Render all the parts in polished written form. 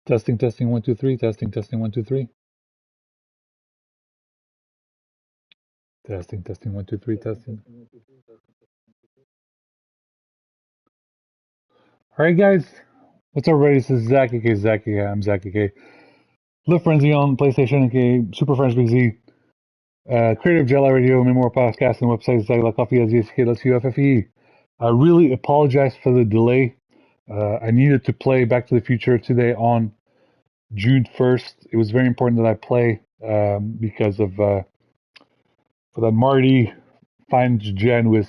Testing, testing, 1, 2, 3. Testing, testing, 1, 2, 3. Testing, testing, 1, 2, 3. Testing. All right, guys. What's up, everybody? This is Zach, aka Zach, aka I'm Zach, aka Live Frenzy on PlayStation, aka Super French Big Z, Creative Jelly Radio, Memoir Podcast, and website Zach Coffee as ZSK, I really apologize for the delay. I needed to play Back to the Future today on June 1st. It was very important that I play because of for that Marty finds Jen was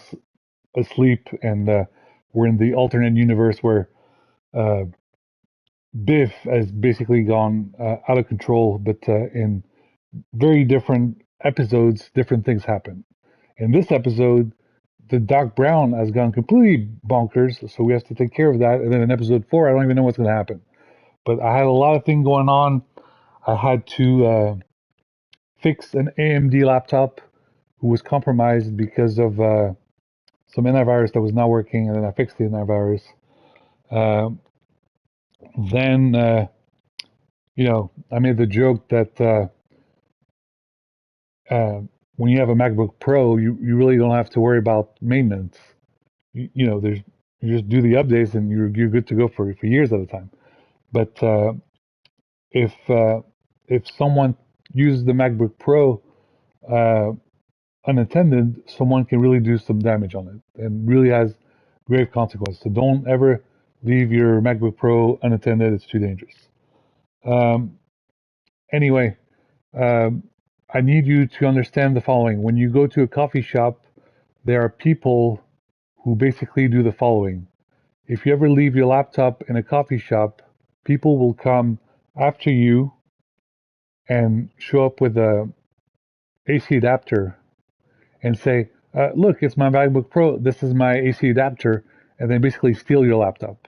asleep, and we're in the alternate universe where uh, Biff has basically gone out of control, but in very different episodes, different things happen. In this episode, the Doc Brown has gone completely bonkers, so we have to take care of that. And then in episode 4, I don't even know what's going to happen. But I had a lot of things going on. I had to fix an AMD laptop who was compromised because of some antivirus that was not working, and then I fixed the antivirus. Uh, then, I made the joke that uh, when you have a MacBook Pro, you really don't have to worry about maintenance. There's you just do the updates and you're good to go for years at a time. But if uh, if someone uses the MacBook Pro uh, unattended, someone can really do some damage on it and really has grave consequences. So don't ever leave your MacBook Pro unattended. It's too dangerous. Um, anyway, um, I need you to understand the following. When you go to a coffee shop, there are people who basically do the following. If you ever leave your laptop in a coffee shop, people will come after you and show up with a AC adapter and say, look, it's my MacBook Pro. This is my AC adapter. And then basically steal your laptop.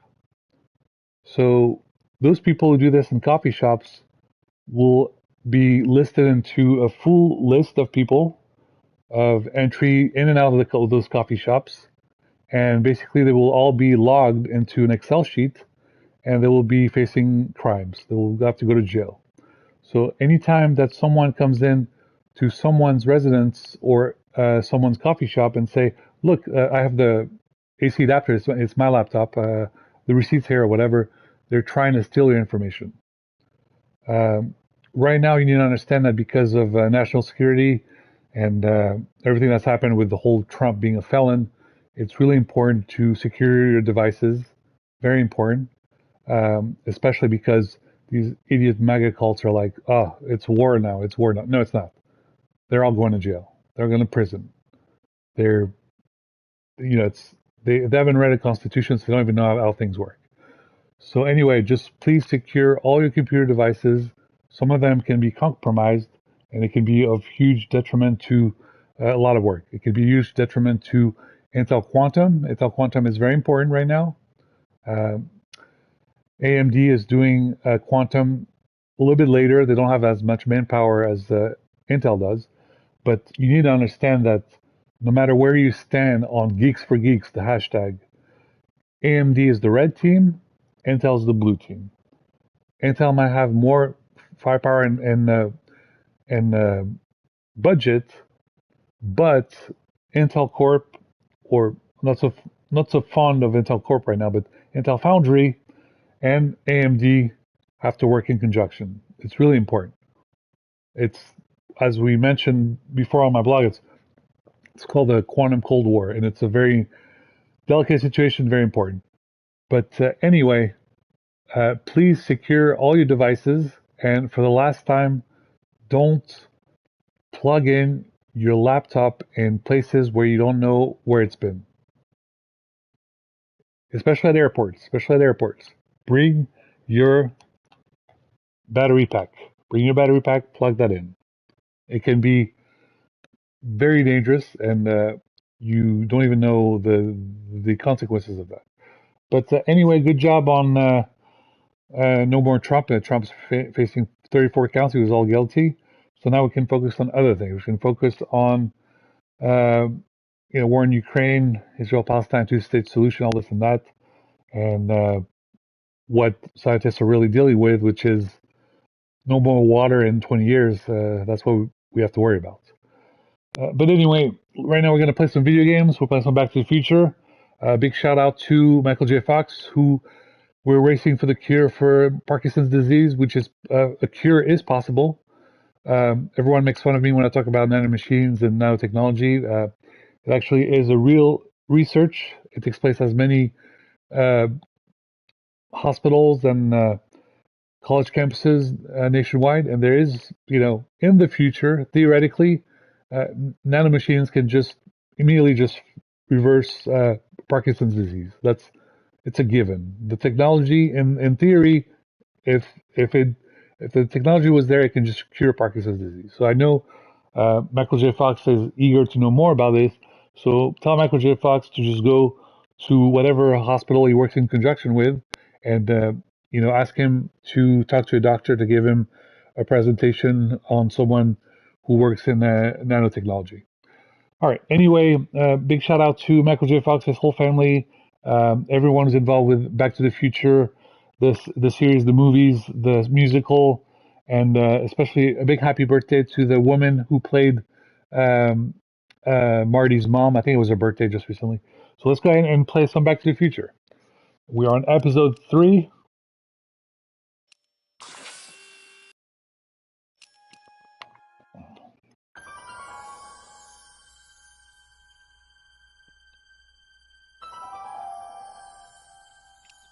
So those people who do this in coffee shops will be listed into a full list of people of entry in and out of those coffee shops. And basically, they will all be logged into an Excel sheet and they will be facing crimes. They will have to go to jail. So, anytime that someone comes in to someone's residence or someone's coffee shop and say, look, I have the AC adapter, it's my laptop, the receipt's here or whatever, they're trying to steal your information. Um, right now, you need to understand that because of national security and everything that's happened with the whole Trump being a felon, it's really important to secure your devices. Very important, especially because these idiot mega cults are like, oh, it's war now, it's war now. No, it's not. They're all going to jail. They're going to prison. They're, it's they haven't read a constitution, so they don't even know how things work. So anyway, just please secure all your computer devices. Some of them can be compromised, and it can be of huge detriment to a lot of work. It can be huge detriment to Intel Quantum. Intel Quantum is very important right now. Uh, AMD is doing Quantum a little bit later. They don't have as much manpower as Intel does, but you need to understand that no matter where you stand on Geeks for Geeks, the hashtag, AMD is the red team, Intel is the blue team. Intel might have more firepower and budget, but Intel Corp, or not so fond of Intel Corp right now, but Intel Foundry and AMD have to work in conjunction. It's really important. It's, as we mentioned before on my blog, it's called the quantum cold war, and it's a very delicate situation, very important. But anyway, please secure all your devices, and for the last time, don't plug in your laptop in places where you don't know where it's been, especially at airports. Especially at airports, bring your battery pack. Bring your battery pack. Plug that in. It can be very dangerous, and you don't even know the consequences of that. But anyway, good job on no more Trump. Trump's facing 34 counts. He was all guilty. So now we can focus on other things. We can focus on uh, war in Ukraine, Israel-Palestine two-state solution, all this and that, and what scientists are really dealing with, which is no more water in 20 years. That's what we have to worry about. But anyway, right now we're going to play some video games. We're playing some Back to the Future. Big shout out to Michael J. Fox, who we're racing for the cure for Parkinson's disease, which is a cure is possible. Everyone makes fun of me when I talk about nanomachines and nanotechnology. It actually is a real research. It takes place at many uh, hospitals and college campuses nationwide, and there is, in the future, theoretically, uh, nanomachines can just immediately just reverse Parkinson's disease. It's a given. The technology, in theory, if if it if the technology was there, it can just cure Parkinson's disease. So I know Michael J. Fox is eager to know more about this. So tell Michael J. Fox to just go to whatever hospital he works in conjunction with, and ask him to talk to a doctor to give him a presentation on someone who works in nanotechnology. All right. Anyway, big shout out to Michael J. Fox, his whole family, everyone who's involved with Back to the Future, the series, the movies, the musical, and especially a big happy birthday to the woman who played um, Marty's mom. I think it was her birthday just recently. So let's go ahead and play some Back to the Future. We are on episode 3.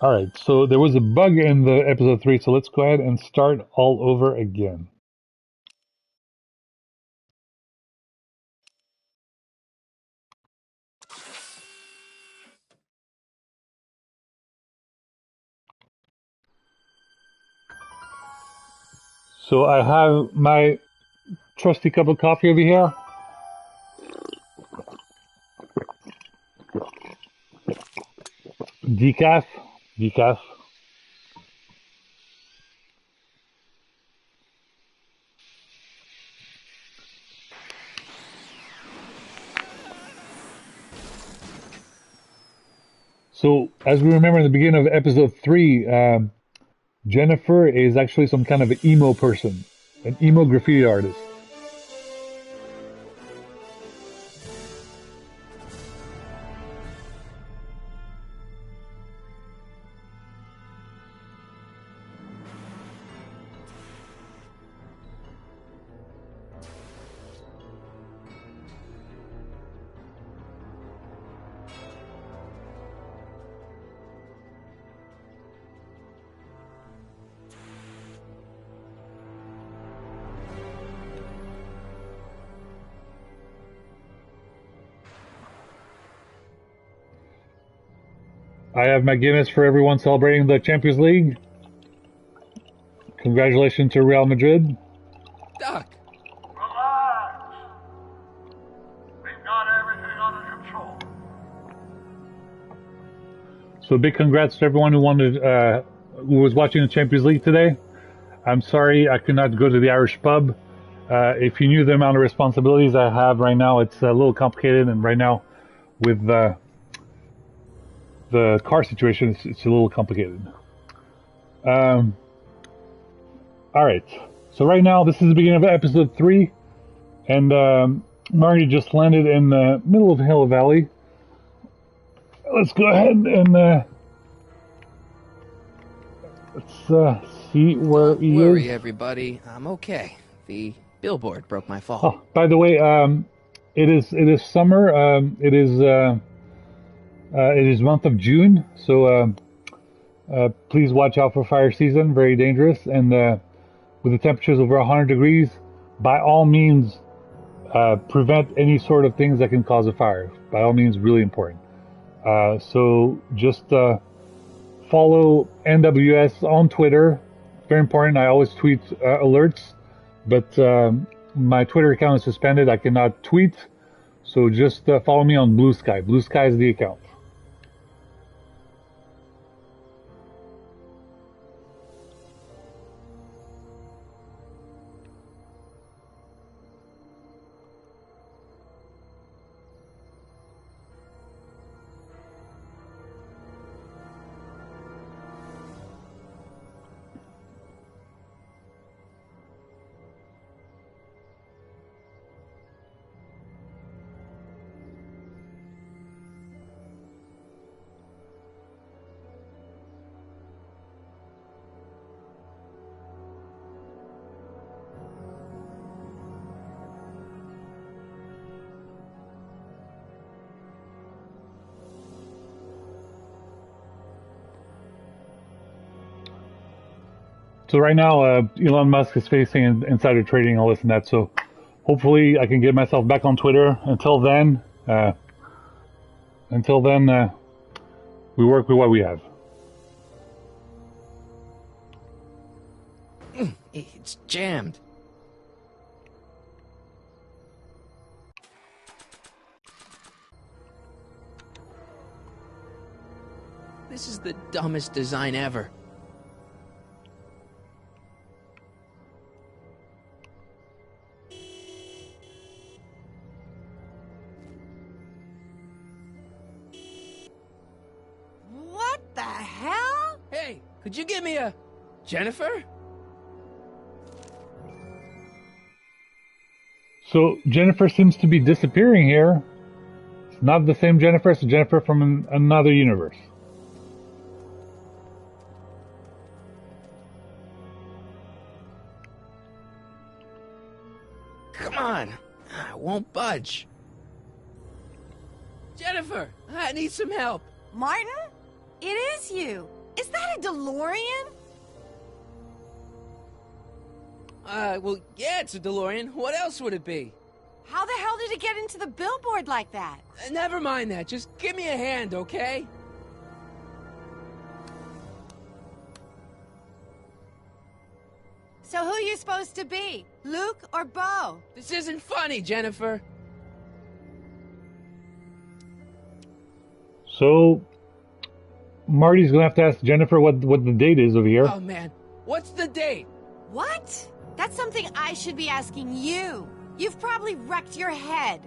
All right. So there was a bug in the episode 3. So let's go ahead and start all over again. So I have my trusty cup of coffee over here. Decaf. Decaf. So, as we remember in the beginning of episode 3, Jennifer is actually some kind of an emo person, an emo graffiti artist. I have my Guinness for everyone celebrating the Champions League. Congratulations to Real Madrid. Doc! Relax. We've got everything under control. So, big congrats to everyone who was watching the Champions League today. I'm sorry I could not go to the Irish pub. If you knew the amount of responsibilities I have right now, it's a little complicated, and right now with the car situation, it's a little complicated. Um, all right. So right now, this is the beginning of episode 3, and Marty just landed in the middle of Hill Valley. Let's go ahead and let's see where he Don't worry, is. everybody. I'm okay. The billboard broke my fall. Oh, by the way, it is summer. It is month of June, so please watch out for fire season. Very dangerous, and with the temperatures over 100 degrees, by all means, prevent any sort of things that can cause a fire. By all means, really important. So just follow NWS on Twitter. Very important. I always tweet alerts, but my Twitter account is suspended. I cannot tweet. So just follow me on Blue Sky. Blue Sky is the account. So right now, Elon Musk is facing insider trading, all this and that. So hopefully, I can get myself back on Twitter. Until then, we work with what we have. It's jammed. This is the dumbest design ever. What the hell? Hey, could you give me a... Jennifer? So Jennifer seems to be disappearing here. It's not the same Jennifer. It's Jennifer from another universe. Come on. I won't budge. Jennifer, I need some help. Martin? It is you. Is that a DeLorean? Well, yeah, it's a DeLorean. What else would it be? How the hell did it get into the billboard like that? Never mind that. Just give me a hand, okay? So who you supposed to be? Luke or Bo? This isn't funny, Jennifer. So Marty's gonna have to ask Jennifer what the date is over here. Oh, man. What's the date? What? That's something I should be asking you. You've probably wrecked your head.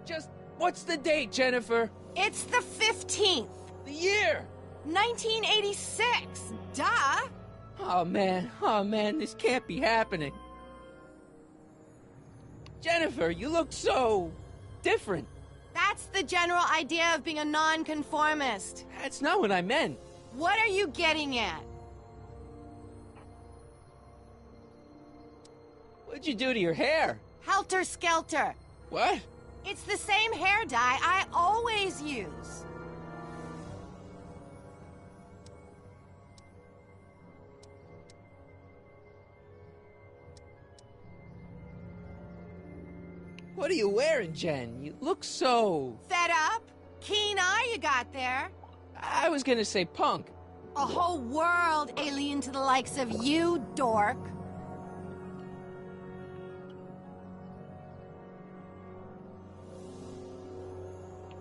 Just, what's the date, Jennifer? It's the 15th. The year? 1986. Duh. Oh, man, this can't be happening. Jennifer, you look so... different. That's the general idea of being a nonconformist. That's not what I meant. What are you getting at? What'd you do to your hair? Helter Skelter. What? It's the same hair dye I always use. What are you wearing, Jen? You look so... Fed up? Keen eye you got there. I was gonna say punk. A whole world alien to the likes of you, dork.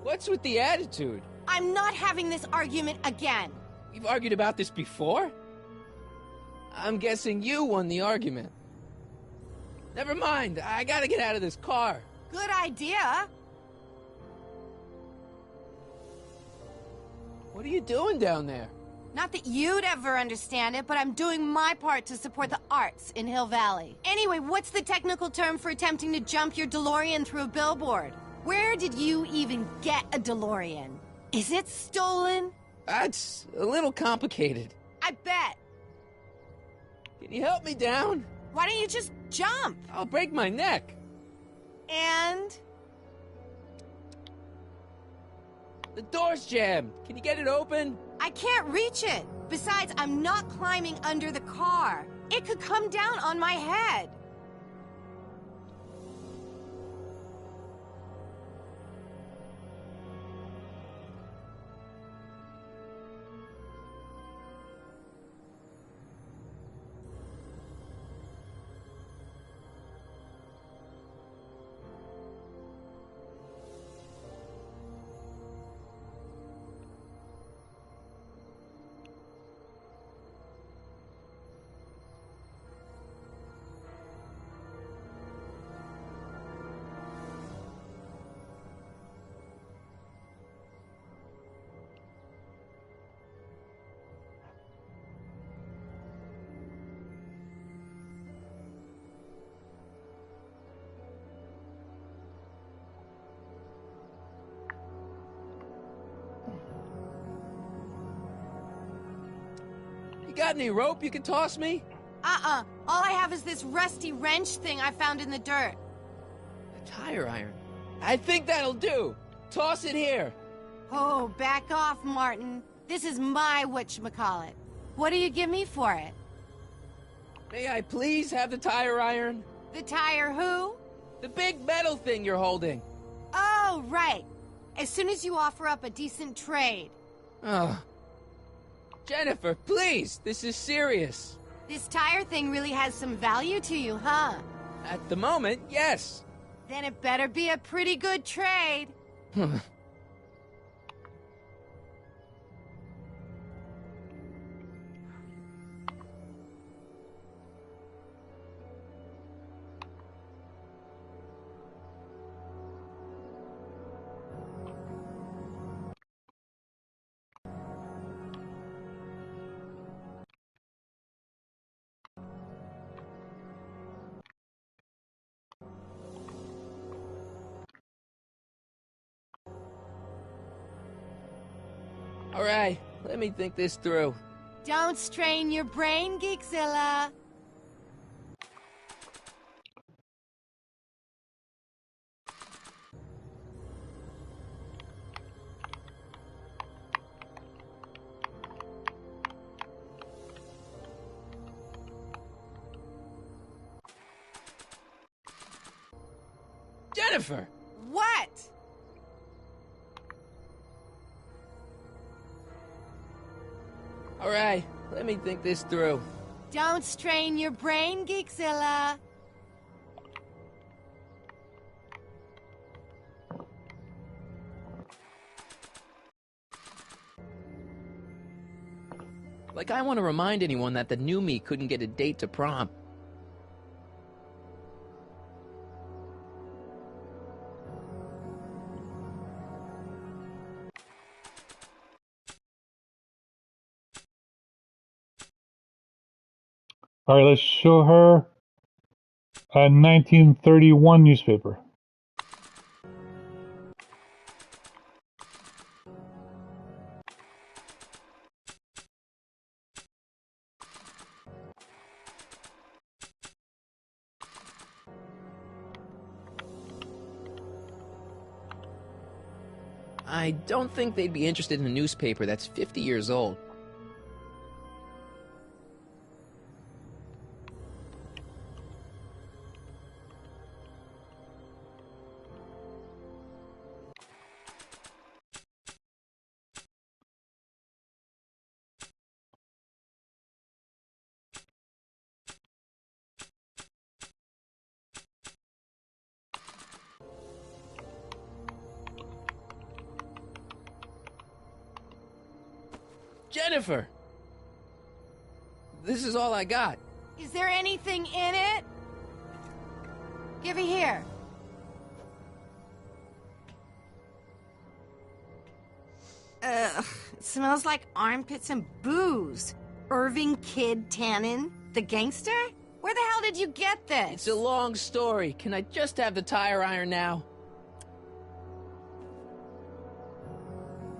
What's with the attitude? I'm not having this argument again. We've argued about this before? I'm guessing you won the argument. Never mind, I gotta get out of this car. Good idea. What are you doing down there? Not that you'd ever understand it, but I'm doing my part to support the arts in Hill Valley. Anyway, what's the technical term for attempting to jump your DeLorean through a billboard? Where did you even get a DeLorean? Is it stolen? That's a little complicated. I bet. Can you help me down? Why don't you just jump? I'll break my neck. And? The door's jammed. Can you get it open? I can't reach it. Besides, I'm not climbing under the car. It could come down on my head. You got any rope you can toss me? All I have is this rusty wrench thing I found in the dirt. A tire iron. I think that'll do. Toss it here. Oh, back off, Martin. This is my whatchamacallit. What do you give me for it? May I please have the tire iron? The tire who? The big metal thing you're holding. Oh, right. As soon as you offer up a decent trade. Oh. Jennifer, please, this is serious. This tire thing really has some value to you, huh? At the moment, yes. Then it better be a pretty good trade. All right, let me think this through. Don't strain your brain, Geekzilla. Jennifer! What? All right, let me think this through. Don't strain your brain, Geekzilla. Like I want to remind anyone that the new me couldn't get a date to prom. All right, let's show her a 1931 newspaper. I don't think they'd be interested in a newspaper that's 50 years old. Jennifer! This is all I got. Is there anything in it? Give it here. Ugh, it smells like armpits and booze. Irving Kid Tannen, the gangster? Where the hell did you get this? It's a long story. Can I just have the tire iron now?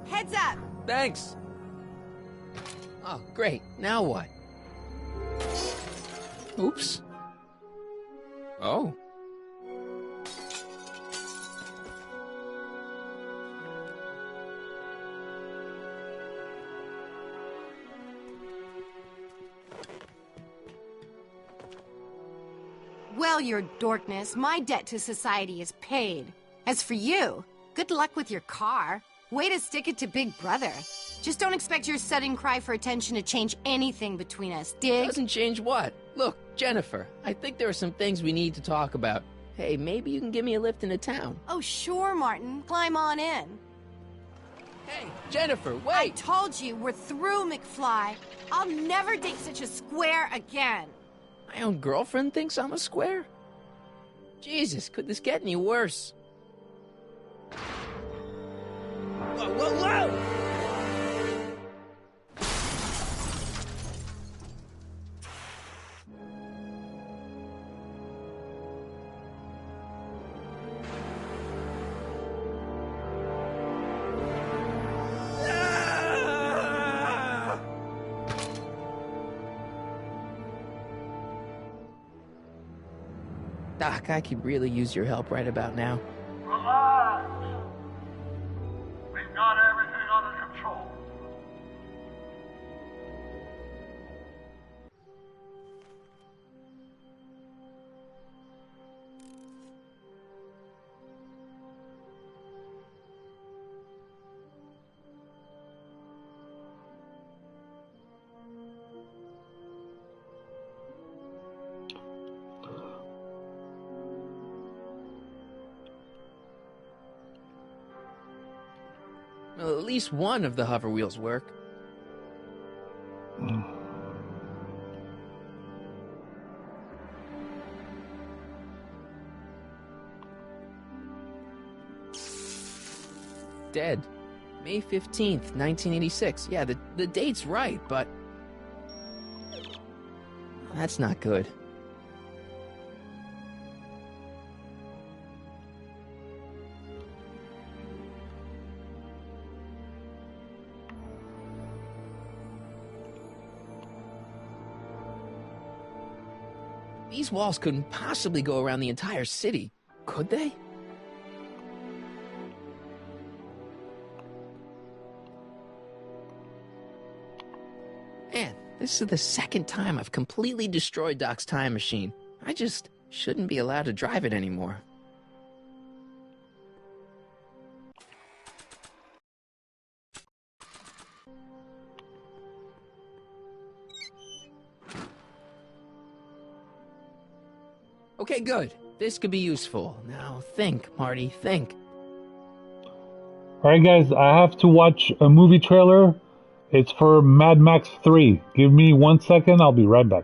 Heads up! Thanks. Oh, great. Now what? Oops. Oh. Well, your dorkness, my debt to society is paid. As for you, good luck with your car. Way to stick it to Big Brother. Just don't expect your sudden cry for attention to change anything between us, dig? Doesn't change what? Look, Jennifer, I think there are some things we need to talk about. Hey, maybe you can give me a lift into town. Oh, sure, Martin. Climb on in. Hey, Jennifer, I wait! told you, we're through, McFly. I'll never date such a square again. My own girlfriend thinks I'm a square? Jesus, could this get any worse? Whoa, whoa, whoa! Doc, I could really use your help right about now. Relax. We've got everything under control. Well, at least one of the hover wheels work. Dead. May 15th, 1986. Yeah, the date's right, but... that's not good. These walls couldn't possibly go around the entire city, could they? Man, this is the second time I've completely destroyed Doc's time machine. I just shouldn't be allowed to drive it anymore. Okay, good. This could be useful. Now think, Marty, think. Alright guys, I have to watch a movie trailer. It's for Mad Max 3. Give me 1 second, I'll be right back.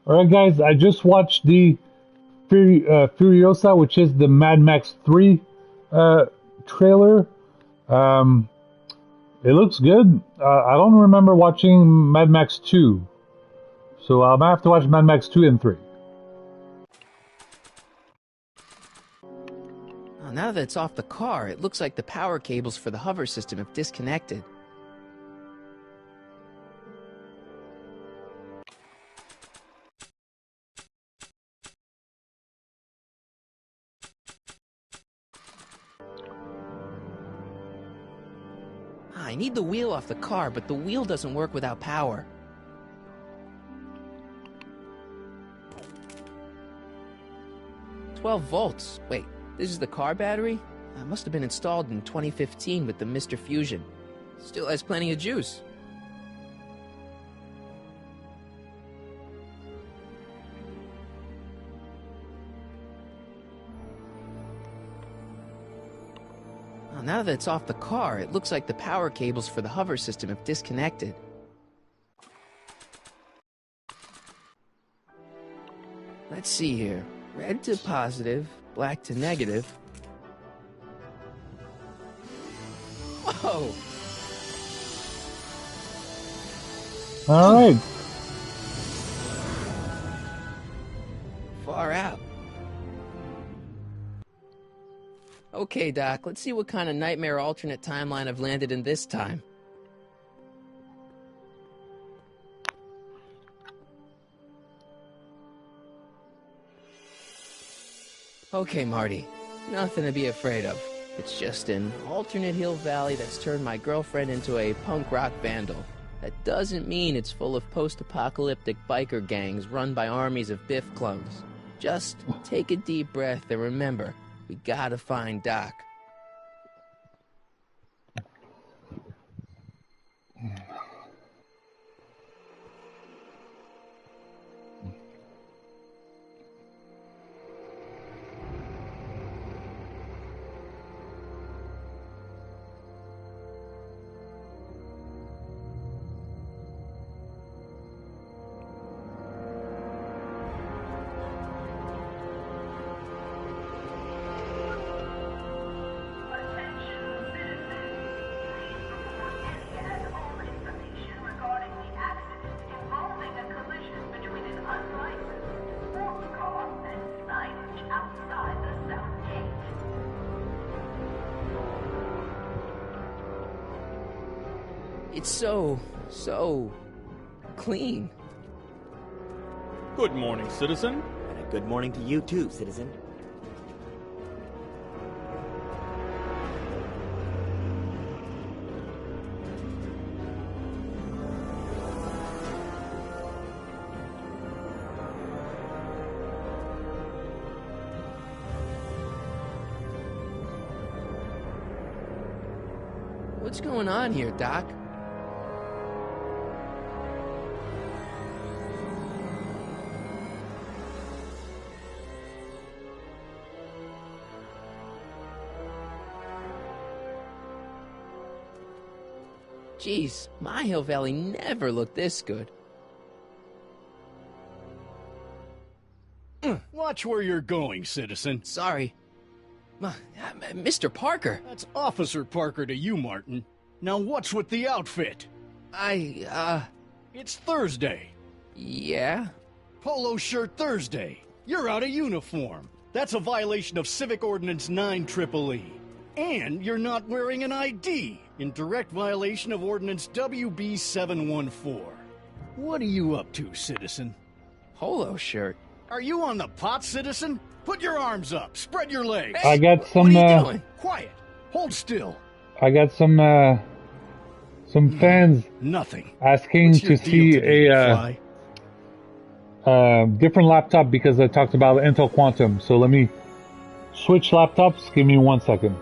Alright guys, I just watched the Furiosa, which is the Mad Max 3 trailer. It looks good. I don't remember watching Mad Max 2, so I might have to watch Mad Max 2 and 3. Oh, now that it's off the car, it looks like the power cables for the hover system have disconnected. I need the wheel off the car, but the wheel doesn't work without power. $12 volts. Wait, this is the car battery? It must have been installed in 2015 with the Mr. Fusion. Still has plenty of juice. Oh, now that it's off the car, it looks like the power cables for the hover system have disconnected. Let's see here. Red to positive, black to negative. Whoa! All right. Far out. Okay, Doc, let's see what kind of nightmare alternate timeline I've landed in this time. Okay, Marty. Nothing to be afraid of. It's just an alternate Hill Valley that's turned my girlfriend into a punk rock vandal. That doesn't mean it's full of post-apocalyptic biker gangs run by armies of Biff clones. Just take a deep breath and remember, we gotta find Doc. It's so clean. Good morning, citizen. And a good morning to you too, citizen. What's going on here, Doc? Jeez, my Hill Valley never looked this good. Watch where you're going, citizen. Sorry. Mr. Parker. That's Officer Parker to you, Martin. Now what's with the outfit? It's Thursday. Yeah? Polo shirt Thursday. You're out of uniform. That's a violation of Civic Ordinance 9EEE. And you're not wearing an ID, in direct violation of Ordinance WB 714. What are you up to, citizen? Polo shirt. Are you on the pot, citizen? Put your arms up. Spread your legs. I got some. What are you doing? Quiet. Hold still. I got some fans Nothing. asking What's your to deal see today, a McFly? different laptop because I talked about Intel Quantum. So let me switch laptops. Give me 1 second.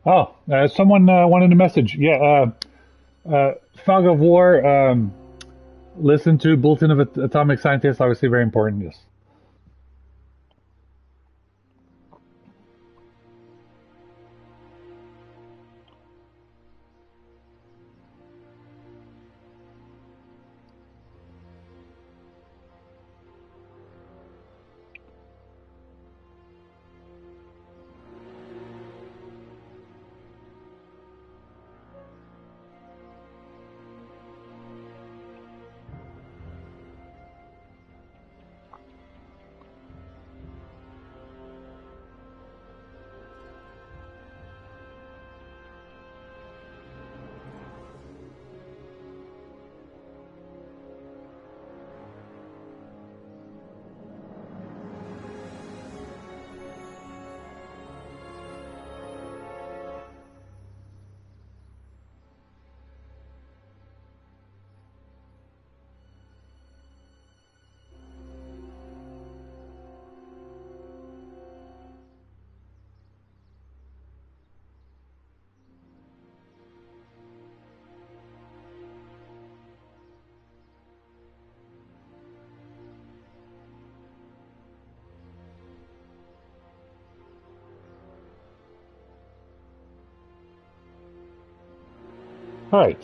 Oh, someone wanted a message. Yeah, Fog of War. Listen to Bulletin of Atomic Scientists. Obviously, very important. Yes. All right.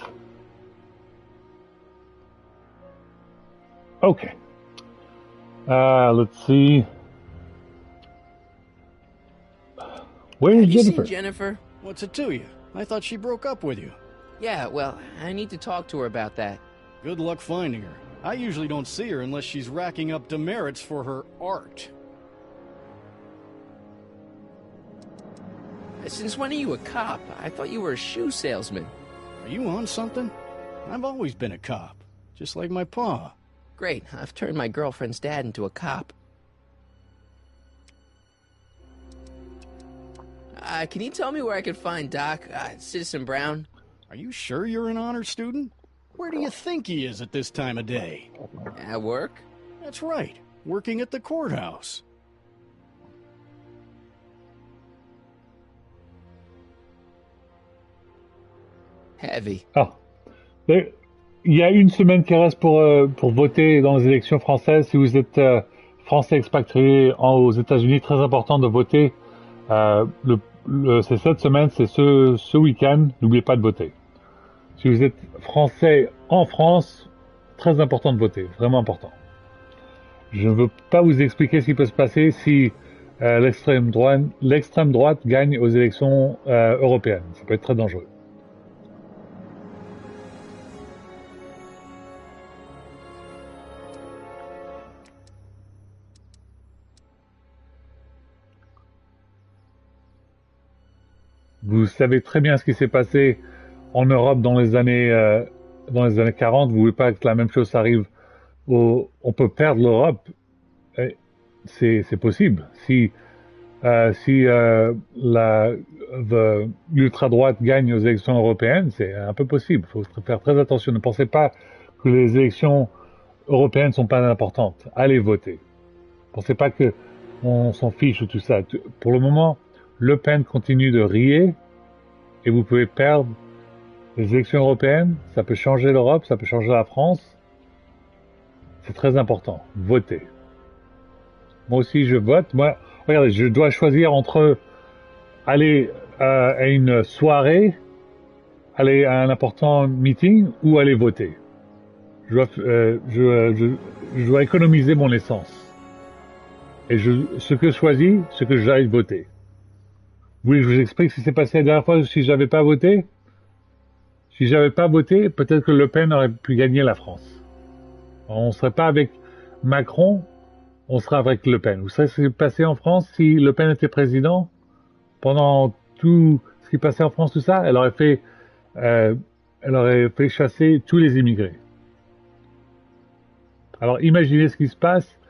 Okay. Let's see. Where Have is you Jennifer? seen Jennifer? What's it to you? I thought she broke up with you. Yeah, well, I need to talk to her about that. Good luck finding her. I usually don't see her unless she's racking up demerits for her art. Since when are you a cop? I thought you were a shoe salesman. Are you on something? I've always been a cop, just like my pa. Great, I've turned my girlfriend's dad into a cop. Can you tell me where I can find Doc, Citizen Brown? Are you sure you're an honor student? Where do you think he is at this time of day? At work? That's right, working at the courthouse. Heavy. Ah. Il y a une semaine qui reste pour voter dans les élections françaises. Si vous êtes français expatrié aux États-Unis, très important de voter. C'est cette semaine, c'est ce week-end. N'oubliez pas de voter. Si vous êtes français en France, très important de voter, vraiment important. Je ne veux pas vous expliquer ce qui peut se passer si l'extrême droite gagne aux élections européennes. Ça peut être très dangereux. Vous savez très bien ce qui s'est passé en Europe dans les années 40. Vous ne voulez pas que la même chose arrive. On peut perdre l'Europe. C'est possible. Si l'ultra-droite gagne aux élections européennes, c'est un peu possible. Il faut faire très attention. Ne pensez pas que les élections européennes ne sont pas importantes. Allez voter. Ne pensez pas qu'on s'en fiche de tout ça. Pour le moment, Le Pen continue de rier et vous pouvez perdre les élections européennes. Ça peut changer l'Europe, ça peut changer la France. C'est très important. Votez. Moi aussi, je vote. Moi, regardez, je dois choisir entre aller à une soirée, aller à un important meeting ou aller voter. Je dois économiser mon essence. Et ce que je choisis, c'est que j'aille voter. Vous voulez que je vous explique ce qui s'est passé la dernière fois si j'avais pas voté? Si j'avais pas voté, peut-être que Le Pen aurait pu gagner la France. On serait pas avec Macron, on serait avec Le Pen. Vous savez ce qui s'est passé en France si Le Pen était président? Pendant tout ce qui passait en France, tout ça, elle aurait fait chasser tous les immigrés. Alors imaginez ce qui se passe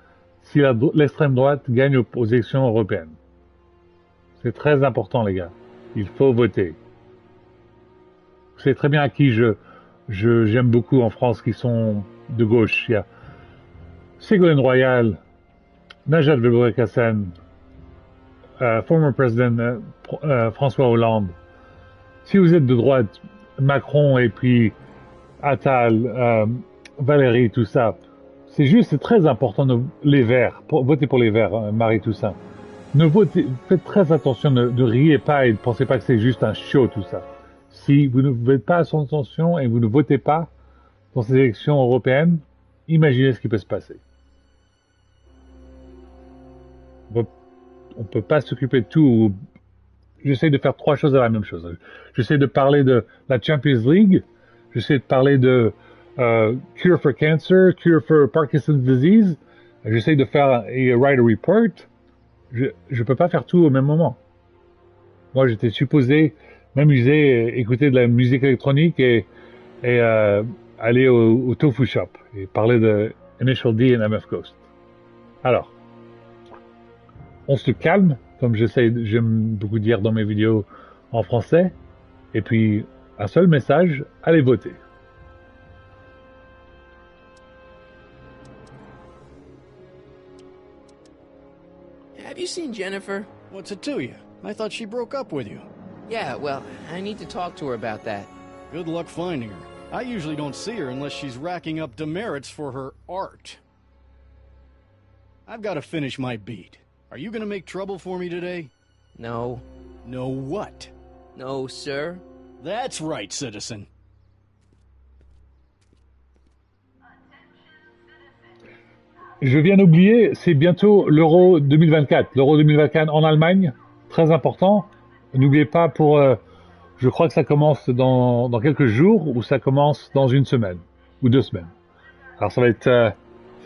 si l'extrême droite gagne aux élections européennes. C'est très important, les gars. Il faut voter. Vous savez très bien à qui j'aime beaucoup en France qui sont de gauche. Il y a Ségolène Royal, Najat Vallaud-Belkacem, former President François Hollande, si vous êtes de droite, Macron et puis Attal, Valérie, tout ça, c'est très important, les Verts, votez pour les Verts, hein, Marie Toussaint. Faites très attention, ne riez pas et ne pensez pas que c'est juste un show tout ça. Si vous ne faites pas attention et vous ne votez pas dans ces élections européennes, imaginez ce qui peut se passer. On peut pas s'occuper de tout. J'essaie de faire 3 choses à la même chose. J'essaie de parler de la Champions League, j'essaie de parler de Cure for Cancer, Cure for Parkinson's Disease, j'essaie de faire write a report. Je peux pas faire tout au même moment. Moi, j'étais supposé m'amuser, écouter de la musique électronique et aller au Tofu Shop et parler de Initial D et MF Ghost. Alors, on se calme, comme j'aime beaucoup dire dans mes vidéos en français. Et puis, un seul message, allez voter. Have you seen Jennifer? What's it to you? I thought she broke up with you. Yeah, well, I need to talk to her about that. Good luck finding her. I usually don't see her unless she's racking up demerits for her art. I've got to finish my beat. Are you gonna make trouble for me today? No. No what? No, sir. That's right, citizen. Je viens d'oublier, c'est bientôt l'Euro 2024. L'Euro 2024 en Allemagne, très important. N'oubliez pas je crois que ça commence dans quelques jours ou ça commence dans 1 semaine ou 2 semaines. Alors ça va être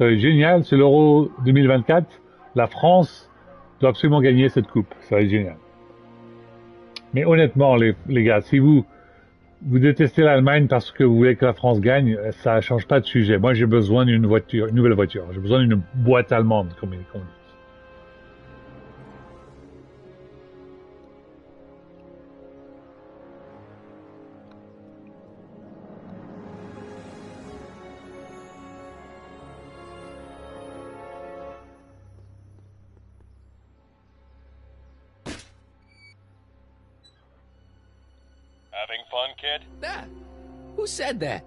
génial, c'est l'Euro 2024. La France doit absolument gagner cette coupe, ça va être génial. Mais honnêtement, les gars, si vous détestez l'Allemagne parce que vous voulez que la France gagne, ça change pas de sujet. Moi, j'ai besoin d'une nouvelle voiture. J'ai besoin d'une boîte allemande, comme on dit. Having fun, kid? Ah, who said that?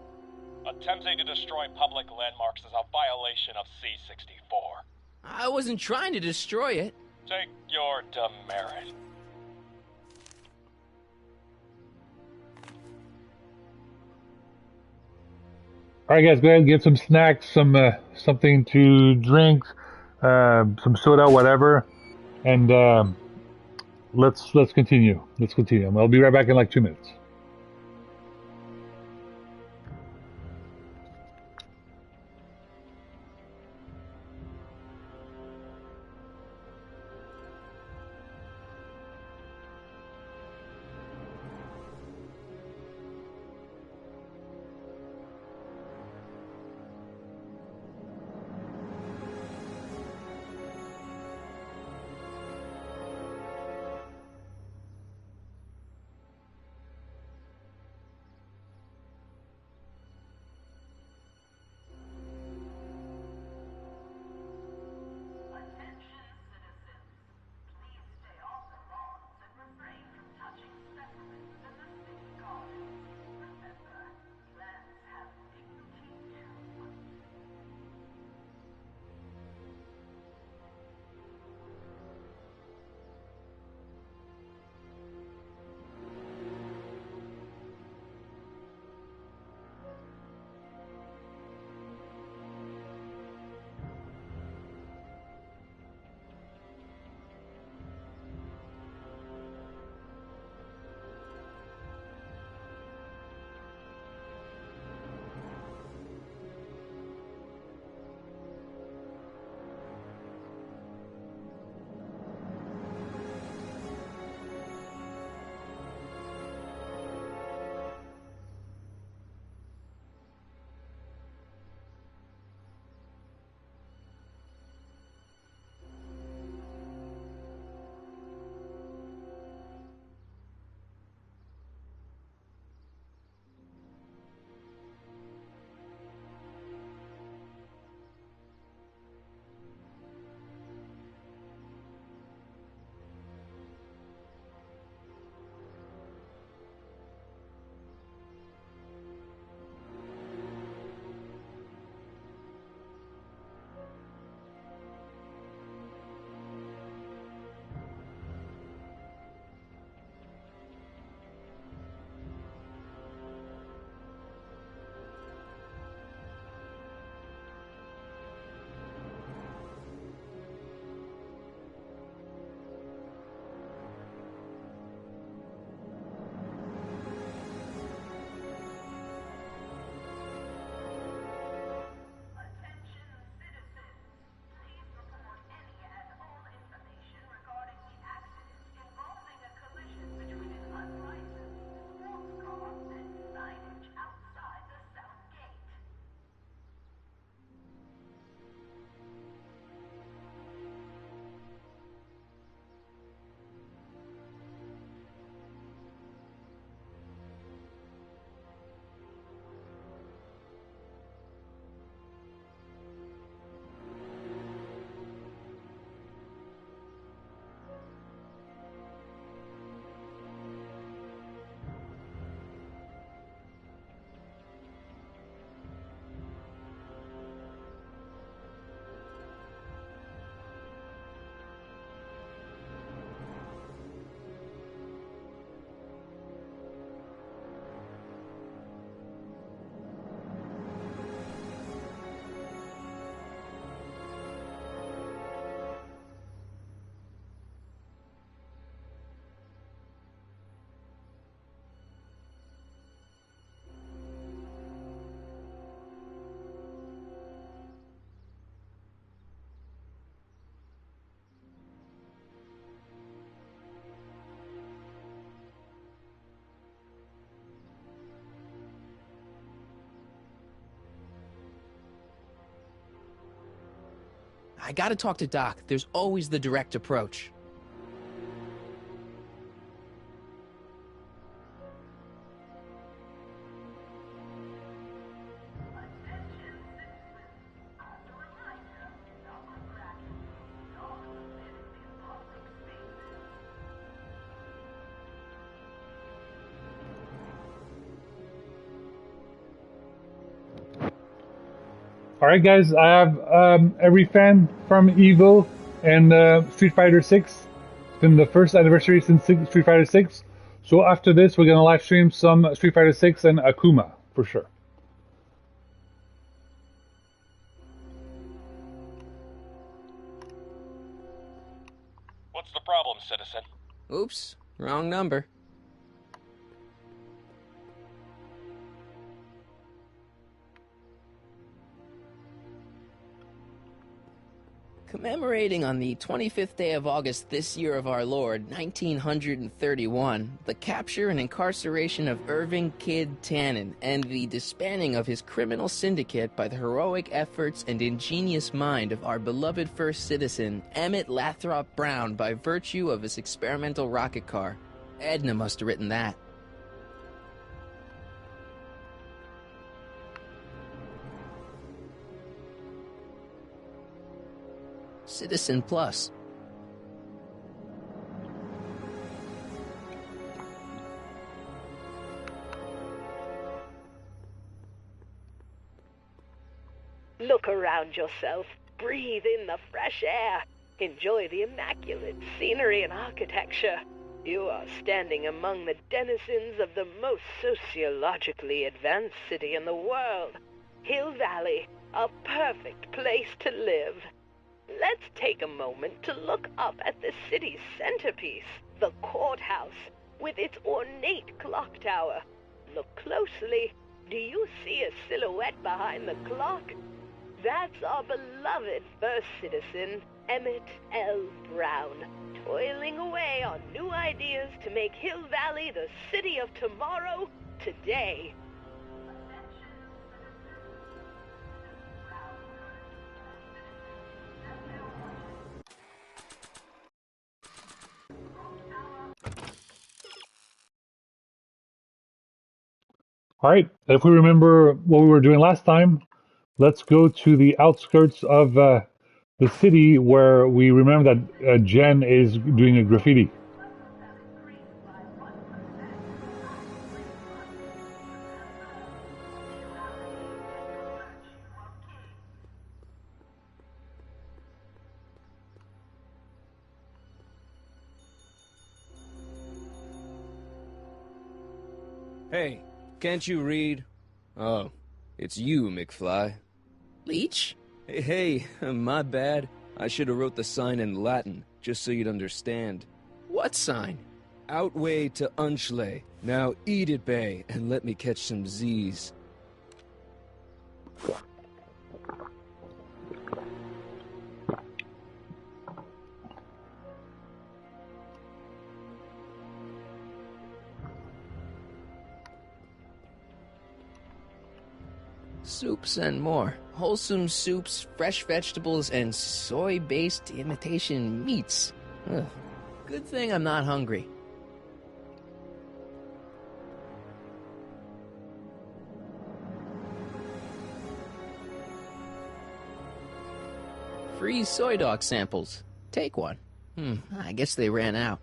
Attempting to destroy public landmarks is a violation of C-64. I wasn't trying to destroy it. Take your demerit. All right, guys, go ahead and get some snacks, something to drink, some soda, whatever, and let's continue. Let's continue. I'll be right back in like 2 minutes. I gotta talk to Doc. There's always the direct approach. Alright guys, I have every fan from EVO and Street Fighter 6. It's been the first anniversary since Street Fighter 6. So after this, we're going to live stream some Street Fighter 6 and Akuma, for sure. What's the problem, citizen? Oops, wrong number. Commemorating on the 25th day of August this year of our Lord, 1931, the capture and incarceration of Irving Kid Tannen and the disbanding of his criminal syndicate by the heroic efforts and ingenious mind of our beloved first citizen, Emmett Lathrop Brown, by virtue of his experimental rocket car. Edna must have written that. Citizen Plus. Look around yourself. Breathe in the fresh air. Enjoy the immaculate scenery and architecture. You are standing among the denizens of the most sociologically advanced city in the world. Hill Valley, a perfect place to live. Let's take a moment to look up at the city's centerpiece, the courthouse, with its ornate clock tower. Look closely. Do you see a silhouette behind the clock? That's our beloved first citizen, Emmett L. Brown, toiling away on new ideas to make Hill Valley the city of tomorrow, today. Alright, if we remember what we were doing last time, let's go to the outskirts of the city where we remember that Jen is doing a graffiti. Hey, can't you read? Oh, it's you, McFly. Leech? Hey, my bad. I should have wrote the sign in Latin, just so you'd understand. What sign? Outway to Unchley. Now eat it, Bay, and let me catch some Z's. Soups and more. Wholesome soups, fresh vegetables, and soy-based imitation meats. Ugh. Good thing I'm not hungry. Free soy dog samples. Take one. I guess they ran out.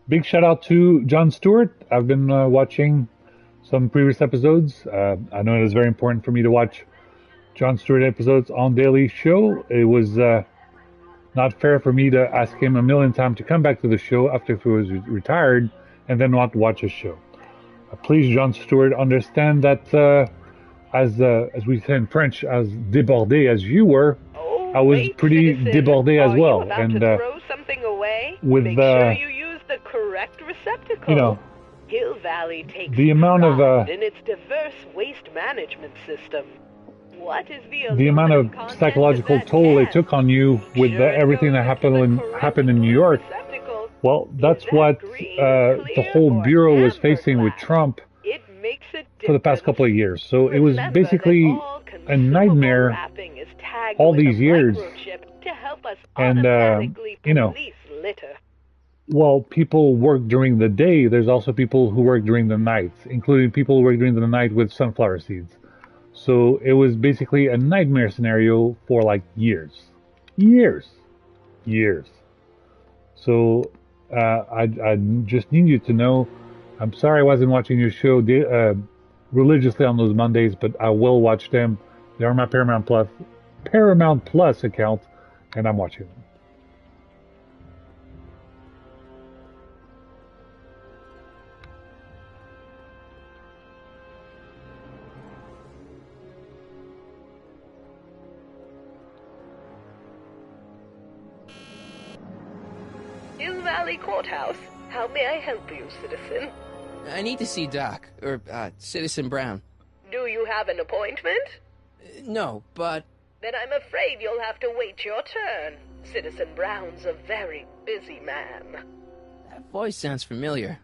Big shout out to Jon Stewart. I've been watching some previous episodes. I know it is very important for me to watch Jon Stewart episodes on Daily Show. It was not fair for me to ask him a million times to come back to the show after he was retired and then not watch his show. Please, Jon Stewart, understand that as we say in French, as débordé as you were, I was pretty débordé as well. And to throw something away? with Make sure you use the correct receptacle. you know, Hill Valley takes the amount of pride in its diverse waste management system. What is the amount of aluminum content psychological that toll it gas? took on you with Sure it everything goes that into happened in New York. receptacle. Well, that's Is what that green, the clear, whole or bureau was amber facing with glass? Trump It makes a for the past difference. couple of years. So it was Remember that basically all a consumable nightmare wrapping is tagged all with a these years. microchip to help us And, automatically you know, police litter. While people work during the day, there's also people who work during the night, including people who work during the night with sunflower seeds. So it was basically a nightmare scenario for like years. So I just need you to know, I'm sorry I wasn't watching your show religiously on those Mondays, but I will watch them. They're on my Paramount Plus account, and I'm watching them. Hill Valley Courthouse. How may I help you, citizen? I need to see Doc, or Citizen Brown. Do you have an appointment? No, but... Then I'm afraid you'll have to wait your turn. Citizen Brown's a very busy man. That voice sounds familiar.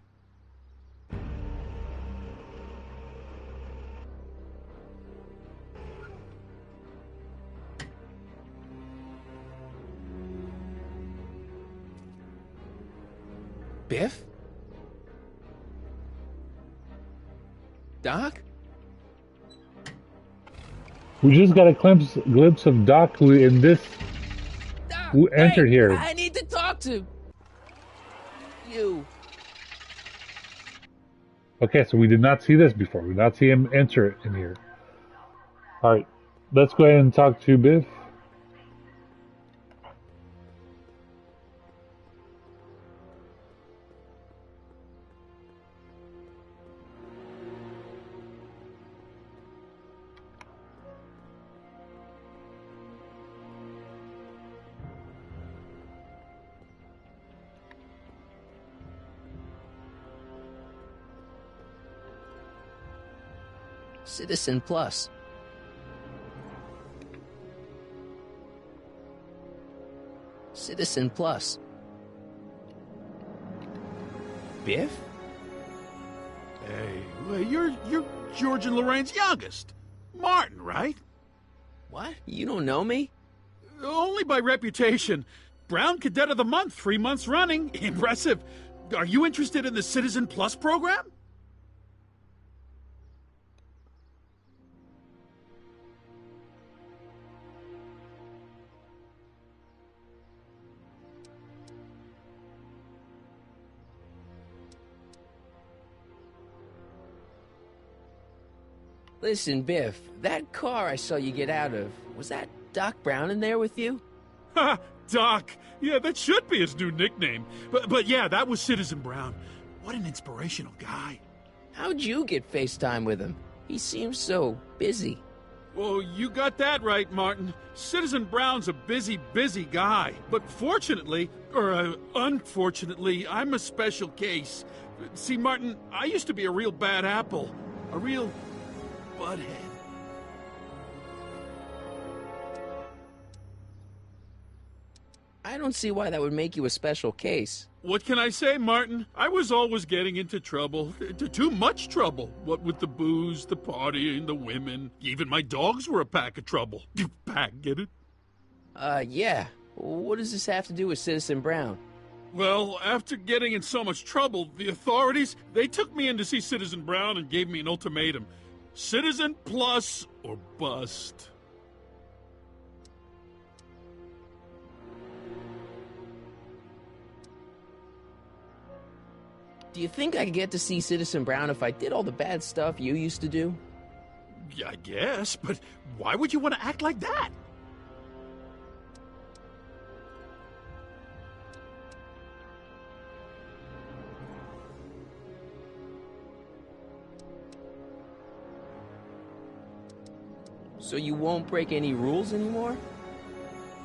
Biff? Doc? We just got a glimpse of Doc who entered here. I need to talk to you. Okay, so we did not see this before. We did not see him enter in here. Alright, let's go ahead and talk to Biff. Citizen Plus. Citizen Plus. Biff? Hey, well, you're George and Lorraine's youngest. Martin, right? What? You don't know me? Only by reputation. Brown Cadet of the Month, 3 months running. Impressive. Are you interested in the Citizen Plus program? Listen, Biff, that car I saw you get out of, was that Doc Brown in there with you? Ha! Doc! Yeah, that should be his new nickname. But yeah, that was Citizen Brown. What an inspirational guy. How'd you get FaceTime with him? He seems so busy. Well, you got that right, Martin. Citizen Brown's a busy guy. But fortunately, or unfortunately, I'm a special case. See, Martin, I used to be a real bad apple. A real butthead. I don't see why that would make you a special case. What can I say, Martin? I was always getting into trouble. Too much trouble. What with the booze, the partying, the women. Even my dogs were a pack of trouble. Pack, get it? Yeah. What does this have to do with Citizen Brown? Well, after getting in so much trouble, the authorities, they took me in to see Citizen Brown and gave me an ultimatum. Citizen Plus or bust. Do you think I could get to see Citizen Brown if I did all the bad stuff you used to do? Yeah, I guess, but why would you want to act like that? So you won't break any rules anymore?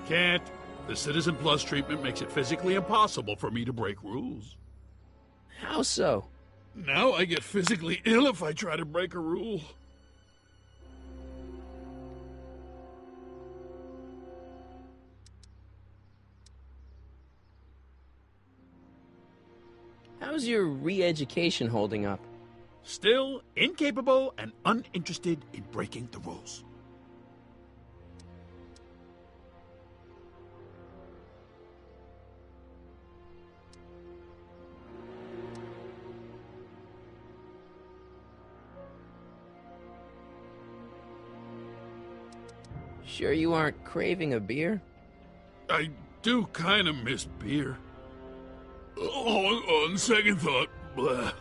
Can't. The Citizen Plus treatment makes it physically impossible for me to break rules. How so? Now I get physically ill if I try to break a rule. How's your re-education holding up? Still incapable and uninterested in breaking the rules. Sure you aren't craving a beer? I do kind of miss beer. On second thought, blah.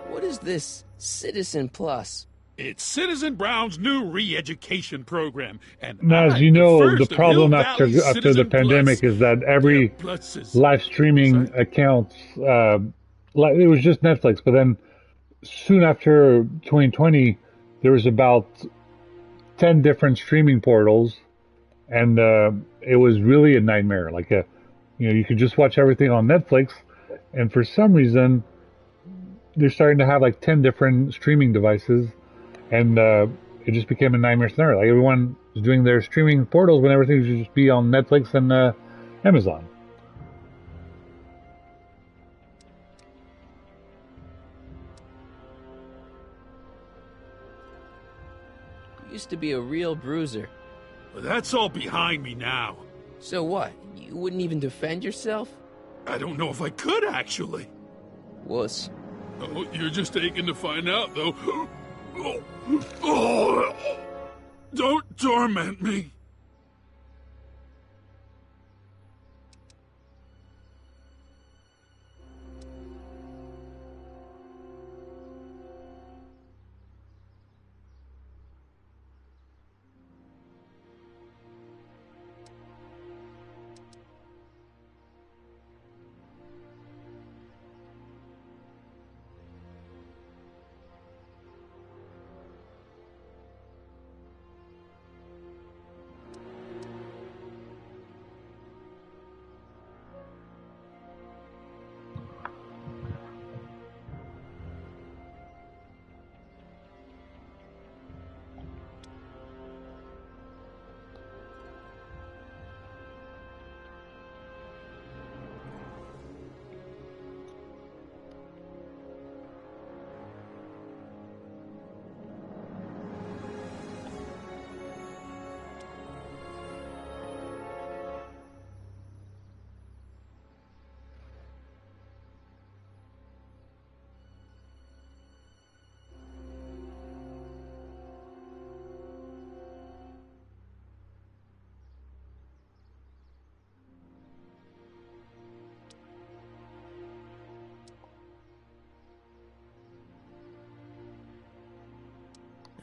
What is this Citizen Plus? It's Citizen Brown's new re-education program, and Now, as you know, the problem after the pandemic is that every live streaming account, like it was just Netflix, but then soon after 2020, there was about 10 different streaming portals, and it was really a nightmare. Like you could just watch everything on Netflix, and for some reason, they're starting to have like 10 different streaming devices. And it just became a nightmare scenario. Like everyone was doing their streaming portals when everything should just be on Netflix and Amazon. You used to be a real bruiser. Well, that's all behind me now. So what? You wouldn't even defend yourself? I don't know if I could, actually. Wuss. Oh, you're just aching to find out, though. Oh, don't torment me.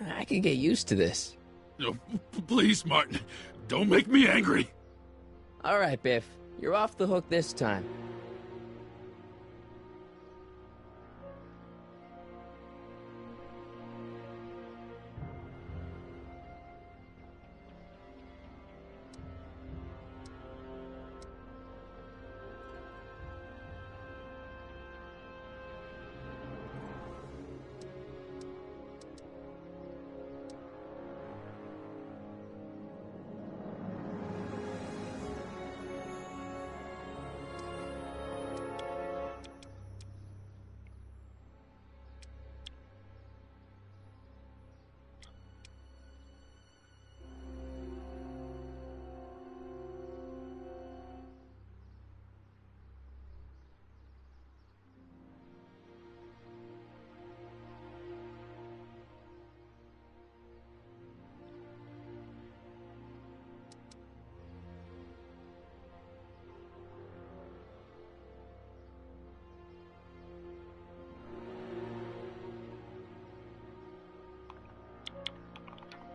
I could get used to this. Oh, please, Martin, don't make me angry. All right, Biff. You're off the hook this time.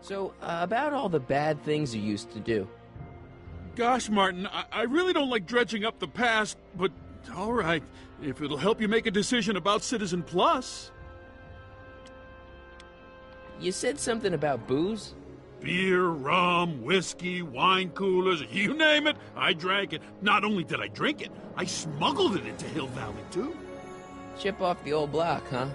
So, about all the bad things you used to do. Gosh, Martin, I really don't like dredging up the past, but all right, if it'll help you make a decision about Citizen Plus. You said something about booze? Beer, rum, whiskey, wine coolers, you name it, I drank it. Not only did I drink it, I smuggled it into Hill Valley, too. Chip off the old block, huh?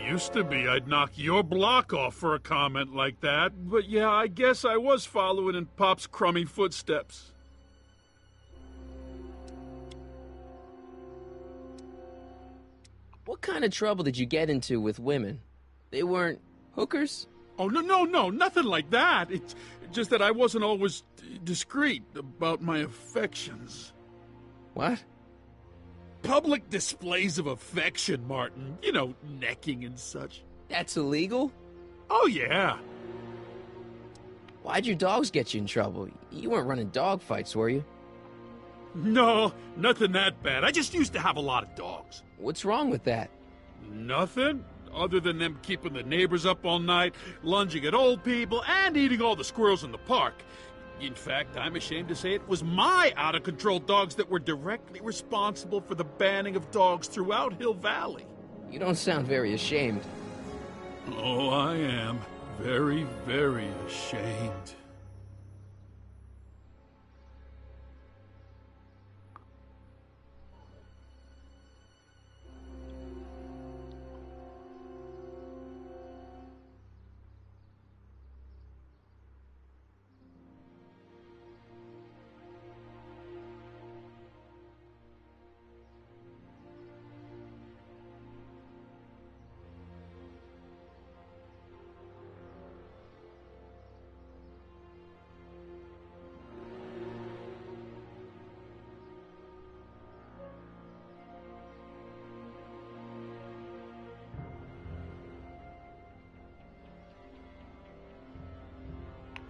Used to be I'd knock your block off for a comment like that, but yeah, I guess I was following in Pop's crummy footsteps. What kind of trouble did you get into with women? They weren't hookers? Oh, no, nothing like that. It's just that I wasn't always discreet about my affections. What? Public displays of affection, Martin. You know, necking and such. That's illegal? Oh, yeah. Why'd your dogs get you in trouble? You weren't running dog fights, were you? No, nothing that bad. I just used to have a lot of dogs. What's wrong with that? Nothing. Other than them keeping the neighbors up all night, lunging at old people, and eating all the squirrels in the park. In fact, I'm ashamed to say it was my out-of-control dogs that were directly responsible for the banning of dogs throughout Hill Valley. You don't sound very ashamed. Oh, I am. Very, very ashamed.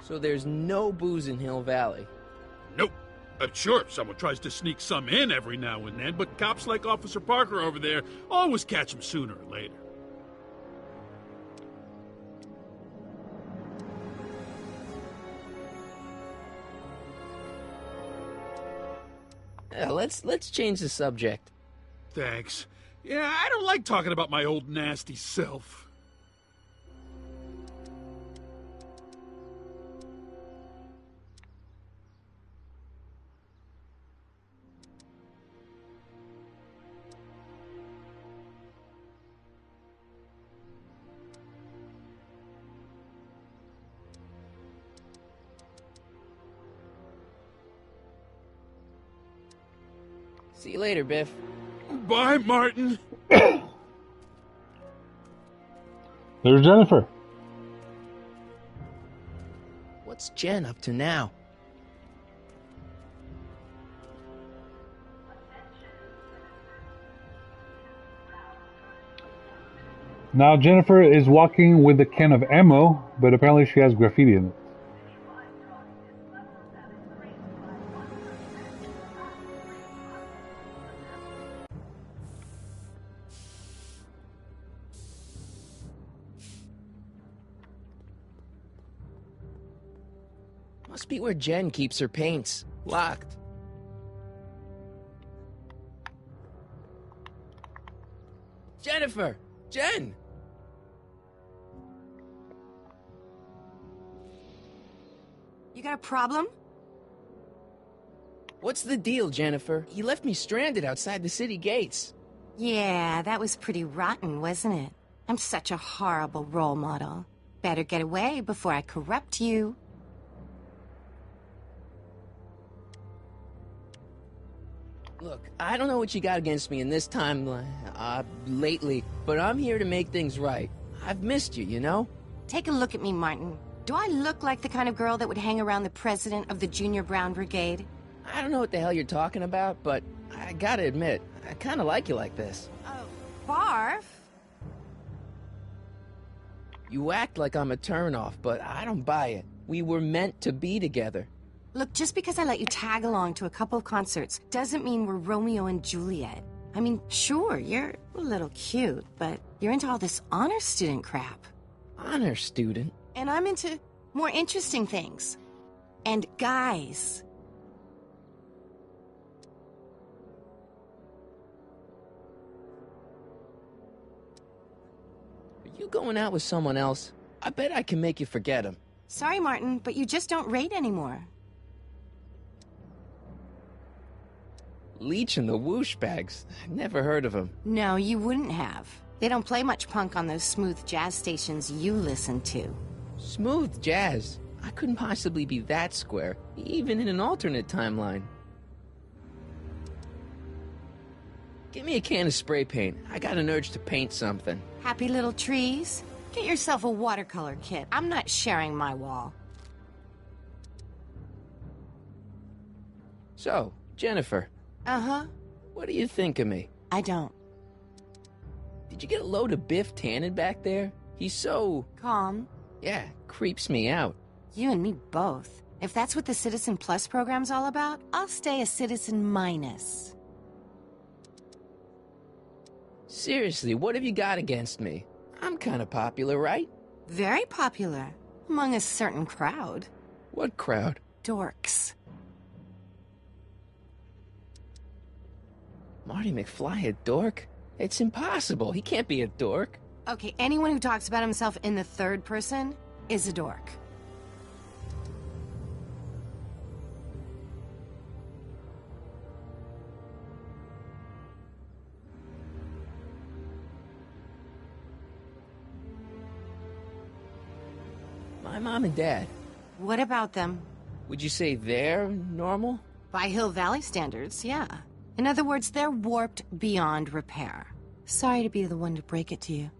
So there's no booze in Hill Valley? Nope. Sure, someone tries to sneak some in every now and then, but cops like Officer Parker over there always catch them sooner or later. Let's change the subject. Thanks. Yeah, I don't like talking about my old nasty self. See you later, Biff. Bye, Martin. There's Jennifer. What's Jen up to now? Now Jennifer is walking with a can of ammo, but apparently she has graffiti in it. Must be where Jen keeps her paints. Locked. Jennifer! Jen! You got a problem? What's the deal, Jennifer? You left me stranded outside the city gates. Yeah, that was pretty rotten, wasn't it? I'm such a horrible role model. Better get away before I corrupt you. Look, I don't know what you got against me in this time, lately, but I'm here to make things right. I've missed you, you know? Take a look at me, Martin. Do I look like the kind of girl that would hang around the president of the Junior Brown Brigade? I don't know what the hell you're talking about, but I gotta admit, I kinda like you like this. Barf? You act like I'm a turnoff, but I don't buy it. We were meant to be together. Look, just because I let you tag along to a couple of concerts doesn't mean we're Romeo and Juliet. I mean, sure, you're a little cute, but you're into all this honor student crap. Honor student? And I'm into more interesting things. And guys. Are you going out with someone else? I bet I can make you forget him. Sorry, Martin, but you just don't raid anymore. Leech and the Whoosh Bags. Never heard of them. No, you wouldn't have. They don't play much punk on those smooth jazz stations you listen to. Smooth jazz? I couldn't possibly be that square, even in an alternate timeline. Give me a can of spray paint. I got an urge to paint something. Happy little trees? Get yourself a watercolor kit. I'm not sharing my wall. So, Jennifer. Uh-huh. What do you think of me? I don't. Did you get a load of Biff Tannen back there? He's so... calm. Yeah, creeps me out. You and me both. If that's what the Citizen Plus program's all about, I'll stay a Citizen Minus. Seriously, what have you got against me? I'm kind of popular, right? Very popular. Among a certain crowd. What crowd? Dorks. Marty McFly a dork? It's impossible. He can't be a dork. Okay, anyone who talks about himself in the third person is a dork. My mom and dad. What about them? Would you say they're normal? By Hill Valley standards, yeah. In other words, they're warped beyond repair. Sorry to be the one to break it to you.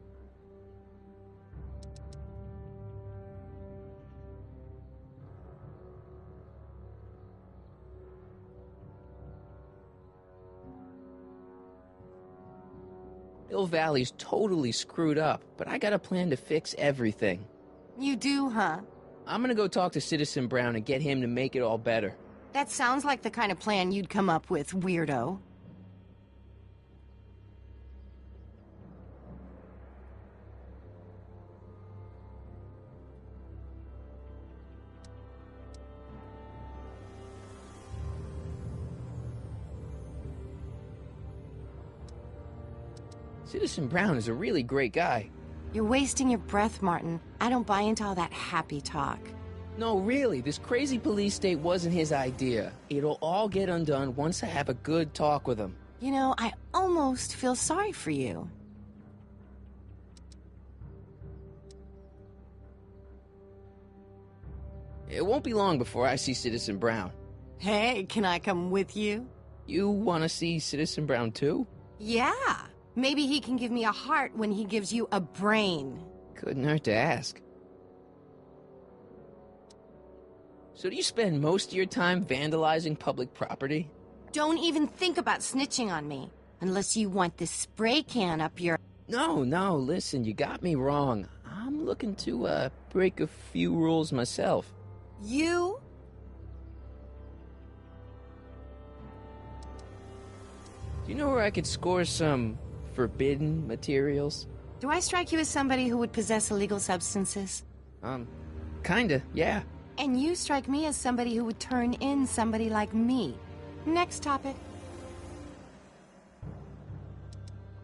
Hill Valley's totally screwed up, but I got a plan to fix everything. You do, huh? I'm gonna go talk to Citizen Brown and get him to make it all better. That sounds like the kind of plan you'd come up with, weirdo. Citizen Brown is a really great guy. You're wasting your breath, Martin. I don't buy into all that happy talk. No, really, this crazy police state wasn't his idea. It'll all get undone once I have a good talk with him. You know, I almost feel sorry for you. It won't be long before I see Citizen Brown. Hey, can I come with you? You want to see Citizen Brown too? Yeah. Maybe he can give me a heart when he gives you a brain. Couldn't hurt to ask. So do you spend most of your time vandalizing public property? Don't even think about snitching on me. Unless you want this spray can up your... No, listen, you got me wrong. I'm looking to, break a few rules myself. You? Do you know where I could score some forbidden materials? Do I strike you as somebody who would possess illegal substances? Kinda, yeah. And you strike me as somebody who would turn in somebody like me. Next topic.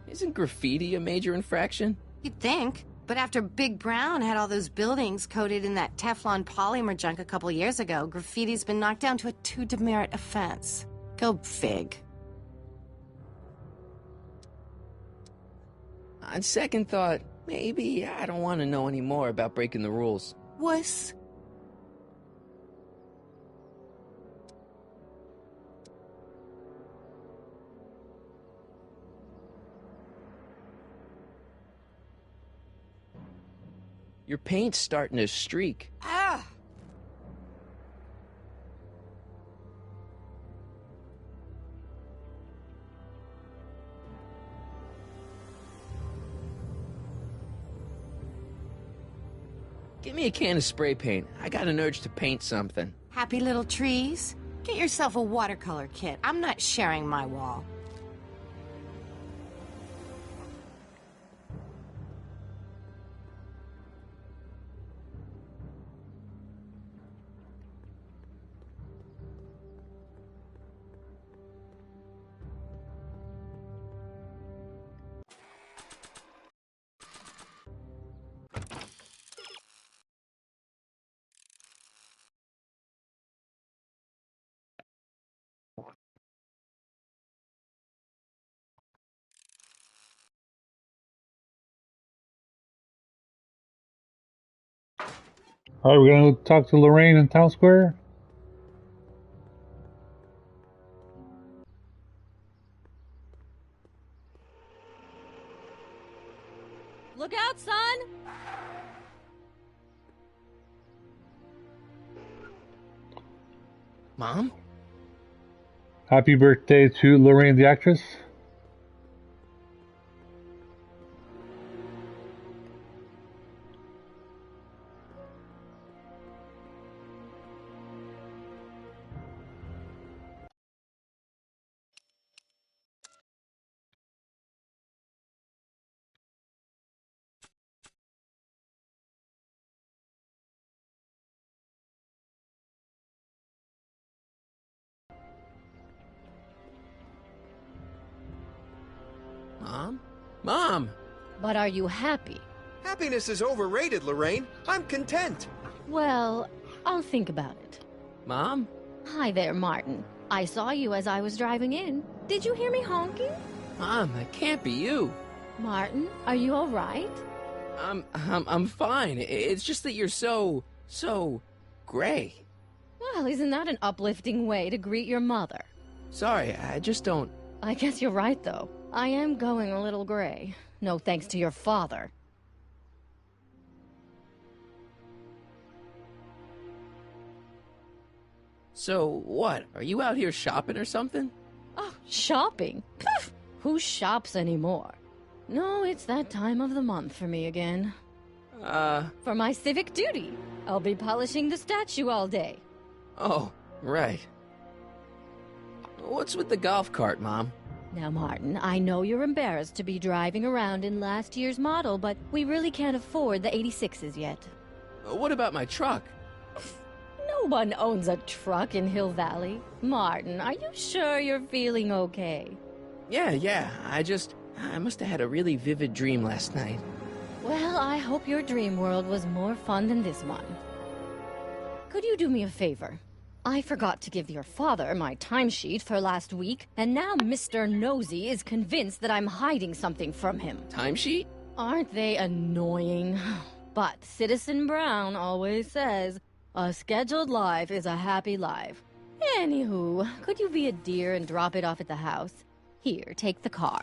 Isn't graffiti a major infraction? You'd think. But after Big Brown had all those buildings coated in that Teflon polymer junk a couple years ago, graffiti's been knocked down to a 2 demerit offense. Go fig. On second thought, maybe I don't want to know any more about breaking the rules. Wuss. Your paint's starting to streak. Ah! Give me a can of spray paint. I got an urge to paint something. Happy little trees? Get yourself a watercolor kit. I'm not sharing my wall. All right, we're gonna talk to Lorraine in Town Square. Look out, son! Mom? Happy birthday to Lorraine, the actress. Mom? Mom! But are you happy? Happiness is overrated, Lorraine. I'm content. Well, I'll think about it. Mom? Hi there, Martin. I saw you as I was driving in. Did you hear me honking? Mom, that can't be you. Martin, are you all right? I'm fine. It's just that you're so gray. Well, isn't that an uplifting way to greet your mother? Sorry, I just don't... I guess you're right, though. I am going a little gray. No thanks to your father. So, what? Are you out here shopping or something? Oh, shopping? Poof! Who shops anymore? No, it's that time of the month for me again. For my civic duty. I'll be polishing the statue all day. Oh, right. What's with the golf cart, Mom? Now, Martin, I know you're embarrassed to be driving around in last year's model, but we really can't afford the 86s yet. What about my truck? No one owns a truck in Hill Valley. Martin, are you sure you're feeling okay? Yeah. I must have had a really vivid dream last night. Well, I hope your dream world was more fun than this one. Could you do me a favor? I forgot to give your father my timesheet for last week, and now Mr. Nosy is convinced that I'm hiding something from him. Timesheet? Aren't they annoying? But Citizen Brown always says, a scheduled life is a happy life. Anywho, could you be a dear and drop it off at the house? Here, take the car.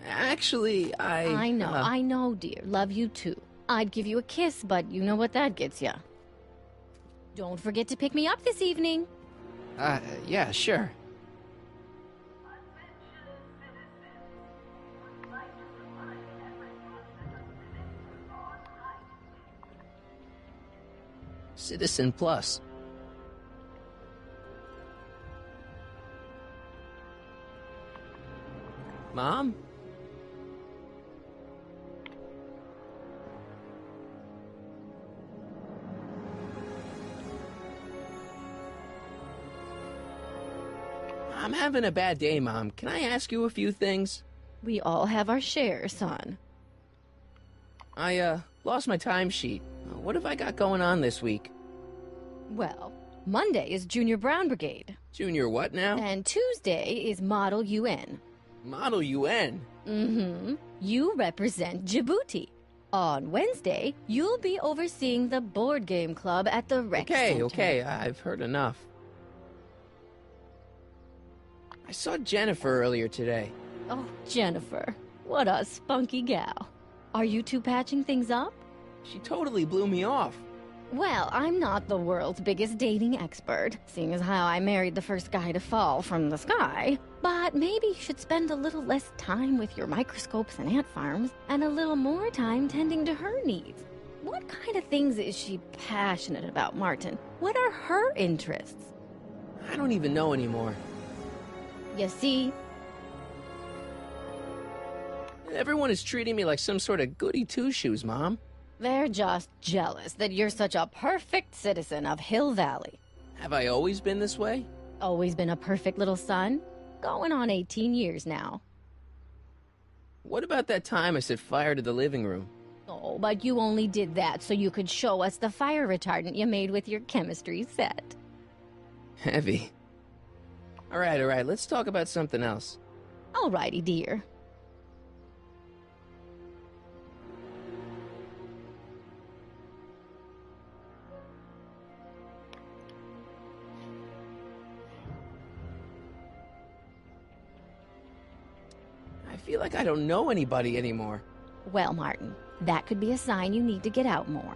Actually, I know, dear. Love you too. I'd give you a kiss, but you know what that gets ya. Don't forget to pick me up this evening. Yeah, sure. Citizen Plus. Mom? I'm having a bad day, Mom. Can I ask you a few things? We all have our share, son. I, lost my timesheet. What have I got going on this week? Well, Monday is Junior Brown Brigade. Junior what now? And Tuesday is Model UN. Model UN? Mm-hmm. You represent Djibouti. On Wednesday, you'll be overseeing the board game club at the rec center. Okay, I've heard enough. I saw Jennifer earlier today. Oh, Jennifer. What a spunky gal. Are you two patching things up? She totally blew me off. Well, I'm not the world's biggest dating expert, seeing as how I married the first guy to fall from the sky. But maybe you should spend a little less time with your microscopes and ant farms, and a little more time tending to her needs. What kind of things is she passionate about, Martin? What are her interests? I don't even know anymore. You see? Everyone is treating me like some sort of goody two-shoes, Mom. They're just jealous that you're such a perfect citizen of Hill Valley. Have I always been this way? Always been a perfect little son? Going on 18 years now. What about that time I set fire to the living room? Oh, but you only did that so you could show us the fire retardant you made with your chemistry set. Heavy. All right, let's talk about something else. Alrighty, dear. feel like I don't know anybody anymore. Well, Martin, that could be a sign you need to get out more.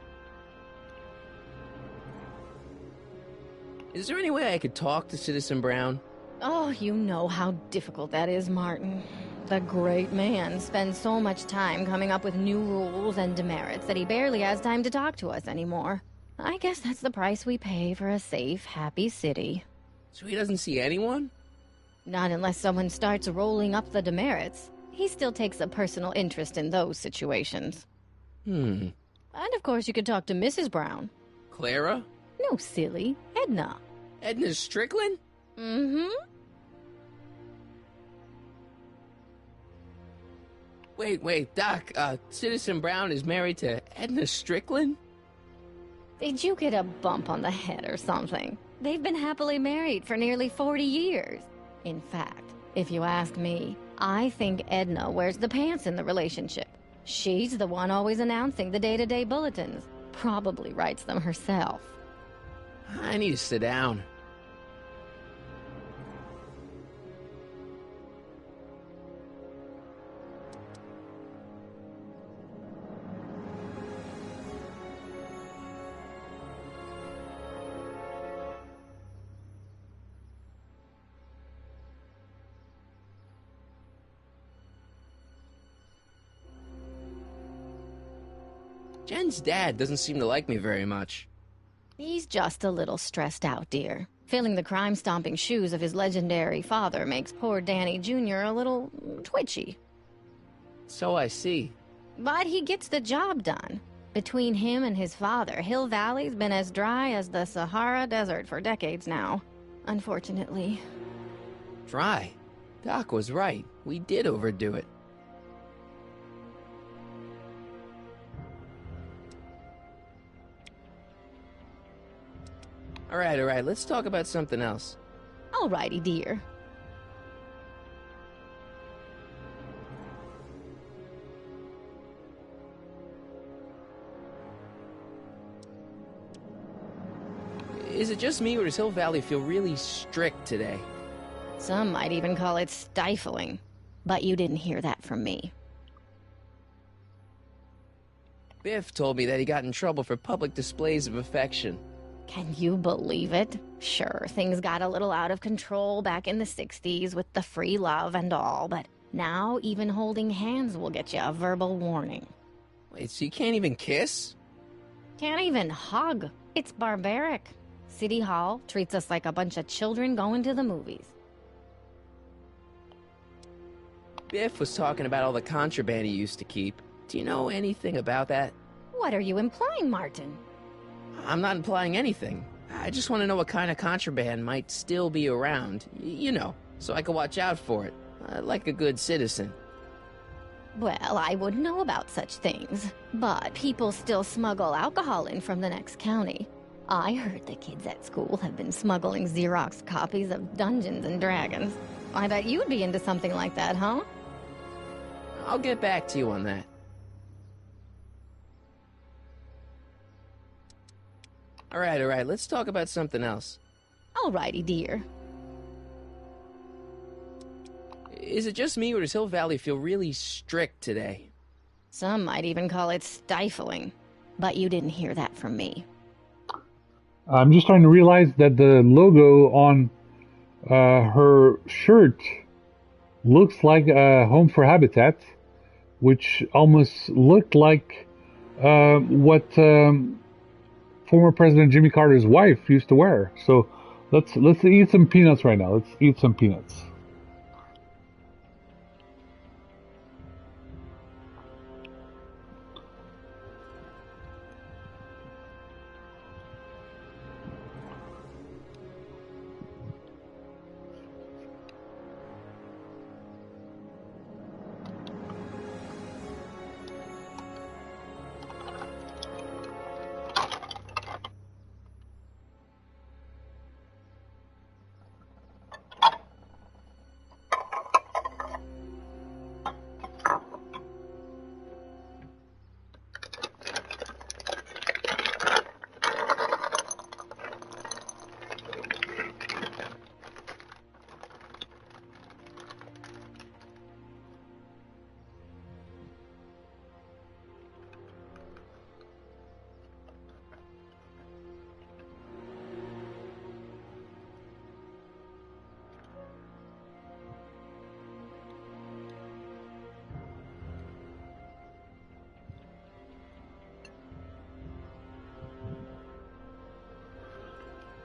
Is there any way I could talk to Citizen Brown? Oh, you know how difficult that is, Martin. The great man spends so much time coming up with new rules and demerits that he barely has time to talk to us anymore. I guess that's the price we pay for a safe, happy city. So he doesn't see anyone? Not unless someone starts rolling up the demerits. He still takes a personal interest in those situations. And of course you could talk to Mrs. Brown. Clara? No, silly. Edna. Edna Strickland? Mm-hmm. Wait, Doc, Citizen Brown is married to Edna Strickland? Did you get a bump on the head or something? They've been happily married for nearly 40 years. In fact, if you ask me, I think Edna wears the pants in the relationship. She's the one always announcing the day-to-day bulletins. Probably writes them herself. I need to sit down. Jen's dad doesn't seem to like me very much. He's just a little stressed out, dear. Filling the crime-stomping shoes of his legendary father makes poor Danny Jr. a little twitchy. So I see. But he gets the job done. Between him and his father, Hill Valley's been as dry as the Sahara Desert for decades now. Unfortunately. Dry? Doc was right. We did overdo it. All right, let's talk about something else. Alrighty, dear. Is it just me, or does Hill Valley feel really strict today? Some might even call it stifling. But you didn't hear that from me. Biff told me that he got in trouble for public displays of affection. Can you believe it? Sure, things got a little out of control back in the 60s with the free love and all, but now even holding hands will get you a verbal warning. Wait, so you can't even kiss? Can't even hug. It's barbaric. City Hall treats us like a bunch of children going to the movies. Biff was talking about all the contraband he used to keep. Do you know anything about that? What are you implying, Martin? I'm not implying anything. I just want to know what kind of contraband might still be around. You know, so I can watch out for it. Like a good citizen. Well, I wouldn't know about such things. But people still smuggle alcohol in from the next county. I heard the kids at school have been smuggling Xerox copies of Dungeons and Dragons. I bet you'd be into something like that, huh? I'll get back to you on that. All right, let's talk about something else. Alrighty, dear. Is it just me, or does Hill Valley feel really strict today? Some might even call it stifling. But you didn't hear that from me. I'm just trying to realize that the logo on her shirt looks like Home for Habitat, which almost looked like what former President Jimmy Carter's wife used to wear. So let's eat some peanuts right now. Let's eat some peanuts.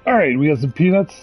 All right, we got some peanuts.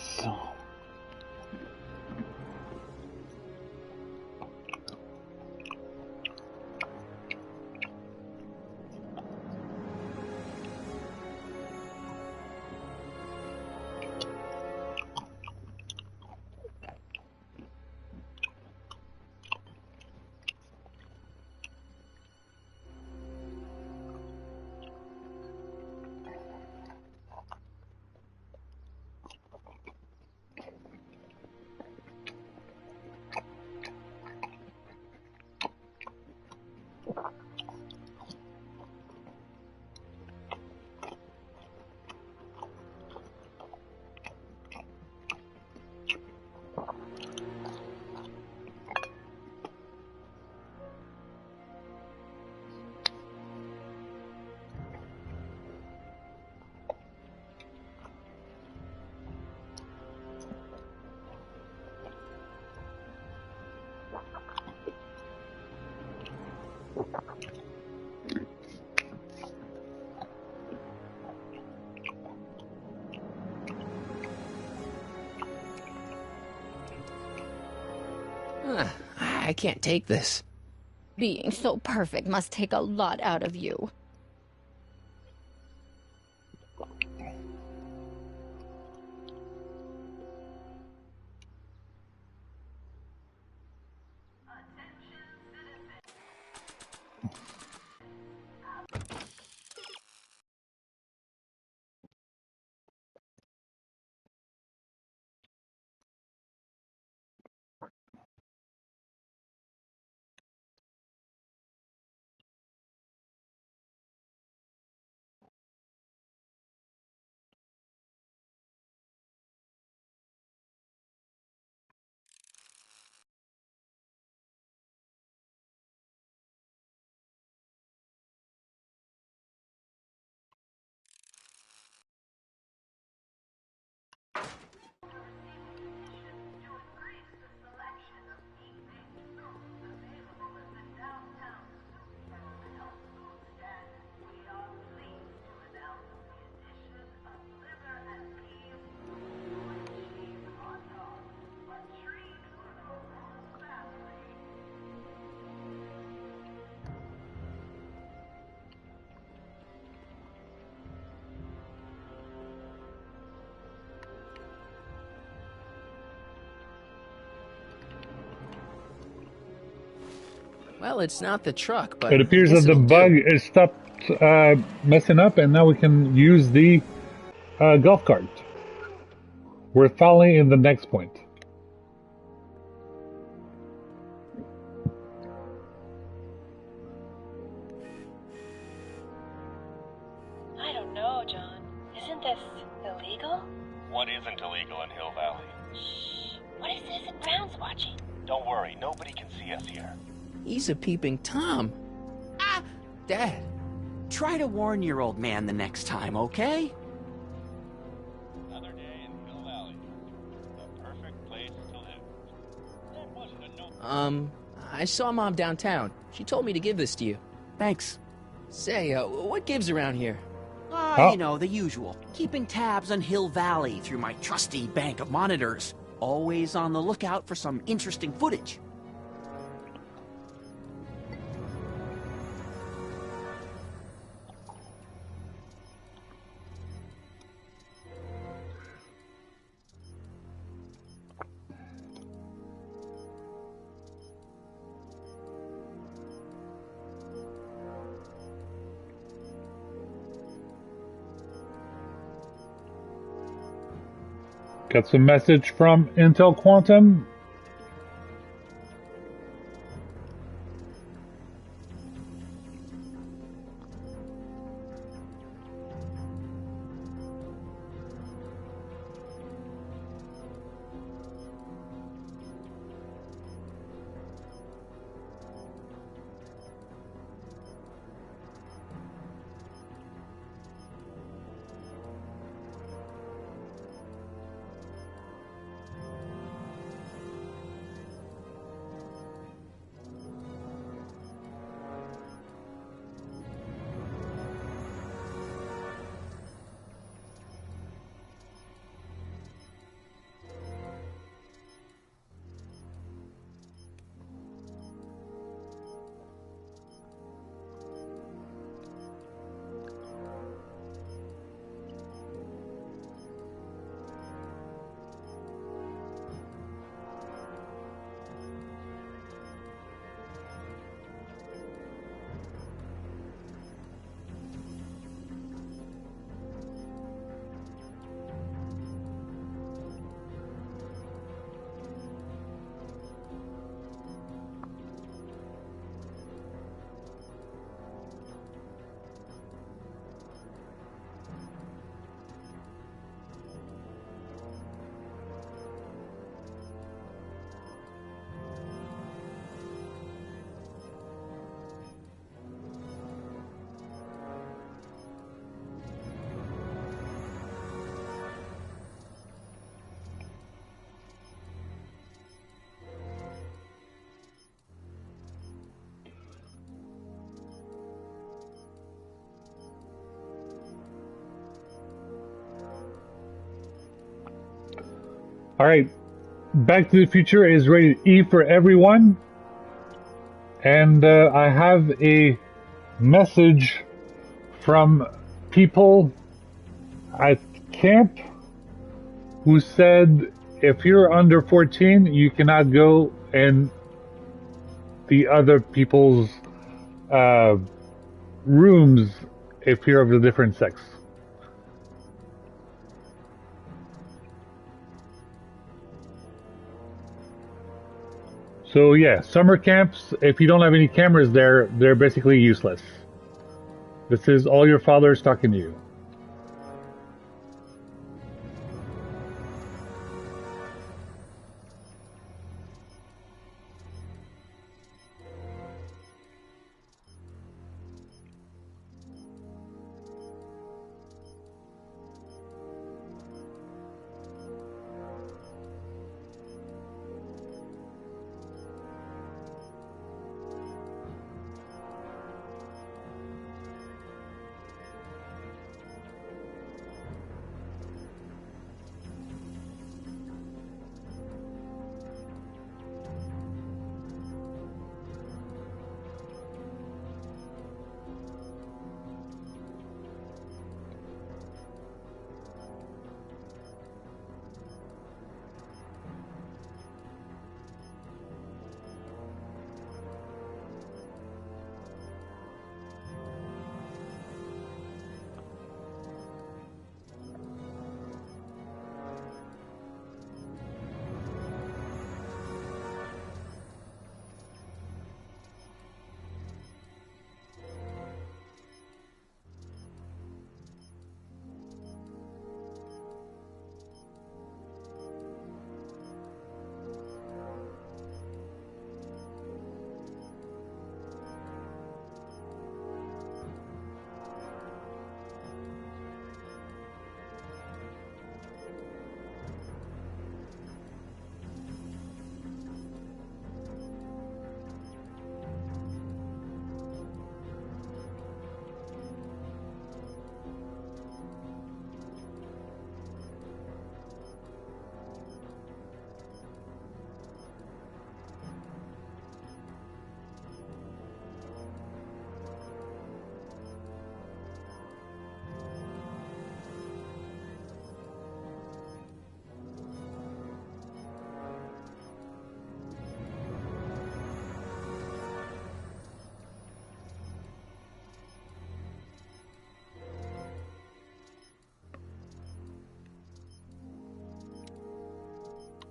I can't take this. Being so perfect must take a lot out of you. Well, it's not the truck, but It appears that the bug has stopped messing up, and now we can use the golf cart. We're finally in the next point. I don't know, John. Isn't this illegal? What isn't illegal in Hill Valley? Shh. What if Citizen Brown's watching? Don't worry, nobody can see us here. He's a peeping Tom. Ah! Dad. Try to warn your old man the next time, okay? Another day in Hill Valley. The perfect place to live. That wasn't a no... I saw Mom downtown. She told me to give this to you. Thanks. Say, what gives around here? You know, the usual. Keeping tabs on Hill Valley through my trusty bank of monitors. Always on the lookout for some interesting footage. Got some message from Intel Quantum. All right, Back to the Future is rated E for everyone, and I have a message from people at camp who said if you're under 14, you cannot go in the other people's rooms if you're of a different sex. So yeah, summer camps, if you don't have any cameras there, they're basically useless. This is all your father is talking to you.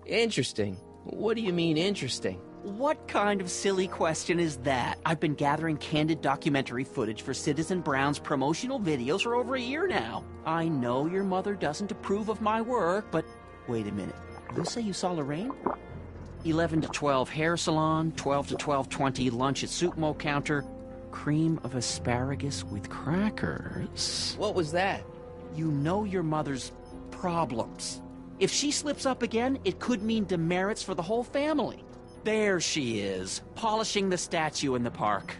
Interesting. What do you mean, interesting? What kind of silly question is that? I've been gathering candid documentary footage for Citizen Brown's promotional videos for over a year now. I know your mother doesn't approve of my work, but wait a minute. You say you saw Lorraine? 11 to 12 hair salon, 12 to 12:20 lunch at soup mo counter, cream of asparagus with crackers. What was that? You know your mother's problems. If she slips up again, it could mean demerits for the whole family. There she is, polishing the statue in the park.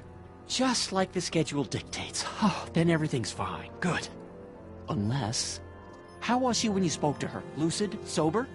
Just like the schedule dictates. Oh, then everything's fine. Good. Unless... How was she when you spoke to her? Lucid? Sober?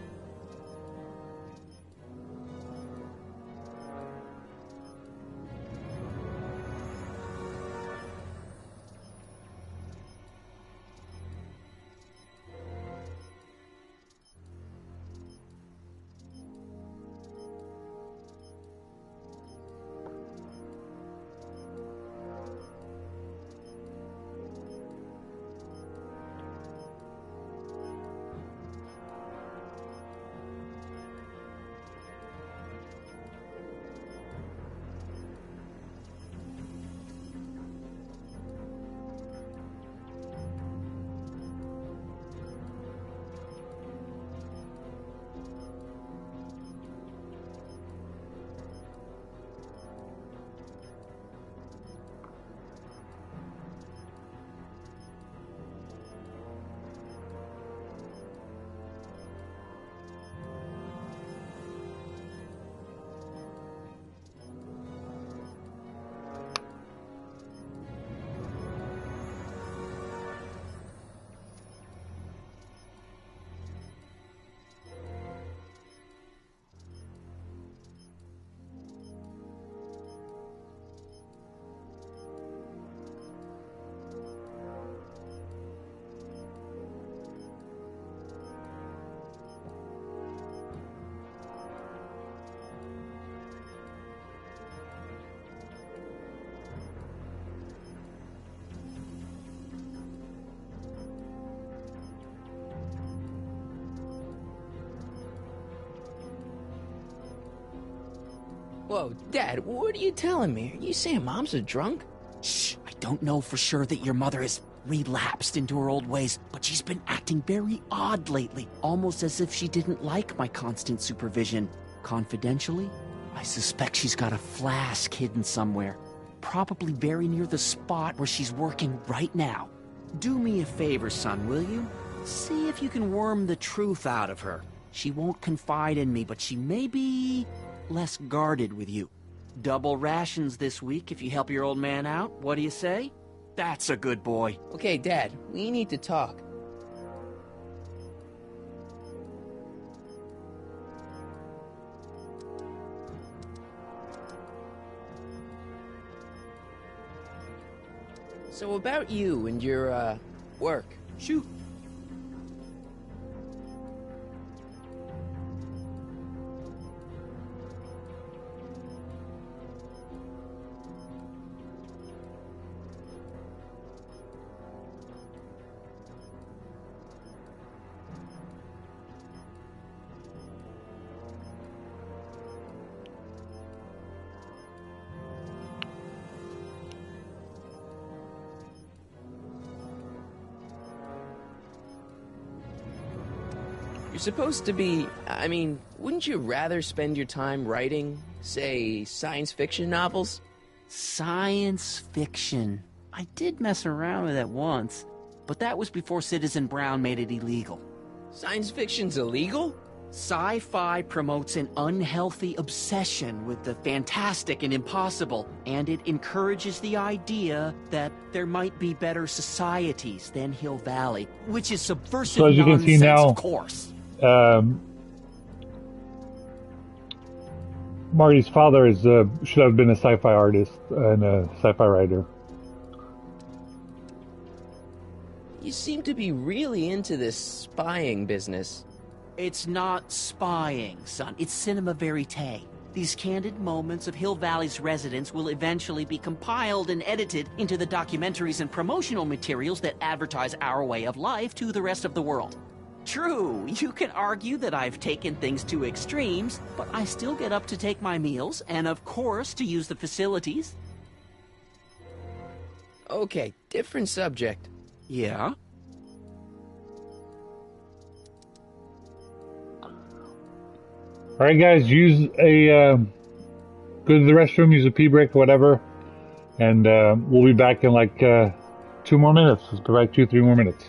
Whoa, Dad, what are you telling me? Are you saying Mom's a drunk? Shh, I don't know for sure that your mother has relapsed into her old ways, but she's been acting very odd lately, almost as if she didn't like my constant supervision. Confidentially, I suspect she's got a flask hidden somewhere, probably very near the spot where she's working right now. Do me a favor, son, will you? See if you can worm the truth out of her. She won't confide in me, but she may be less guarded with you. Double rations this week if you help your old man out. What do you say? That's a good boy. Okay, Dad, we need to talk. So about you and your, work. Shoot. You're supposed to be... I mean, wouldn't you rather spend your time writing, say, science fiction novels? Science fiction. I did mess around with that once, but that was before Citizen Brown made it illegal. Science fiction's illegal? Sci-fi promotes an unhealthy obsession with the fantastic and impossible, and it encourages the idea that there might be better societies than Hill Valley, which is subversive so as you can nonsense, see now, of course. Marty's father is should have been a sci-fi artist and a sci-fi writer. You seem to be really into this spying business. It's not spying, son. It's cinema verite. These candid moments of Hill Valley's residents will eventually be compiled and edited into the documentaries and promotional materials that advertise our way of life to the rest of the world. True, you can argue that I've taken things to extremes, but I still get up to take my meals, and of course to use the facilities. Okay, different subject. Yeah? Alright guys, use a, go to the restroom, use a pee break or whatever, and we'll be back in like 2 more minutes. Let's be back 2-3 more minutes.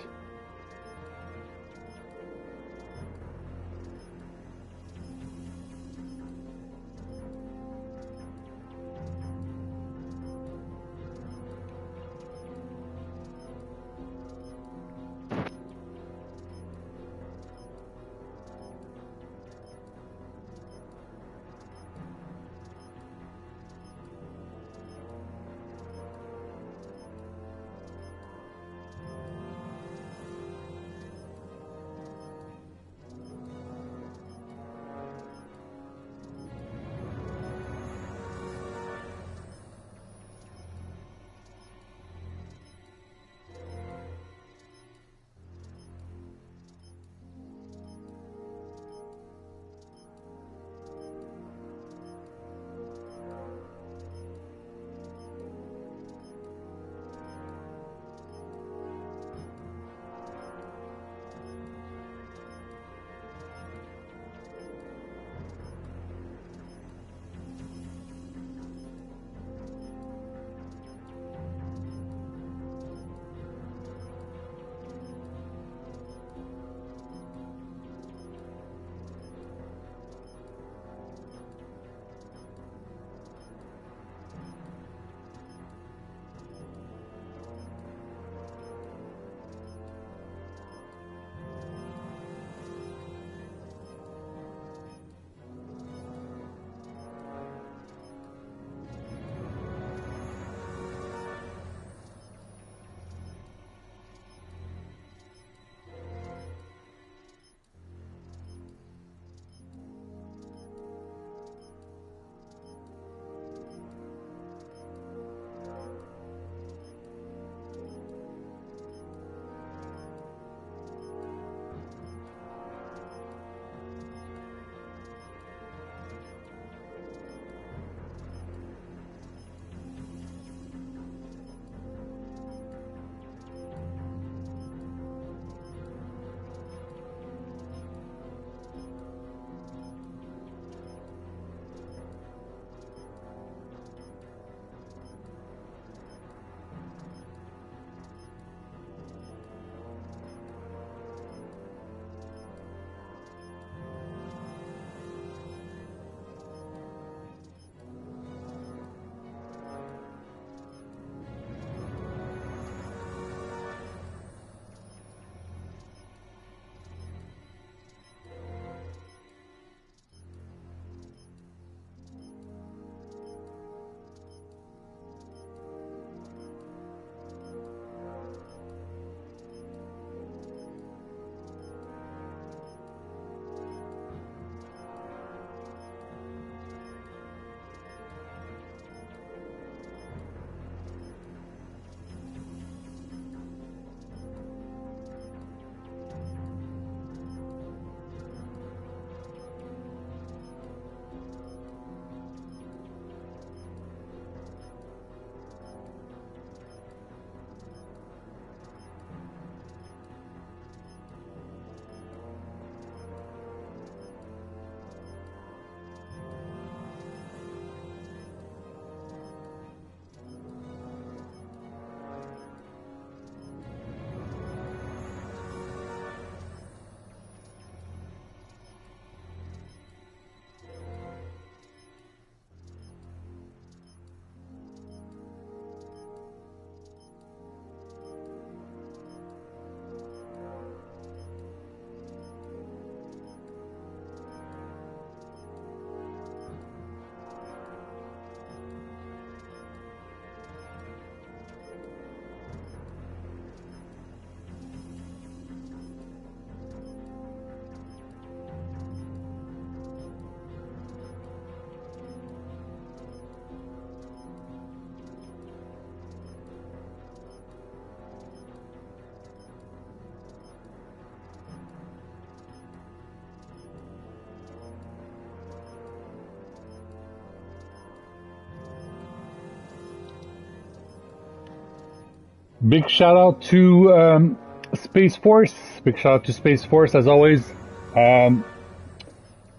big shout out to Space Force. Big shout out to Space Force as always.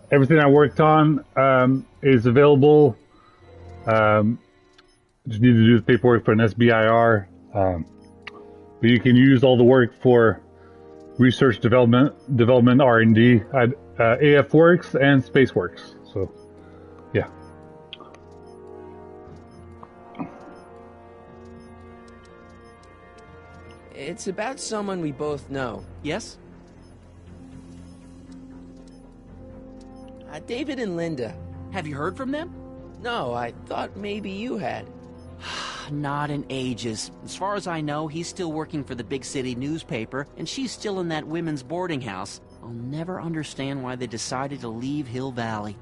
Everything I worked on is available. Just need to do the paperwork for an SBIR. But you can use all the work for research development R&D at AFWorks and SpaceWorks. So, yeah. It's about someone we both know. Yes? David and Linda. Have you heard from them? No, I thought maybe you had. Not in ages. As far as I know, he's still working for the big city newspaper, and she's still in that women's boarding house. I'll never understand why they decided to leave Hill Valley.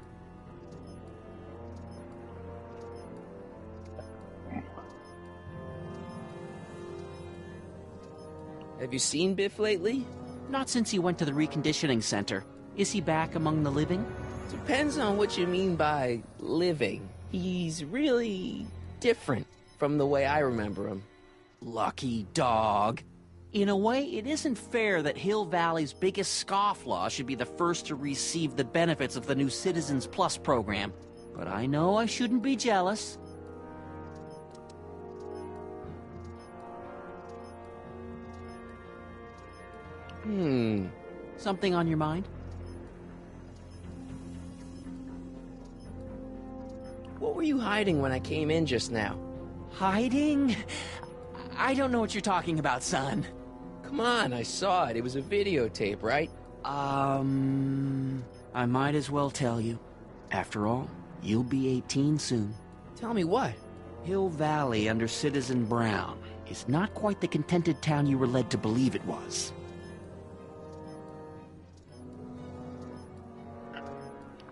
Have you seen Biff lately? Not since he went to the reconditioning center. Is he back among the living? Depends on what you mean by living. He's really different from the way I remember him. Lucky dog. In a way, it isn't fair that Hill Valley's biggest scofflaw should be the first to receive the benefits of the new Citizens Plus program. But I know I shouldn't be jealous. Something on your mind? What were you hiding when I came in just now? Hiding? I don't know what you're talking about, son. Come on, I saw it. It was a videotape, right? I might as well tell you. After all, you'll be 18 soon. Tell me what? Hill Valley under Citizen Brown is not quite the contented town you were led to believe it was.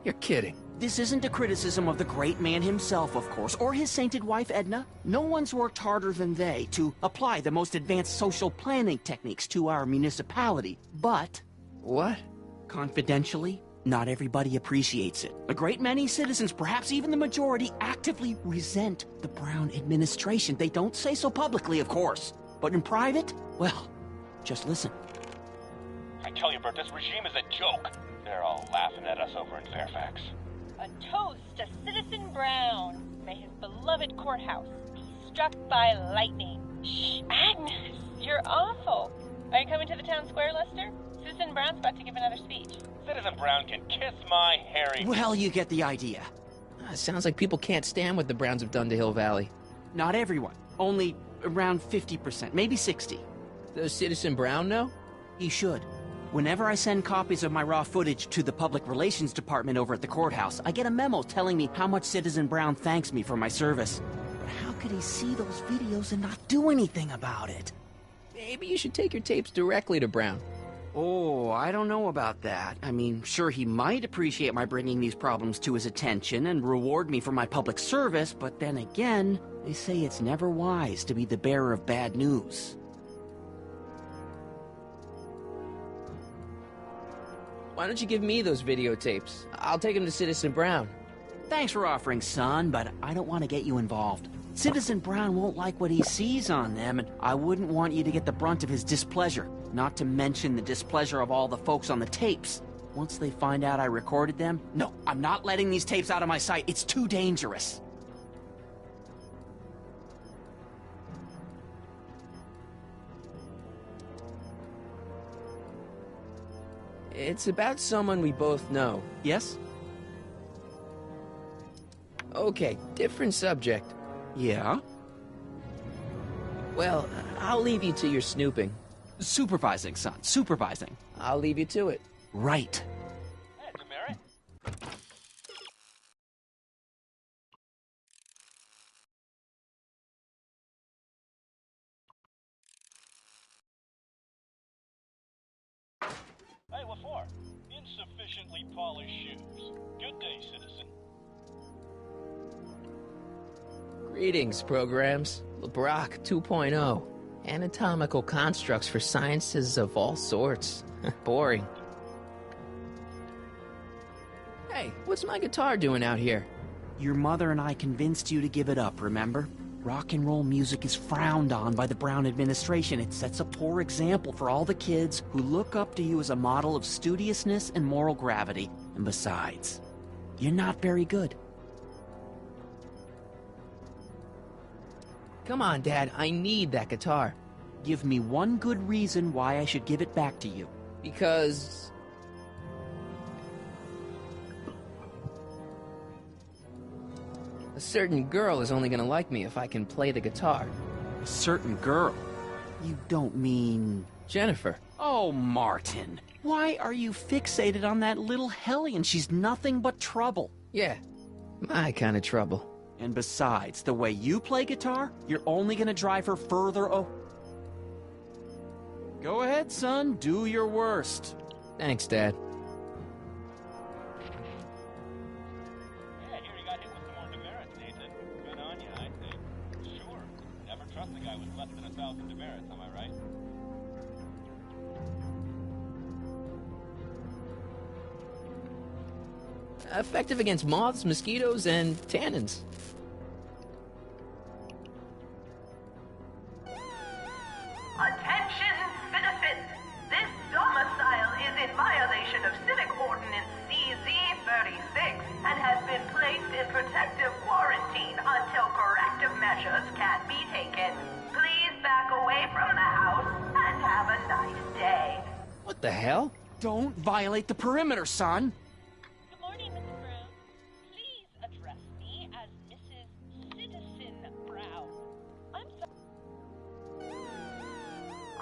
You're kidding. This isn't a criticism of the great man himself, of course, or his sainted wife, Edna. No one's worked harder than they to apply the most advanced social planning techniques to our municipality, but... What? Confidentially, not everybody appreciates it. A great many citizens, perhaps even the majority, actively resent the Brown administration. They don't say so publicly, of course, but in private, well, just listen. I tell you, Bert, this regime is a joke. They're all laughing at us over in Fairfax. A toast to Citizen Brown. May his beloved courthouse be struck by lightning. Shh, Agnes, you're awful. Are you coming to the town square, Lester? Citizen Brown's about to give another speech. Citizen Brown can kiss my hairy... Well, you get the idea. Sounds like people can't stand what the Browns have done to Hill Valley. Not everyone. Only around 50%, maybe 60. Does Citizen Brown know? He should. Whenever I send copies of my raw footage to the Public Relations Department over at the courthouse, I get a memo telling me how much Citizen Brown thanks me for my service. But how could he see those videos and not do anything about it? Maybe you should take your tapes directly to Brown. Oh, I don't know about that. I mean, sure, he might appreciate my bringing these problems to his attention and reward me for my public service, but then again, they say it's never wise to be the bearer of bad news. Why don't you give me those videotapes? I'll take them to Citizen Brown. Thanks for offering, son, but I don't want to get you involved. Citizen Brown won't like what he sees on them, and I wouldn't want you to get the brunt of his displeasure, not to mention the displeasure of all the folks on the tapes. Once they find out I recorded them, no, I'm not letting these tapes out of my sight. It's too dangerous. It's about someone we both know. Yes? Okay, different subject. Yeah? Well, I'll leave you to your snooping. Supervising, son, supervising. I'll leave you to it. Right. Hey, it's Mary. Hey, what for? Insufficiently polished shoes. Good day, citizen. Greetings, programs. LeBrock 2.0. Anatomical constructs for sciences of all sorts. Boring. Hey, what's my guitar doing out here? Your mother and I convinced you to give it up, remember? Rock and roll music is frowned on by the Brown administration. It sets a poor example for all the kids who look up to you as a model of studiousness and moral gravity. And besides, you're not very good. Come on, Dad, I need that guitar. Give me one good reason why I should give it back to you. Because... a certain girl is only gonna like me if I can play the guitar. A certain girl? You don't mean... Jennifer. Oh, Martin. Why are you fixated on that little hellion? She's nothing but trouble. Yeah, my kind of trouble. And besides, the way you play guitar, you're only gonna drive her further Go ahead, son. Do your worst. Thanks, Dad. Yeah, here you got hit with some more demerits, Nathan. Good on you, I think. Sure. Never trust a guy with less than 1,000 demerits, am I right? Effective against moths, mosquitoes, and tannins. Attention, citizens! This domicile is in violation of Civic Ordinance CZ-36 and has been placed in protective quarantine until corrective measures can be taken. Please back away from the house and have a nice day. What the hell? Don't violate the perimeter, son. Good morning, Mrs. Brown. Please address me as Mrs. Citizen Brown. I'm sorry.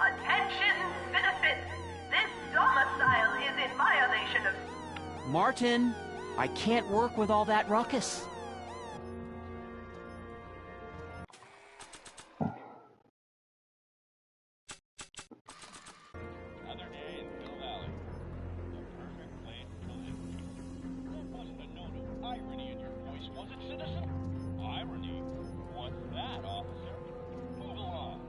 Attention, citizens! This domicile is in violation of... Martin, I can't work with all that ruckus. Another day in Hill Valley. The perfect place to live. That wasn't a note of irony in your voice, was it, citizen? Irony? What's that, officer? Move along.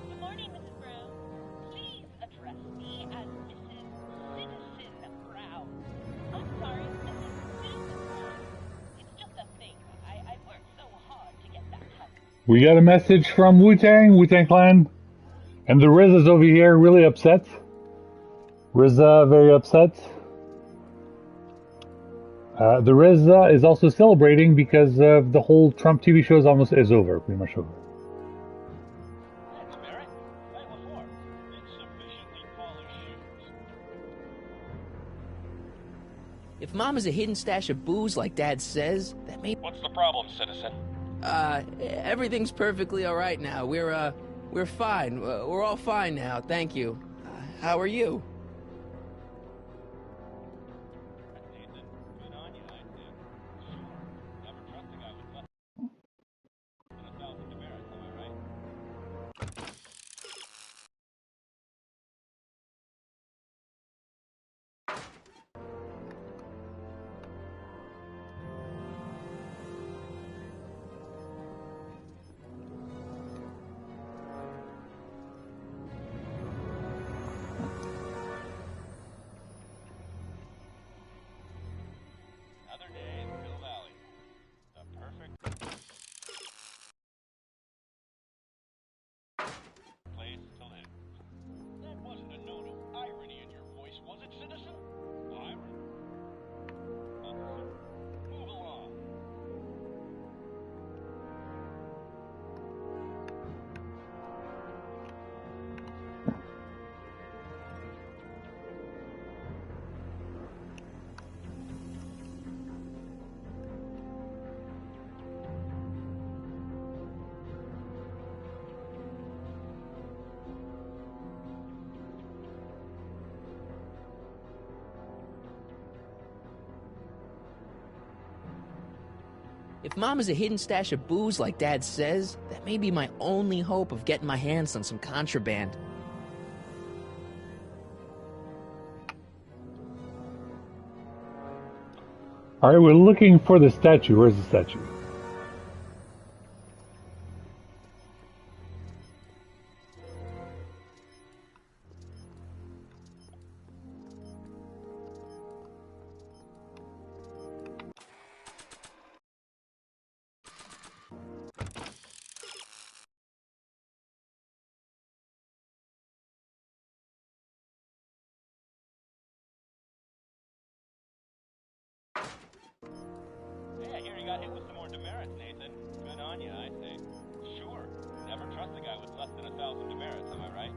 Good morning, Mrs. Brown. Please address me as Mrs. Citizen Brown. I'm sorry, Mrs. Citizen Brown. It's just a thing. I worked so hard to get that title. We got a message from Wu-Tang Clan. And the Riz is over here really upset. Rizza very upset. The Riz is also celebrating because the whole Trump TV show is over, pretty much over. Demerit? Like before. Insufficiently polished shoes. If Mom is a hidden stash of booze like Dad says, that may... What's the problem, citizen? Everything's perfectly alright now. We're fine. We're all fine now, thank you. How are you? Nathan, good on you, I think. Sure. Never trust a guy with less than 1,000 demerits, am I right? Another day in Hill Valley. The perfect place to live. That wasn't a note of irony in your voice, was it, citizen? Irony? Officer, move along. If Mom is a hidden stash of booze like Dad says, that may be my only hope of getting my hands on some contraband. Alright, we're looking for the statue. Where's the statue? got hit with some more demerits, Nathan. Good on ya, I say. Sure. Never trust a guy with less than 1,000 demerits, am I right?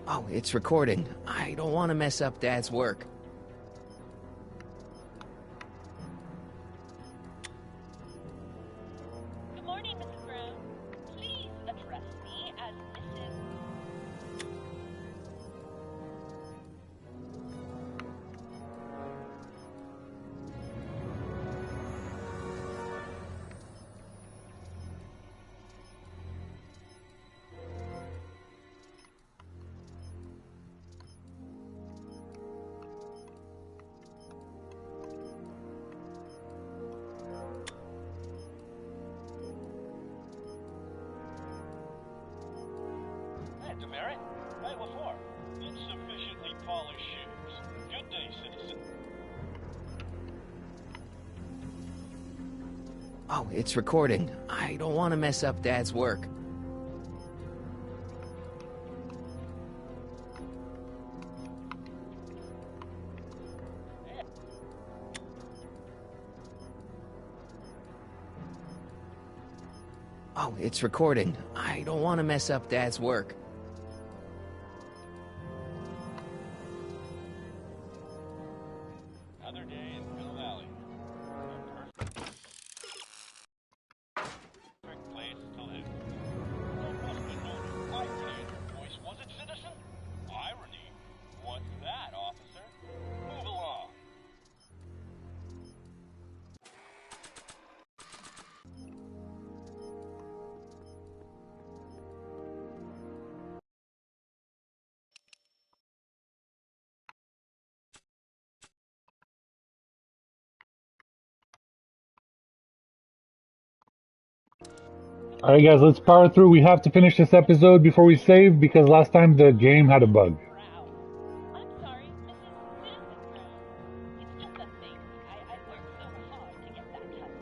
Oh, it's recording. I don't want to mess up Dad's work. Good morning, Mrs. Brown. Please address me as Mrs. Hey, demerit? Hey, what for? Insufficiently polished shoes. Good day, citizen. Oh, it's recording. I don't want to mess up Dad's work. Oh, it's recording. I don't want to mess up Dad's work. Another day in Hill Valley. Perfect place to live. There must be no irony in your voice, was it, citizen? Irony? What's that, officer? Move along. All right, guys, let's power through. We have to finish this episode before we save because last time the game had a bug. I'm sorry, Mrs. Citizen Brown. It's just a thing. I worked so hard to get that title.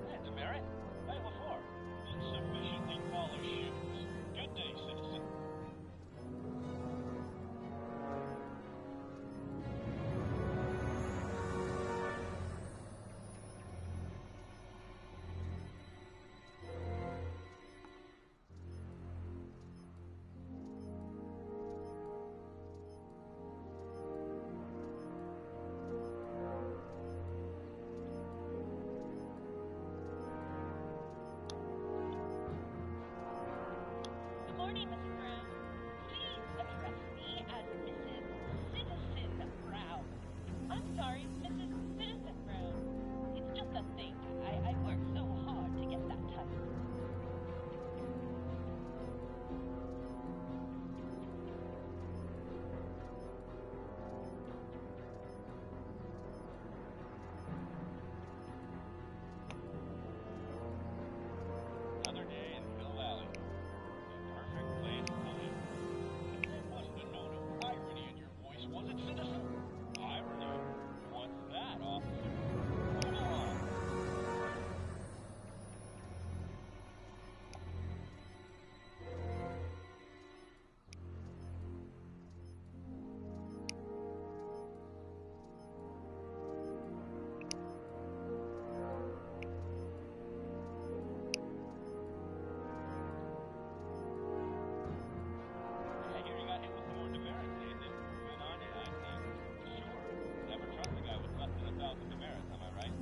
Hey, demerit? Hey, what for? Insufficiently polished shoes. Good day, citizen. Good morning, Mrs. Brown. Please address me as Mrs. Citizen Brown. I'm sorry, Mrs. Citizen Brown. It's just a thing. I worked so hard to get that title. Another day in Hill Valley. The perfect place to live. There must be no irony in your voice, was it, citizen? Irony? What's that, officer? Move along. I hear you got hit with some more demerits, Nathan. Good on ya, I think. Sure. Never trust a guy with less than 1,000 demerits, am I right?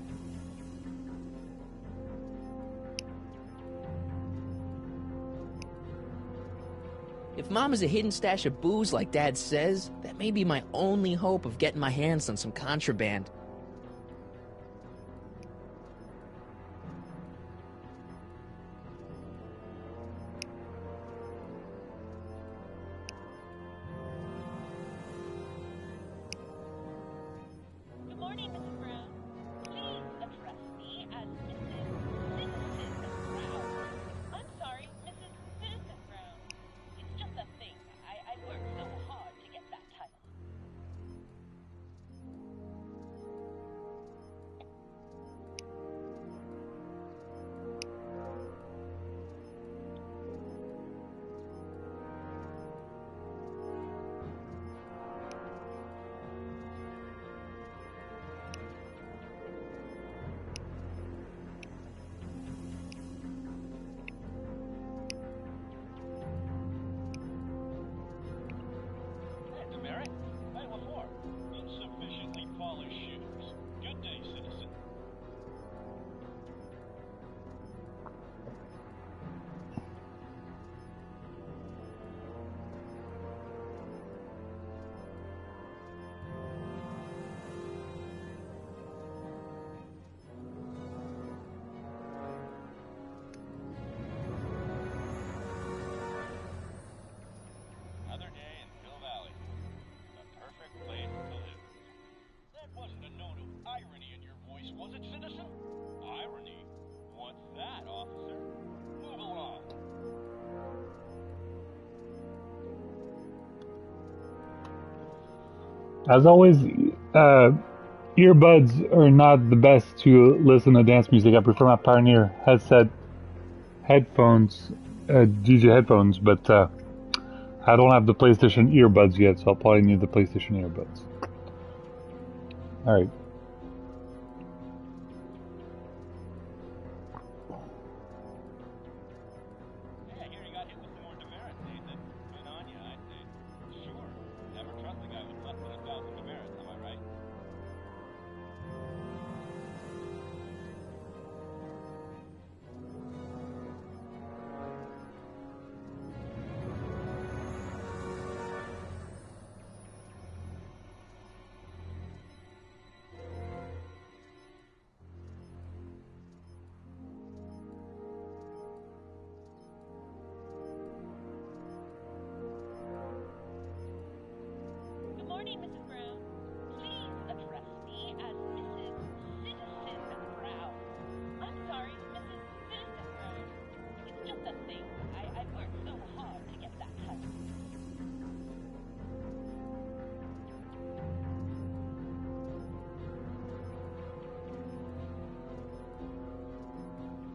If Mom is a hidden stash of booze like Dad says, that may be my only hope of getting my hands on some contraband. As always, earbuds are not the best to listen to dance music. I prefer my Pioneer headphones, DJ headphones, but I don't have the PlayStation earbuds yet, so I'll probably need the PlayStation earbuds. Alright. Good morning, Mrs. Brown. Please address me as Mrs. Citizen Brown. I'm sorry, Mrs. Citizen Brown. It's just a thing. I've worked so hard to get that title.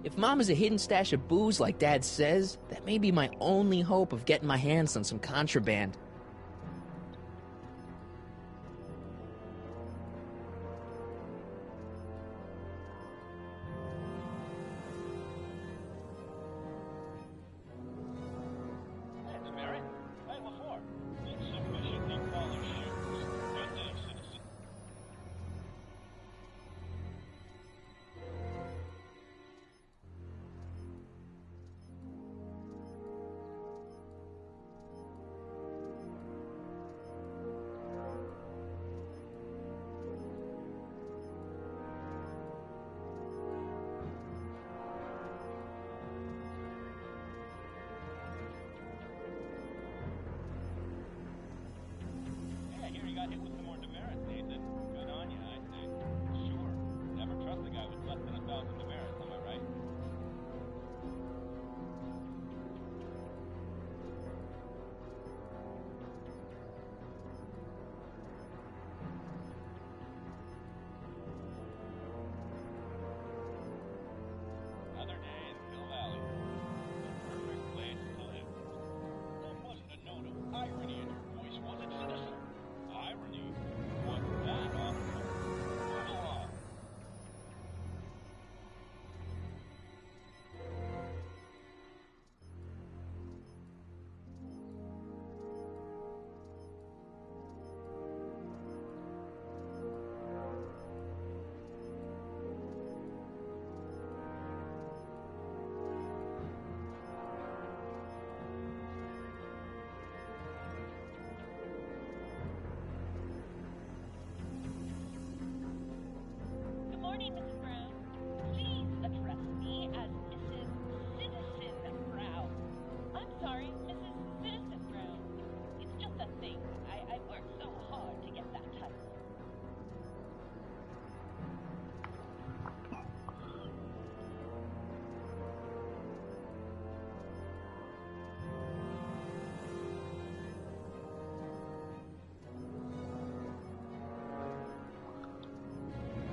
If Mom is a hidden stash of booze like Dad says, that may be my only hope of getting my hands on some contraband.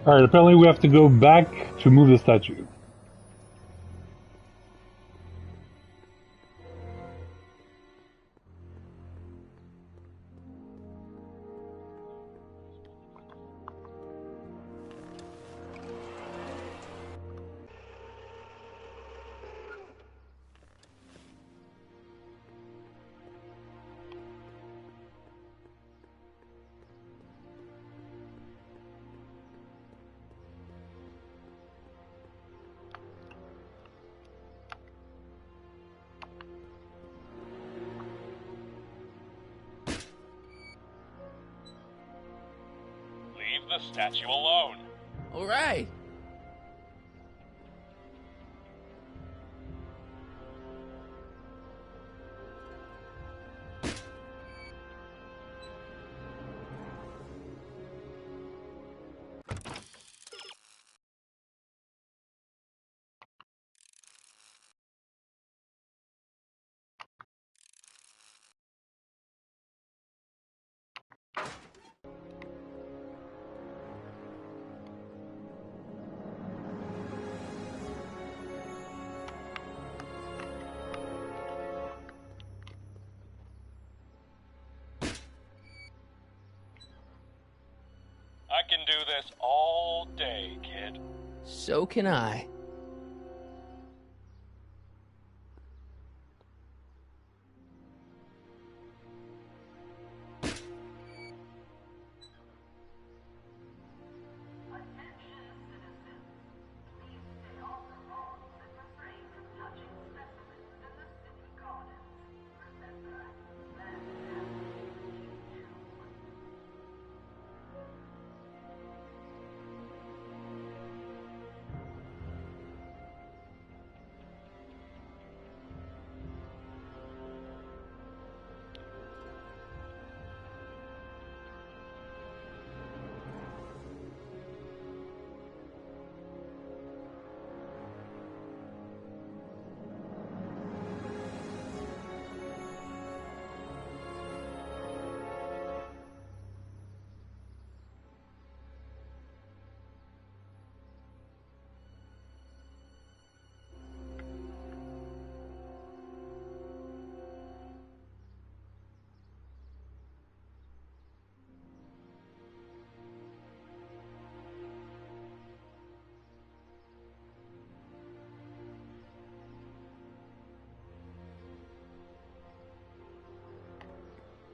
Alright, apparently we have to go back to move the statue. Leave the statue alone. All right. this all day, kid. So can I.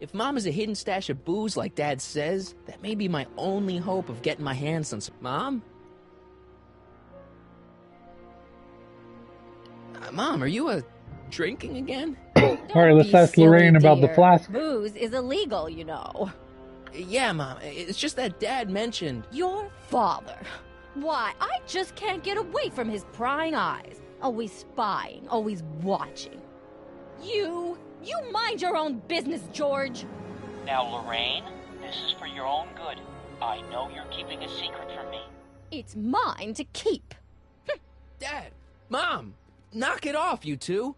If Mom is a hidden stash of booze like Dad says, that may be my only hope of getting my hands on some... Mom? Mom, are you drinking again? All right, let's ask Lorraine about the flask. Booze is illegal, you know. Yeah, Mom. It's just that Dad mentioned... Your father. Why, I just can't get away from his prying eyes. Always spying, always watching. You mind your own business, George. Now, Lorraine, this is for your own good. I know you're keeping a secret from me. It's mine to keep. Dad! Mom! Knock it off, you two!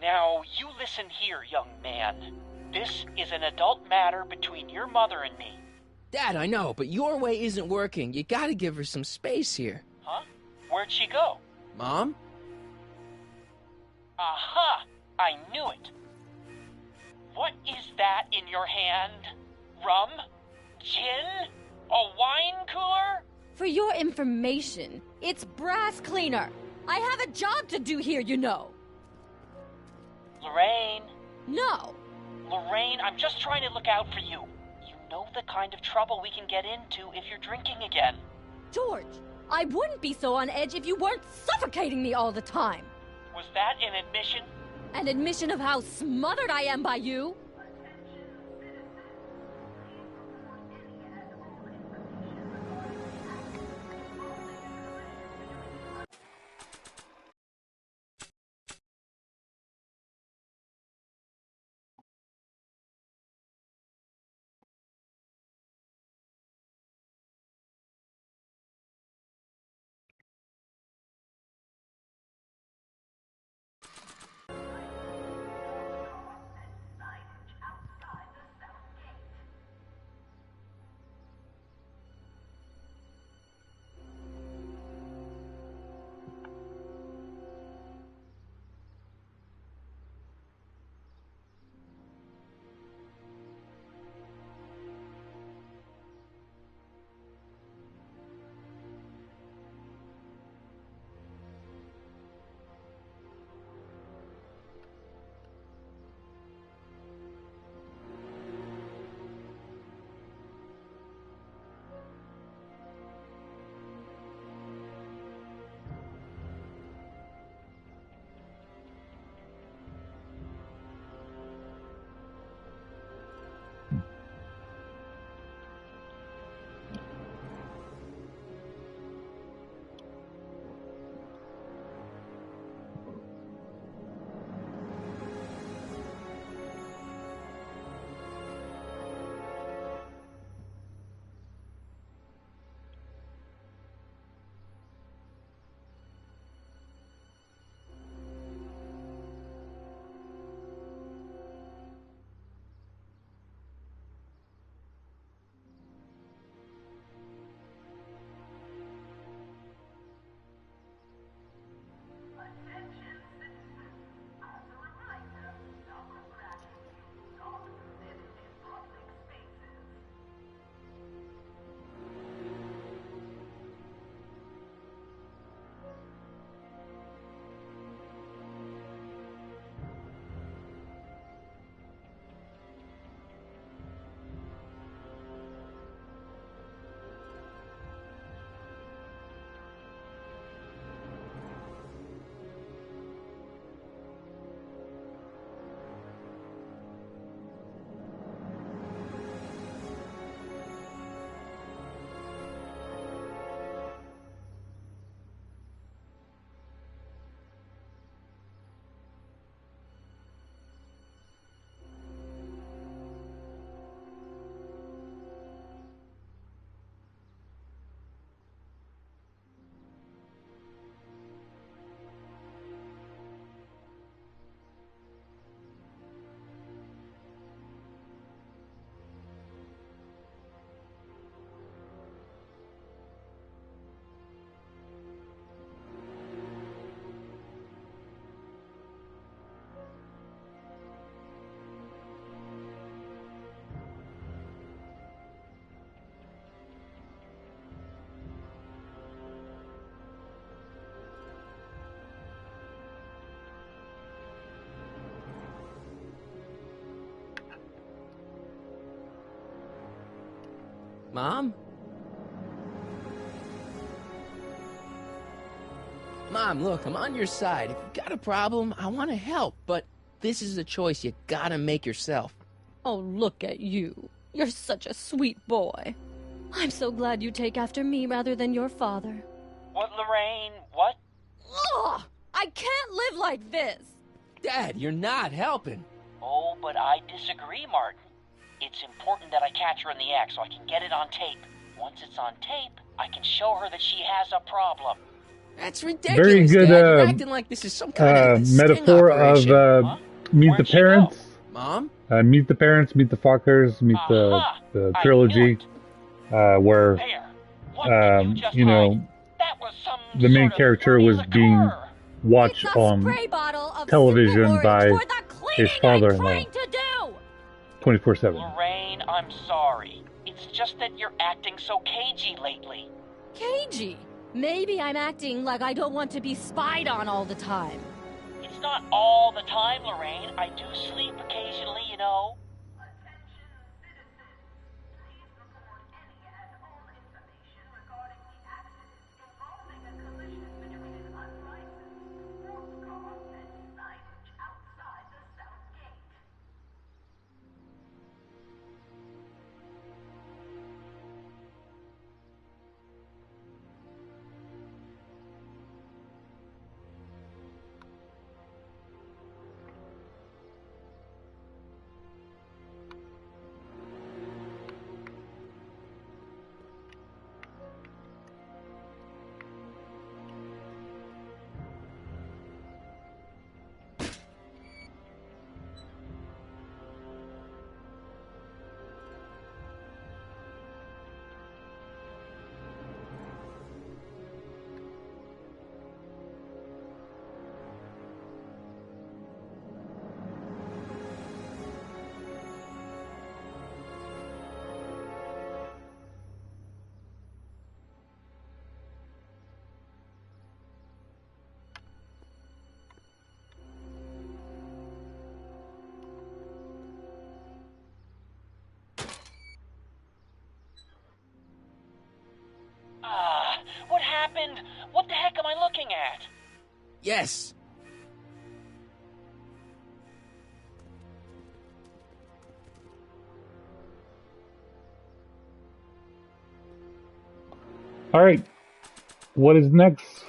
Now, you listen here, young man. This is an adult matter between your mother and me. Dad, I know, but your way isn't working. You gotta give her some space here. Huh? Where'd she go? Mom? Aha! I knew it. What is that in your hand? Rum? Gin? A wine cooler? For your information, it's brass cleaner. I have a job to do here, you know. Lorraine. No. Lorraine, I'm just trying to look out for you. You know the kind of trouble we can get into if you're drinking again. George, I wouldn't be so on edge if you weren't suffocating me all the time. Was that an admission? An admission of how smothered I am by you? Mom? Mom, look, I'm on your side. If you've got a problem, I want to help, but this is a choice you gotta make yourself. Oh, look at you. You're such a sweet boy. I'm so glad you take after me rather than your father. What, Lorraine? What? Ugh! I can't live like this! Dad, you're not helping. Oh, but I disagree, Martin. It's important that I catch her in the act so I can get it on tape. Once it's on tape, I can show her that she has a problem. That's ridiculous, Very good Dad. You're acting like this is some kind of metaphor of Meet the Parents. Mom? Meet the Parents, Meet the Fockers, Meet the trilogy, where you know, the main character was being watched on television by his father-in-law 24/7. Lorraine, I'm sorry. It's just that you're acting so cagey lately. Cagey? Maybe I'm acting like I don't want to be spied on all the time. It's not all the time, Lorraine. I do sleep occasionally, you know. What happened? What the heck am I looking at? Yes. All right, what is next?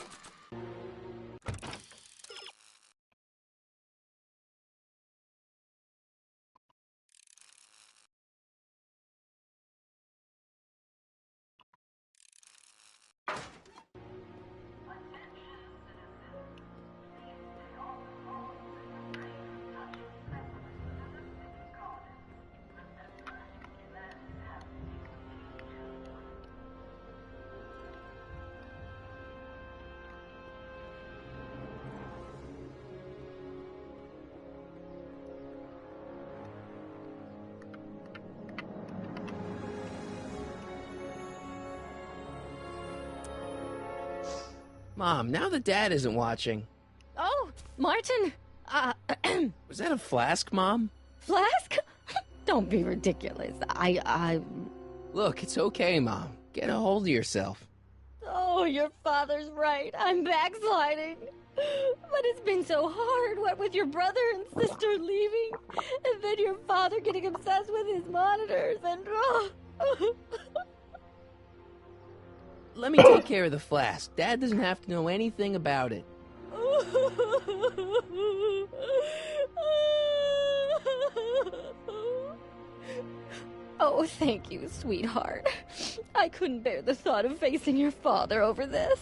Mom, now that Dad isn't watching. Oh, Martin, Was that a flask, Mom? Flask? Don't be ridiculous. Look, it's okay, Mom. Get a hold of yourself. Oh, your father's right. I'm backsliding. But it's been so hard, what with your brother and sister leaving, and then your father getting obsessed with his monitors, and... Let me take care of the flask. Dad doesn't have to know anything about it. Oh, thank you, sweetheart. I couldn't bear the thought of facing your father over this.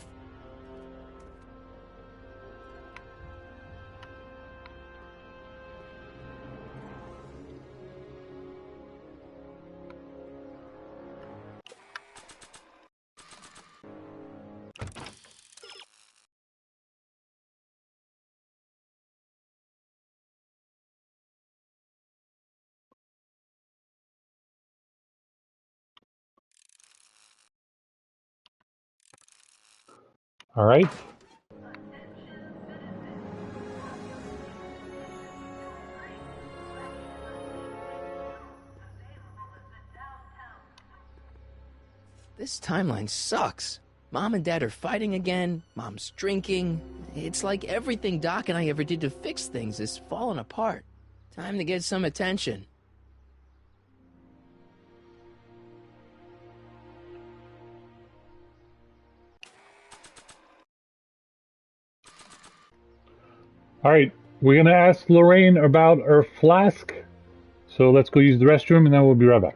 All right. This timeline sucks. Mom and Dad are fighting again. Mom's drinking. It's like everything Doc and I ever did to fix things is falling apart. Time to get some attention. All right, we're gonna ask Lorraine about her flask. So let's go use the restroom and then we'll be right back.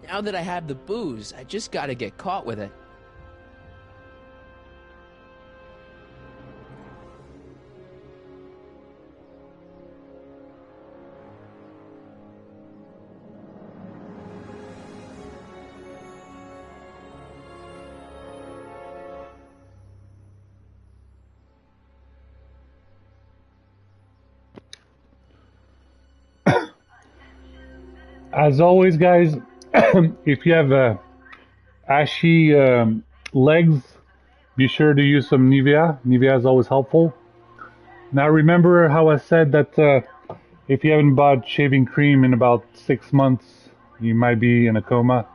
Now that I have the booze, I just gotta get caught with it. As always, guys, if you have ashy legs, be sure to use some Nivea. Nivea is always helpful. Now remember how I said that if you haven't bought shaving cream in about 6 months, you might be in a coma.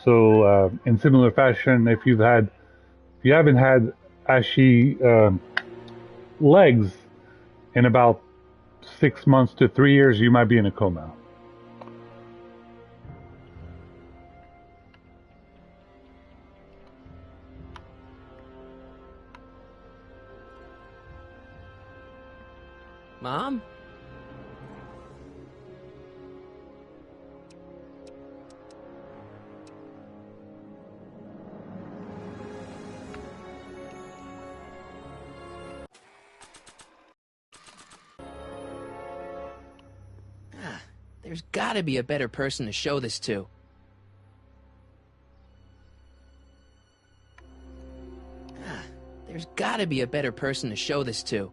So in similar fashion, if you haven't had ashy legs in about 6 months to 3 years, you might be in a coma. Mom? There's gotta be a better person to show this to. There's gotta be a better person to show this to.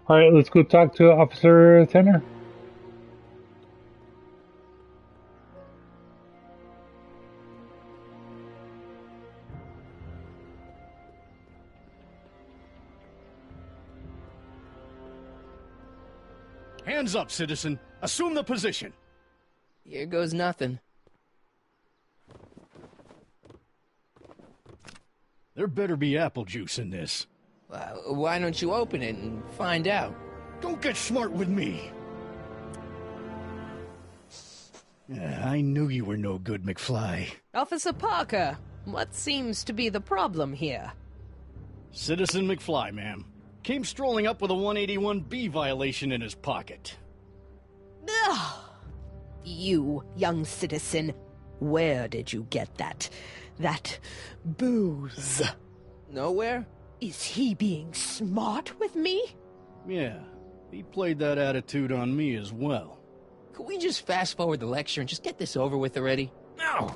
All right, let's go talk to Officer Tanner. Hands up, citizen. Assume the position. Here goes nothing. There better be apple juice in this. Why don't you open it and find out? Don't get smart with me. I knew you were no good, McFly. Officer Parker, what seems to be the problem here? Citizen McFly, ma'am. Came strolling up with a 181B violation in his pocket. Ugh. You, young citizen, where did you get that booze? Nowhere? Is he being smart with me? Yeah, he played that attitude on me as well. Could we just fast forward the lecture and just get this over with already? No!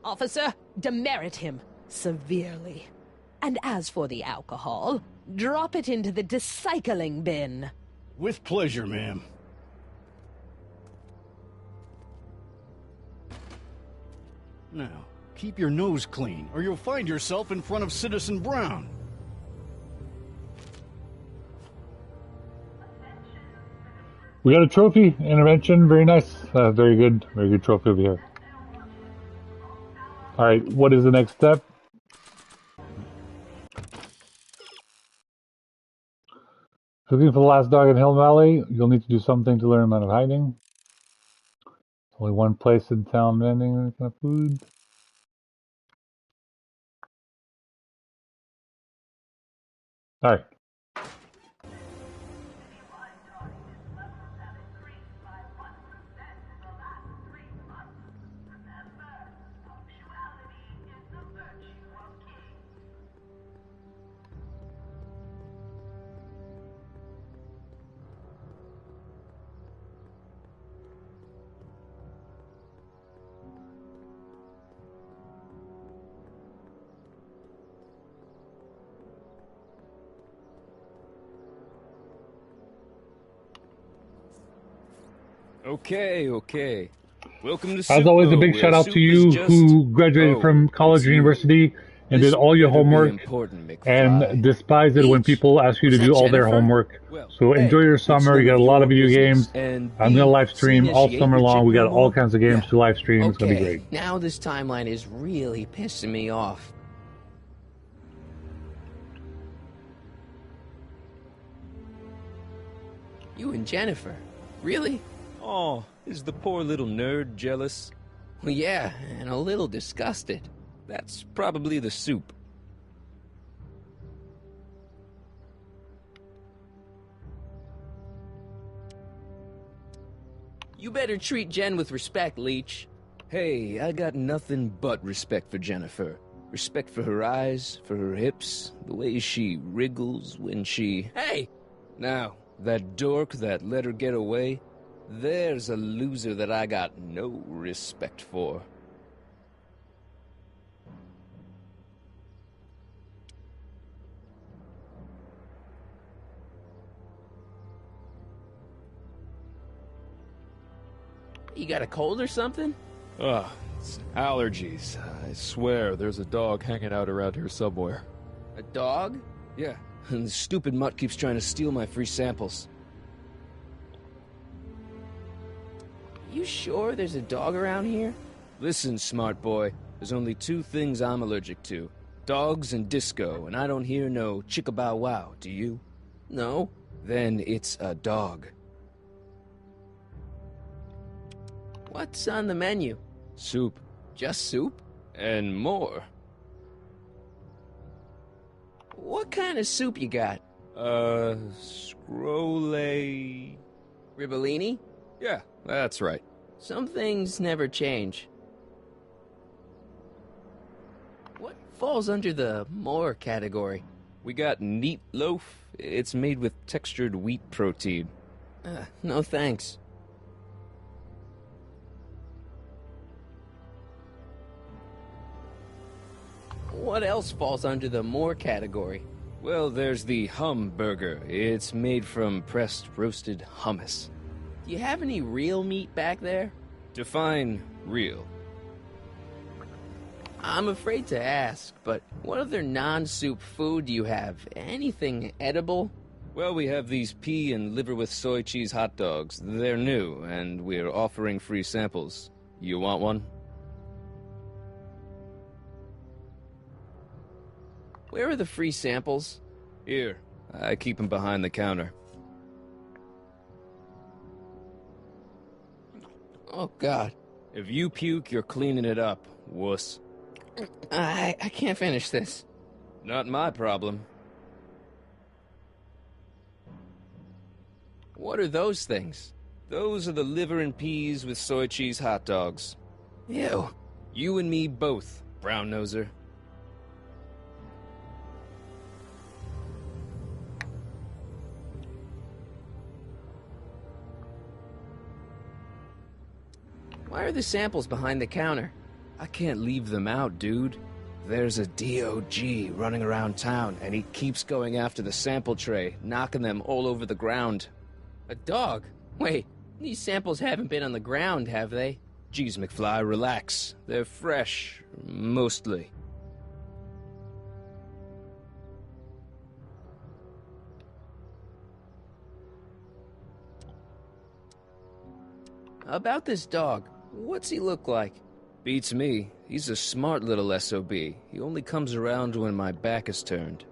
Officer, demerit him severely. And as for the alcohol, drop it into the recycling bin. With pleasure, ma'am. Now, keep your nose clean, or you'll find yourself in front of Citizen Brown. We got a trophy, intervention, very nice. Very good trophy over here. All right, what is the next step? Looking for the last dog in Hill Valley, you'll need to do something to learn amount of hiding. Only one place in town vending any kind of food. All right. Okay. Welcome to As always, a Soup big Bowl, shout where out to soup you is just... who graduated from college or university and This did all your better be homework important, McFly. and despise it when people ask you to do all their homework. So enjoy your summer. You got a lot of video games. I'm going to live stream all summer long. We got all kinds of games to live stream. It's going to be great. Now this timeline is really pissing me off. You and Jennifer? Really? Oh, is the poor little nerd jealous? Well, yeah, and a little disgusted. That's probably the soup. You better treat Jen with respect, Leech. Hey, I got nothing but respect for Jennifer. Respect for her eyes, for her hips, the way she wriggles when she... Hey! Now, that dork that let her get away, there's a loser that I got no respect for. You got a cold or something? Ugh, it's allergies. I swear there's a dog hanging out around here somewhere. A dog? Yeah, and the stupid mutt keeps trying to steal my free samples. You sure there's a dog around here? Listen, smart boy, there's only two things I'm allergic to. Dogs and disco, and I don't hear no chicka-bow-wow, do you? No. Then it's a dog. What's on the menu? Soup. Just soup? And more. What kind of soup you got? Scrole... Ribellini? Yeah, that's right. Some things never change. What falls under the more category? We got neat loaf. It's made with textured wheat protein. No thanks. What else falls under the more category? Well, there's the hum burger. It's made from pressed roasted hummus. Do you have any real meat back there? Define real. I'm afraid to ask, but what other non-soup food do you have? Anything edible? Well, we have these pea and liver with soy cheese hot dogs. They're new, and we're offering free samples. You want one? Where are the free samples? Here. I keep them behind the counter. Oh, God. If you puke, you're cleaning it up, wuss. I can't finish this. Not my problem. What are those things? Those are the liver and peas with soy cheese hot dogs. Ew. You and me both, brown noser. Why are the samples behind the counter? I can't leave them out, dude. There's a DOG running around town, and he keeps going after the sample tray, knocking them all over the ground. A dog? Wait, these samples haven't been on the ground, have they? Geez, McFly, relax. They're fresh, mostly. About this dog, what's he look like? Beats me. He's a smart little SOB. He only comes around when my back is turned.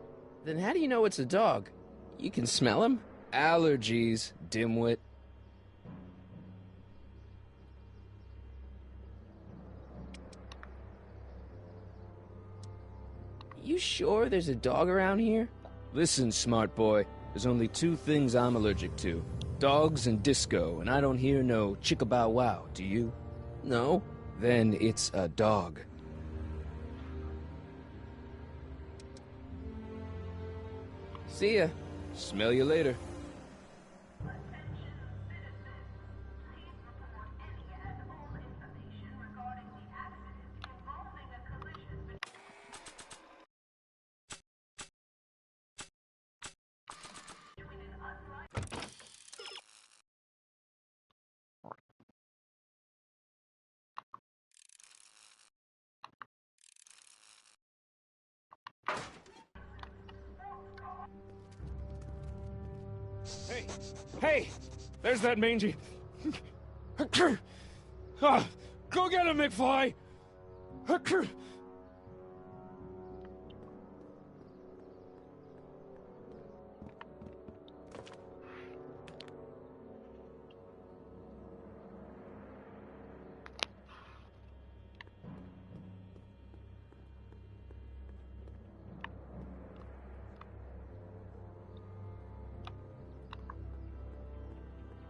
Then how do you know it's a dog? You can smell him? Allergies, dimwit. You sure there's a dog around here? Listen, smart boy, there's only two things I'm allergic to. Dogs and disco, and I don't hear no chicka-bow-wow, do you? No. Then it's a dog. See ya. Smell you later. Hey! There's that mangy... Go get him, McFly!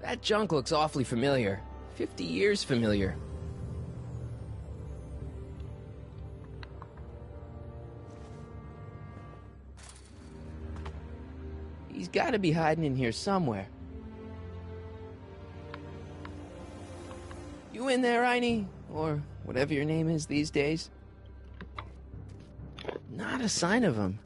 That junk looks awfully familiar. 50 years familiar. He's got to be hiding in here somewhere. You in there, Einie? Or whatever your name is these days? Not a sign of him.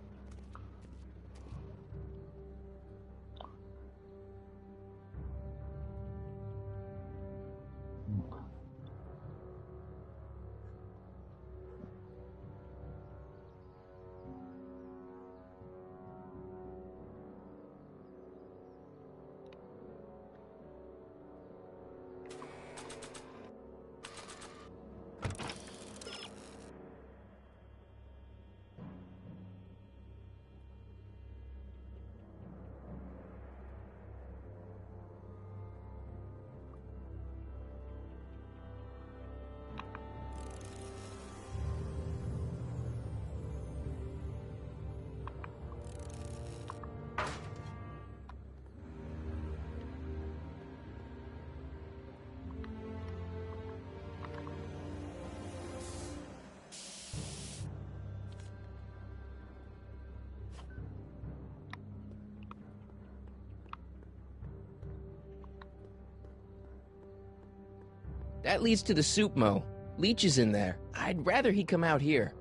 That leads to the soup mo. Leech is in there. I'd rather he come out here.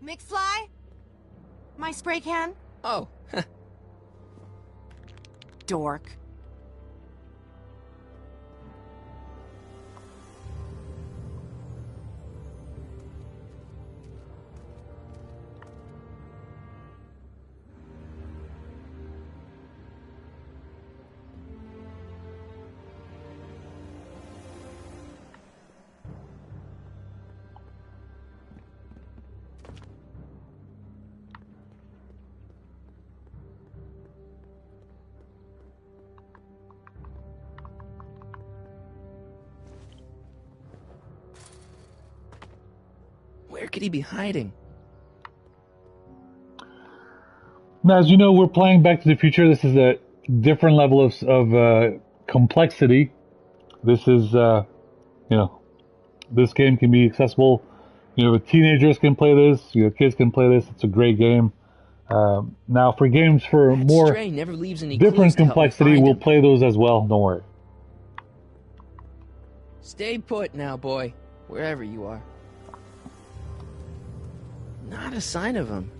McFly? My spray can? Oh, Dork. where could he be hiding? Now, as you know, we're playing Back to the Future. This is a different level of complexity. This is, this game can be accessible. Teenagers can play this. Kids can play this. It's a great game. Now, for games for more Stray never leaves any different clues to help me complexity, find we'll him. play those as well. Don't worry. Stay put now, boy. Wherever you are. Not a sign of him.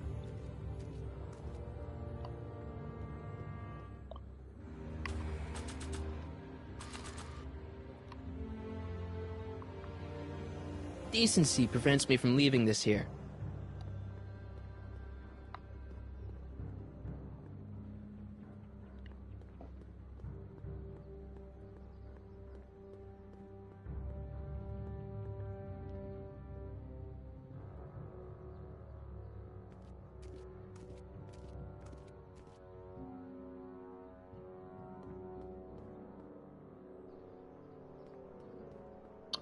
Decency prevents me from leaving this here.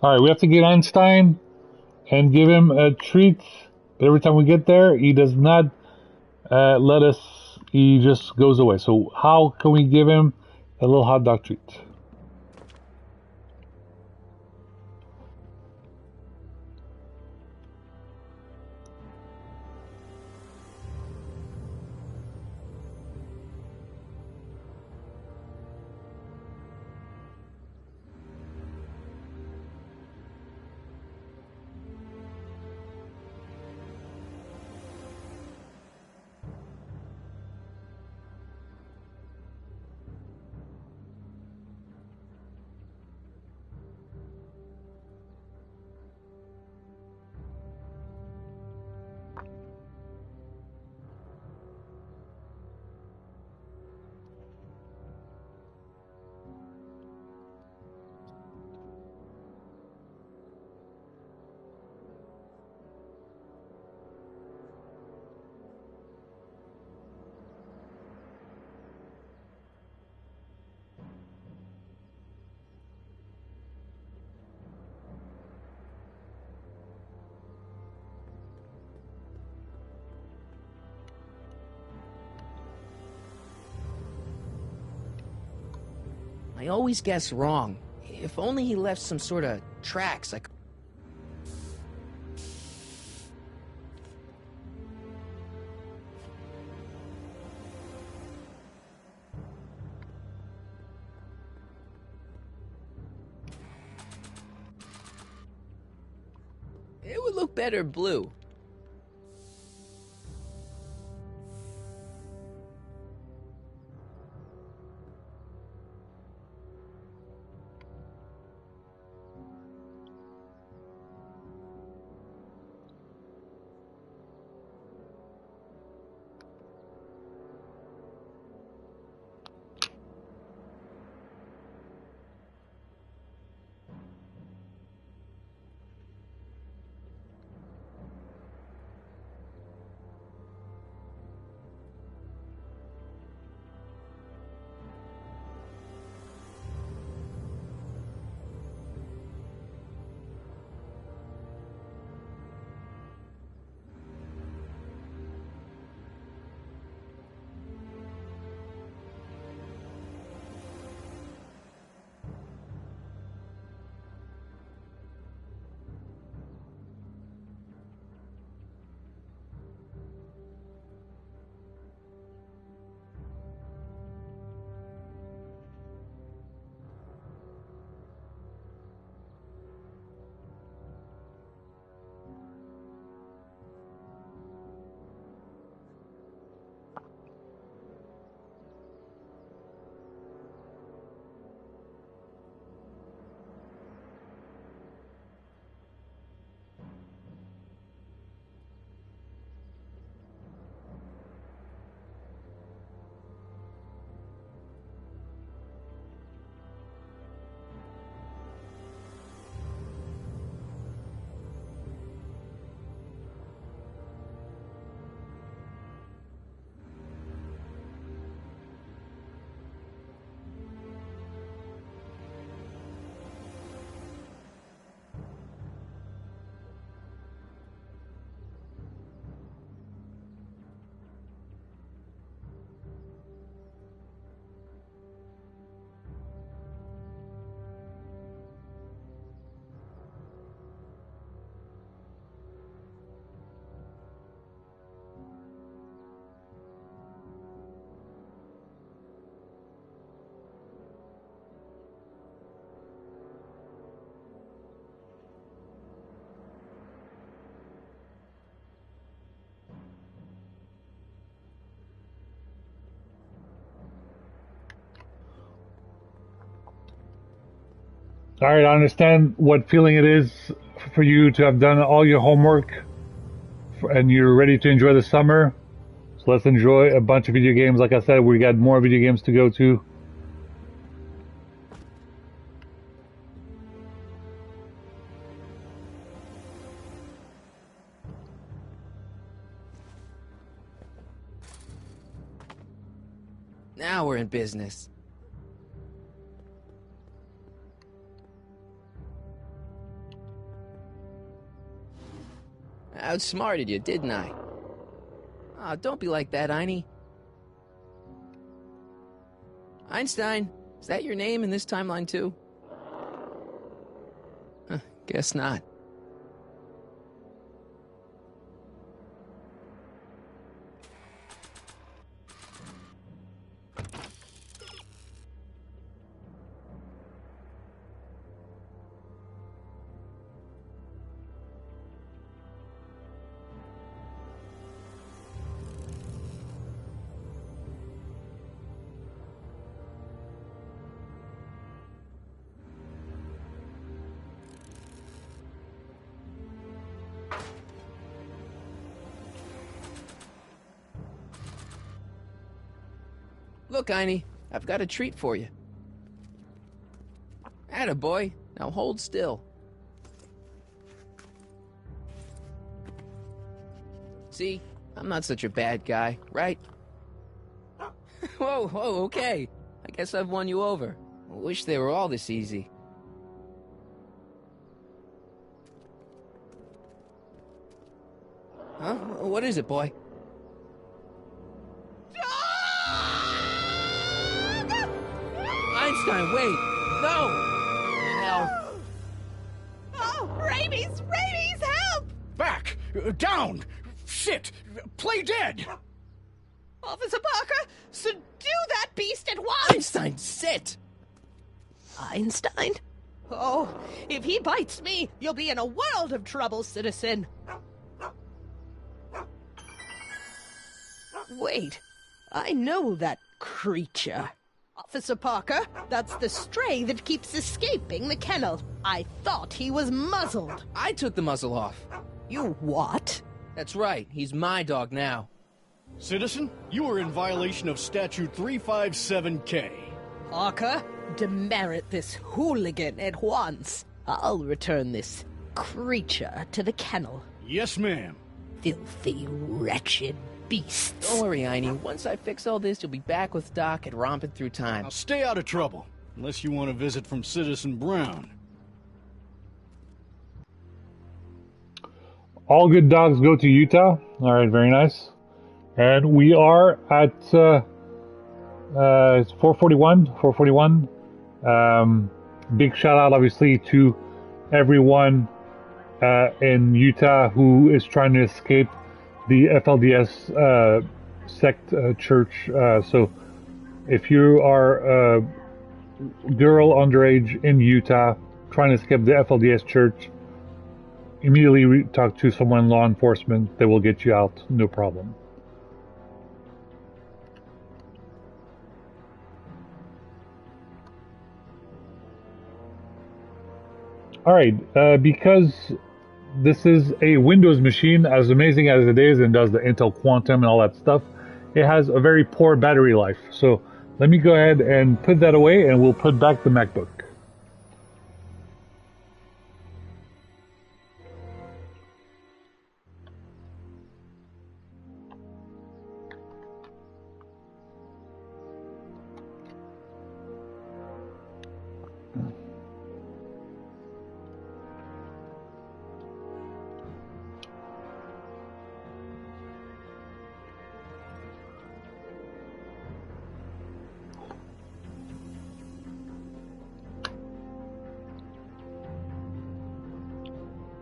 All right, we have to get Einstein and give him a treat. Every time we get there, he does not let us. He just goes away. So how can we give him a little hot dog treat? I always guess wrong. If only he left some sort of tracks I could... It would look better blue. All right, I understand what feeling it is for you to have done all your homework and you're ready to enjoy the summer. So let's enjoy a bunch of video games. Like I said, we got more video games to go to. Now we're in business. I outsmarted you, didn't I? Oh, don't be like that, Einie. Einstein, is that your name in this timeline too? Huh, guess not. Look, Einie, I've got a treat for you. Attaboy, now hold still. See, I'm not such a bad guy, right? Whoa, okay. I guess I've won you over. I wish they were all this easy. Huh? What is it, boy? Einstein, wait! No! Help! Oh, rabies! Rabies, help! Back! Down! Shit! Play dead! Officer Parker, subdue that beast at once! Einstein, sit! Einstein? Oh, if he bites me, you'll be in a world of trouble, citizen. Wait, I know that creature. Officer Parker, that's the stray that keeps escaping the kennel. I thought he was muzzled. I took the muzzle off. You what? That's right, he's my dog now. Citizen, you are in violation of Statute 357K. Parker, demerit this hooligan at once. I'll return this creature to the kennel. Yes, ma'am. Filthy, wretched beasts. Don't worry, Einie. Once I fix all this, you'll be back with Doc and romping through time. Now stay out of trouble, unless you want a visit from Citizen Brown. All good dogs go to Utah. All right, very nice. And we are at it's 441. 441. Big shout out, obviously, to everyone in Utah who is trying to escape the FLDS sect church. So if you are a girl underage in Utah trying to escape the FLDS church, immediately talk to someone in law enforcement. They will get you out, no problem. All right, because this is a Windows machine, as amazing as it is and does the Intel Quantum and all that stuff, it has a very poor battery life. So let me go ahead and put that away and we'll put back the MacBook.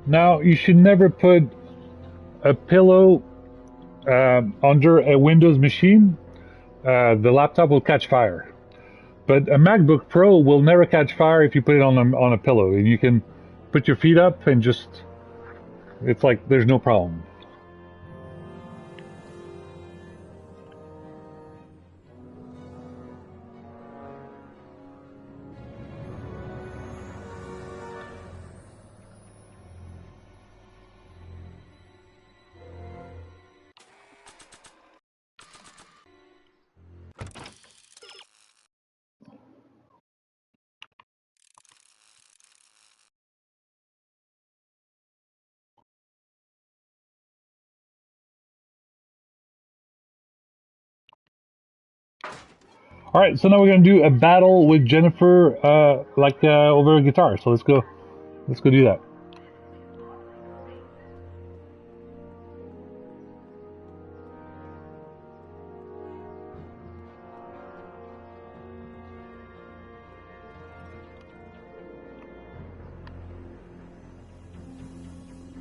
Now, you should never put a pillow under a Windows machine. The laptop will catch fire. But a MacBook Pro will never catch fire if you put it on a pillow. And you can put your feet up and just, it's like there's no problem. All right, so now we're gonna do a battle with Jennifer, over a guitar. So let's go do that.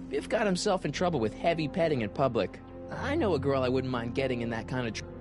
Biff got himself in trouble with heavy petting in public. I know a girl I wouldn't mind getting in that kind of trouble.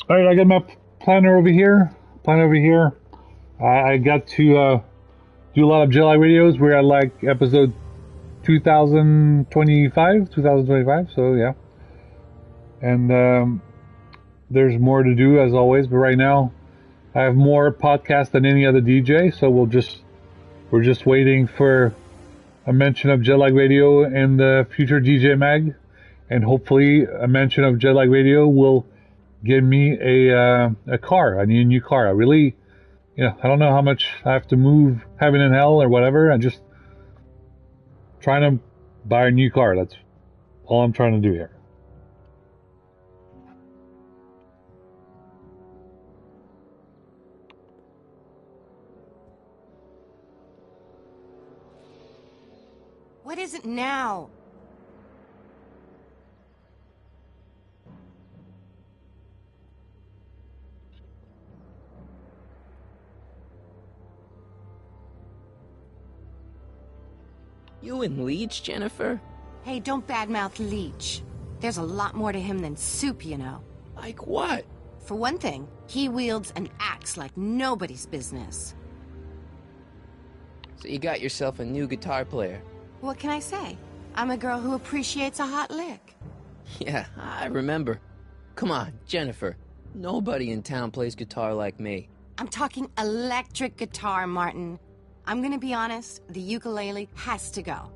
All right, I got my planner over here. I got to do a lot of Jedi radios. We're at like episode 2025. So yeah, and there's more to do as always. But right now, I have more podcasts than any other DJ. So we're just waiting for a mention of Jetlag Radio in the future DJ Mag, and hopefully a mention of Jetlag Radio will give me a car. I need a new car. I really, I don't know how much I have to move heaven and hell or whatever. I'm just trying to buy a new car. That's all I'm trying to do here. What is it now? You and Leech, Jennifer? Hey, don't badmouth Leech. There's a lot more to him than soup, you know. Like what? For one thing, he wields an axe like nobody's business. So you got yourself a new guitar player. What can I say? I'm a girl who appreciates a hot lick. Yeah, I remember. Come on, Jennifer. Nobody in town plays guitar like me. I'm talking electric guitar, Martin. I'm gonna be honest, the ukulele has to go.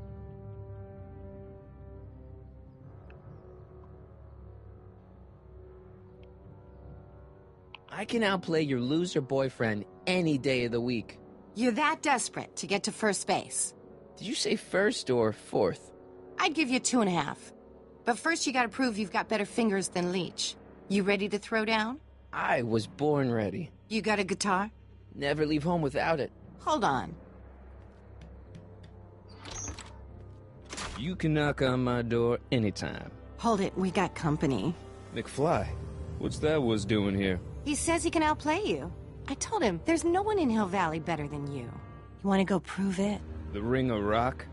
I can outplay your loser boyfriend any day of the week. You're that desperate to get to first base. Did you say first or fourth? I'd give you 2.5. But first you gotta prove you've got better fingers than Leech. You ready to throw down? I was born ready. You got a guitar? Never leave home without it. Hold on. You can knock on my door anytime. Hold it, we got company. McFly, what's that was doing here? He says he can outplay you. I told him, there's no one in Hill Valley better than you. You wanna go prove it? The Ring of Rock?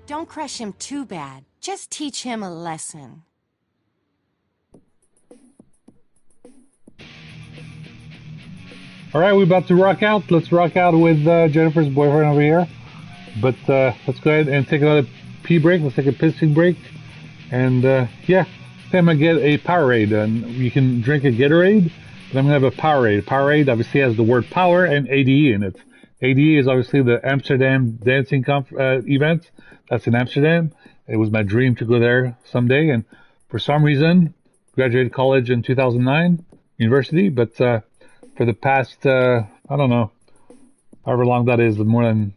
Don't crush him too bad. Just teach him a lesson. All right, we're about to rock out. Let's rock out with Jennifer's boyfriend over here. But let's go ahead and take another pee break. Let's take a pissing break. And yeah, I'm going to get a Powerade. And you can drink a Gatorade, but I'm going to have a Powerade. Powerade obviously has the word power and ADE in it. ADE is obviously the Amsterdam dancing event. That's in Amsterdam. It was my dream to go there someday. And for some reason, graduated college in 2009, university. But for the past, I don't know, however long that is, more than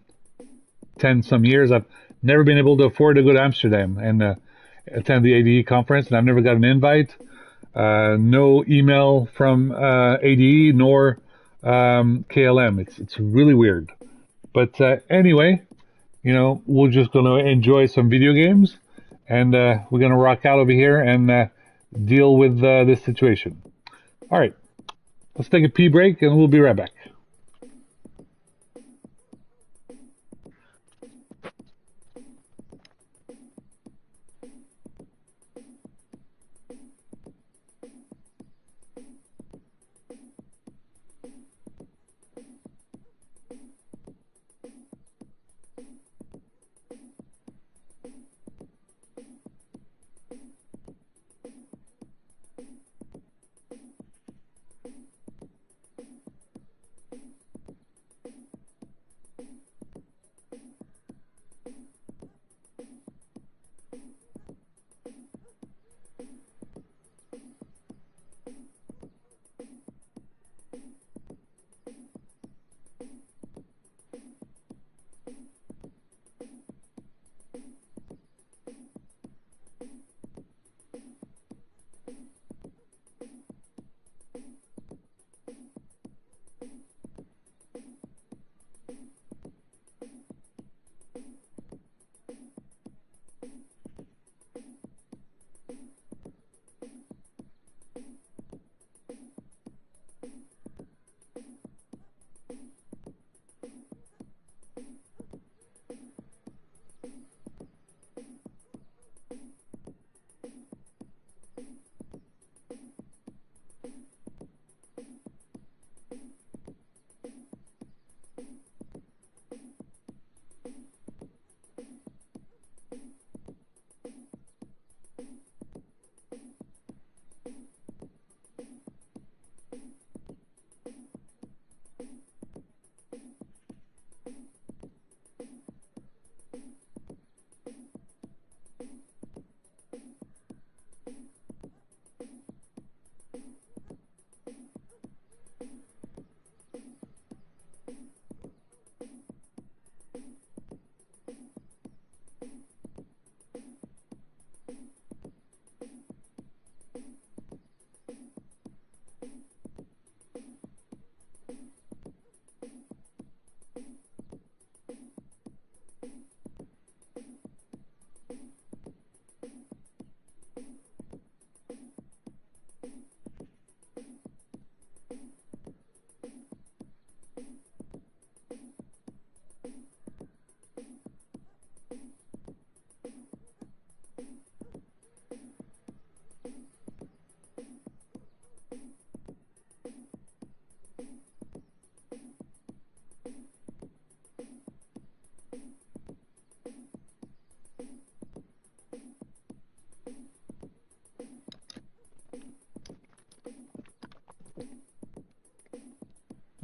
10 some years, I've never been able to afford to go to Amsterdam and attend the ADE conference, and I've never got an invite. No email from ADE nor KLM. It's really weird. But anyway, we're just going to enjoy some video games, and we're going to rock out over here and deal with this situation. All right, let's take a pee break, and we'll be right back.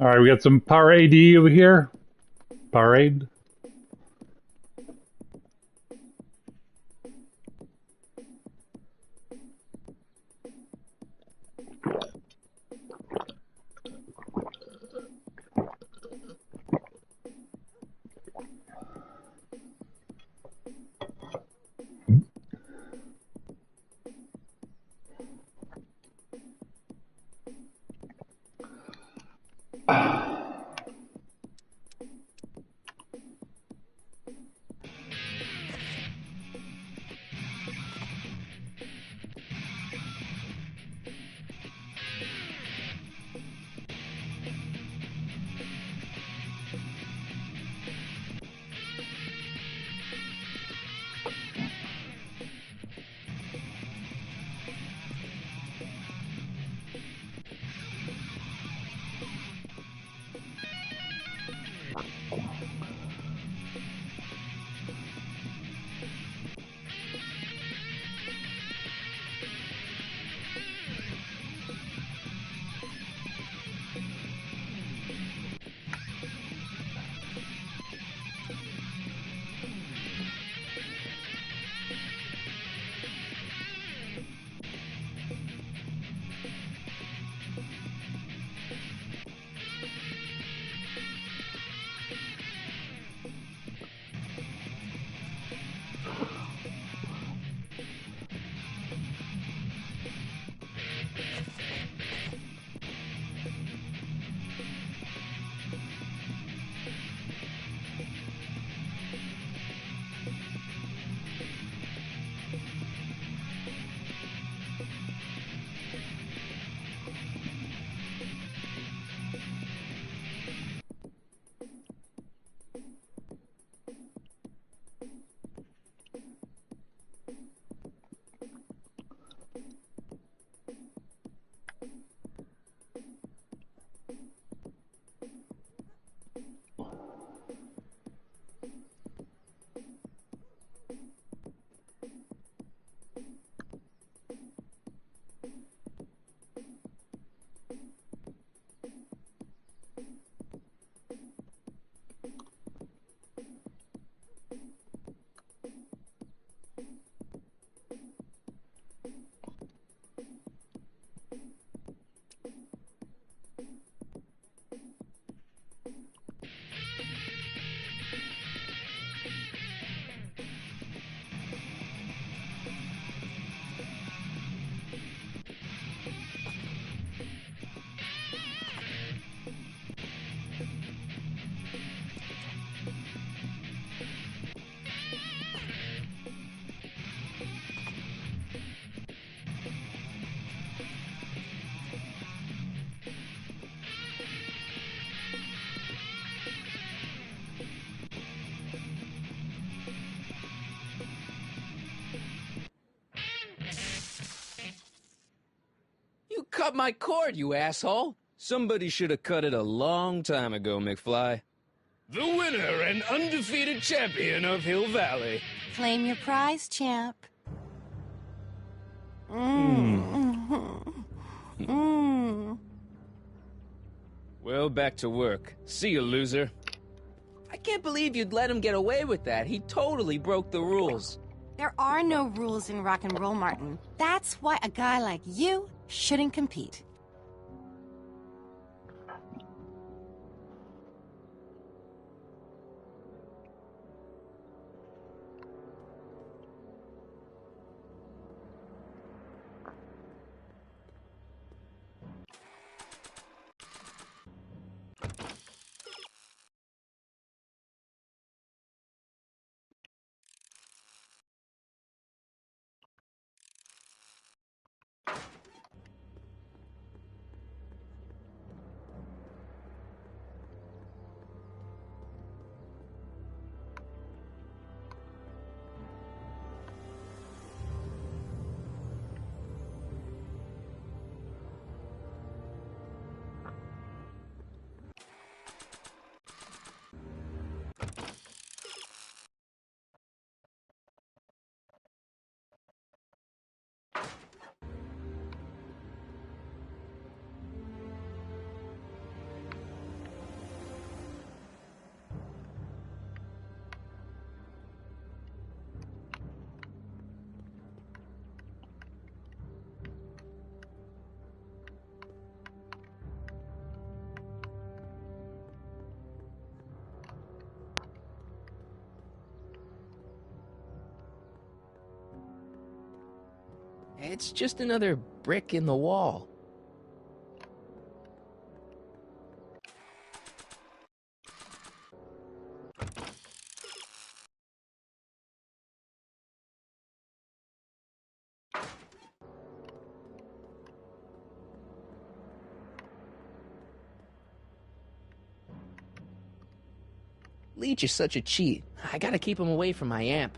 All right, we got some Power AD over here. Powerade. You cut my cord, you asshole! Somebody should have cut it a long time ago, McFly. The winner and undefeated champion of Hill Valley. Claim your prize, champ. Well, back to work. See you, loser. I can't believe you'd let him get away with that. He totally broke the rules. There are no rules in rock and roll, Martin. That's why a guy like you shouldn't compete. It's just another brick in the wall. Leech is such a cheat. I gotta keep him away from my amp.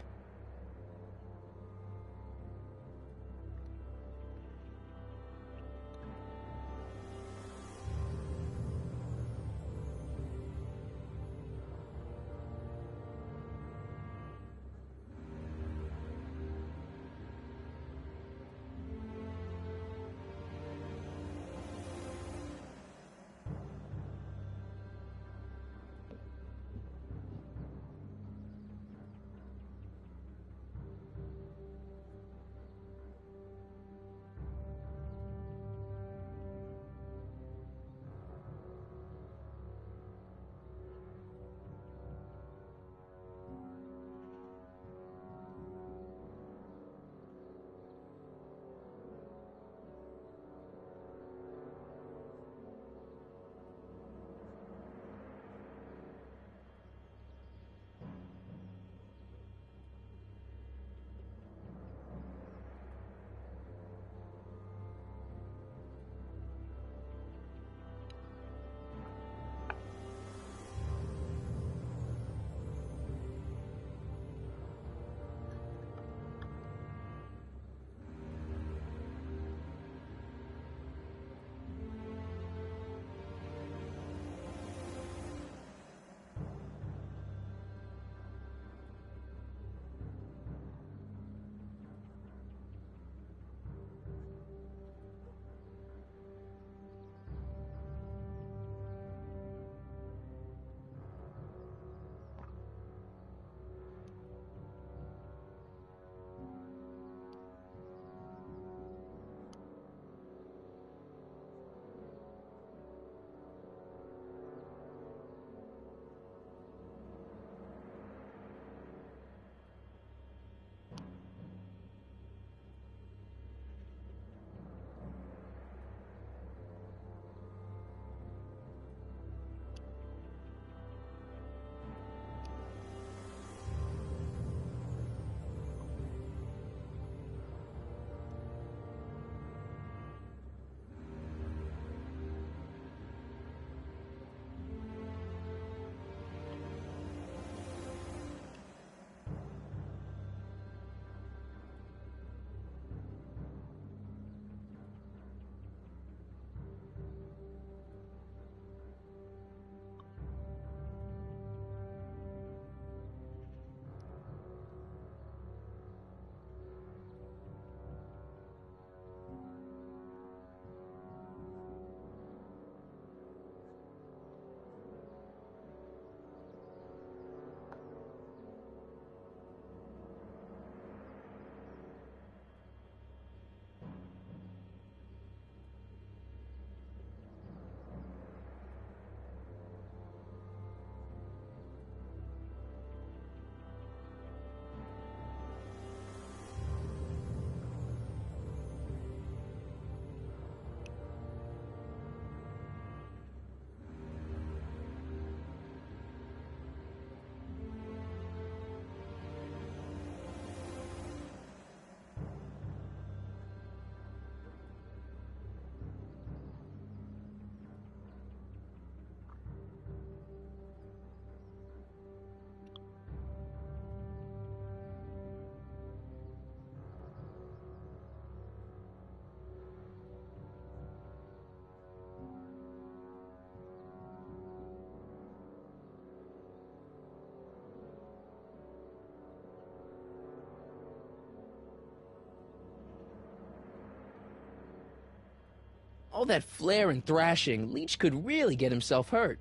All that flare and thrashing, Leech could really get himself hurt.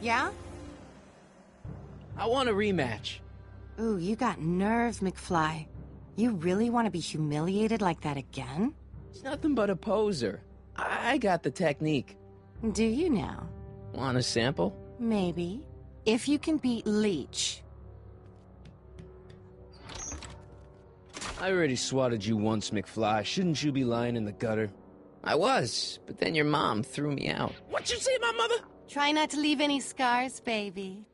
Yeah? I want a rematch. Ooh, you got nerves, McFly. You really want to be humiliated like that again? It's nothing but a poser. I got the technique. Do you now? Want a sample? Maybe. If you can beat Leech. I already swatted you once, McFly. Shouldn't you be lying in the gutter? I was, but then your mom threw me out. What'd you say, my mother? Try not to leave any scars, baby.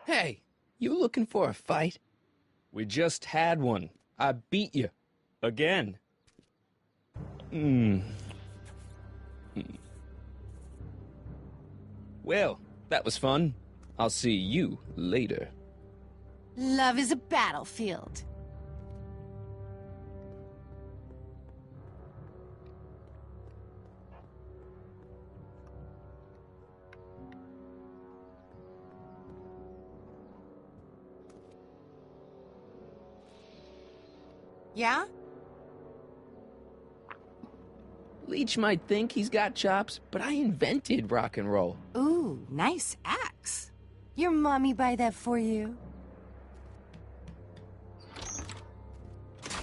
Hey, you looking for a fight? We just had one. I beat you. Again. Well, that was fun. I'll see you later. Love is a battlefield. Yeah? Leech might think he's got chops, but I invented rock and roll. Ooh, nice axe. Your mommy buy that for you?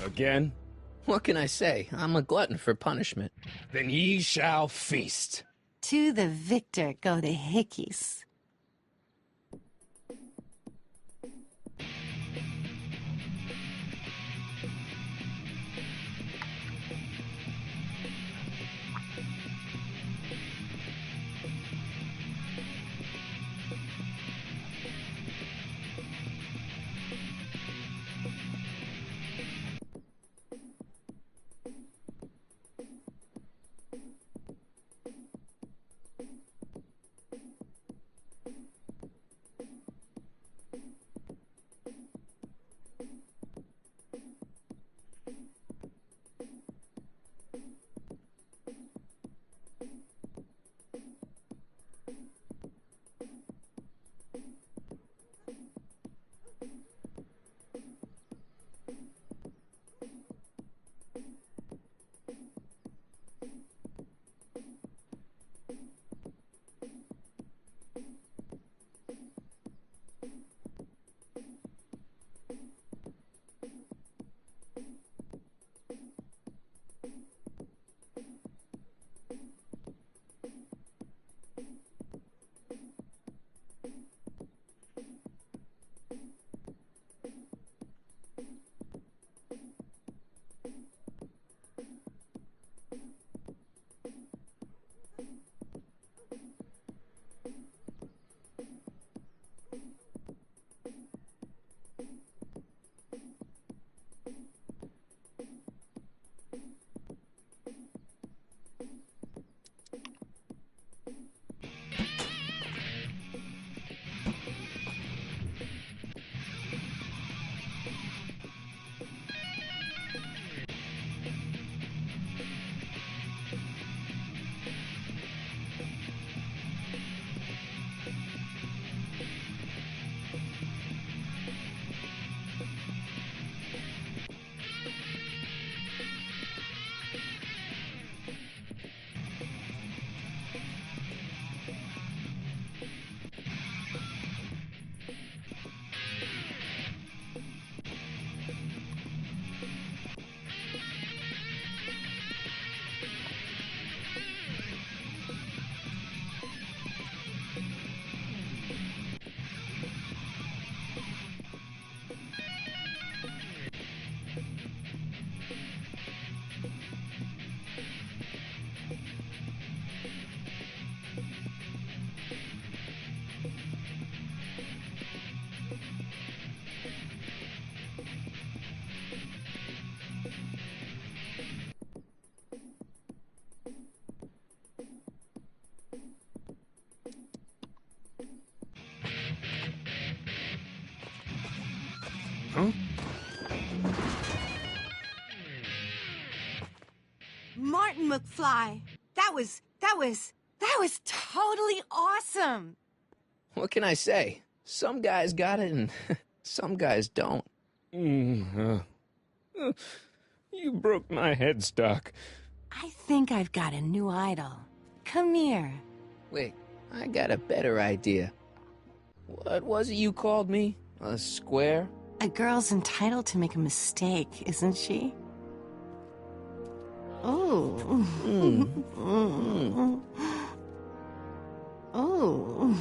Again? What can I say? I'm a glutton for punishment. Then ye shall feast. To the victor go the hickeys. Huh? Martin McFly. That was totally awesome. What can I say? Some guys got it and some guys don't. You broke my headstock. I think I've got a new idol. Come here. Wait, I got a better idea. What was it you called me? A square? A girl's entitled to make a mistake, isn't she? Oh. Oh. Oh.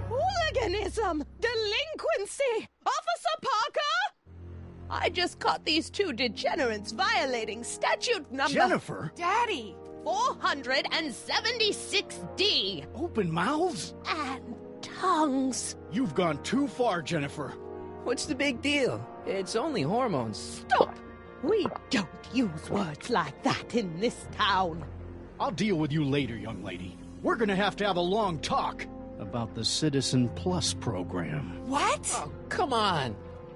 Hooliganism! Delinquency! Officer Parker! I just caught these two degenerates violating statute number... Jennifer! Daddy! 476D! Open mouths? And tongues. You've gone too far, Jennifer. What's the big deal? It's only hormones. Stop! We don't use words like that in this town. I'll deal with you later, young lady. We're gonna have to have a long talk about the Citizen Plus program. What? Oh, come on.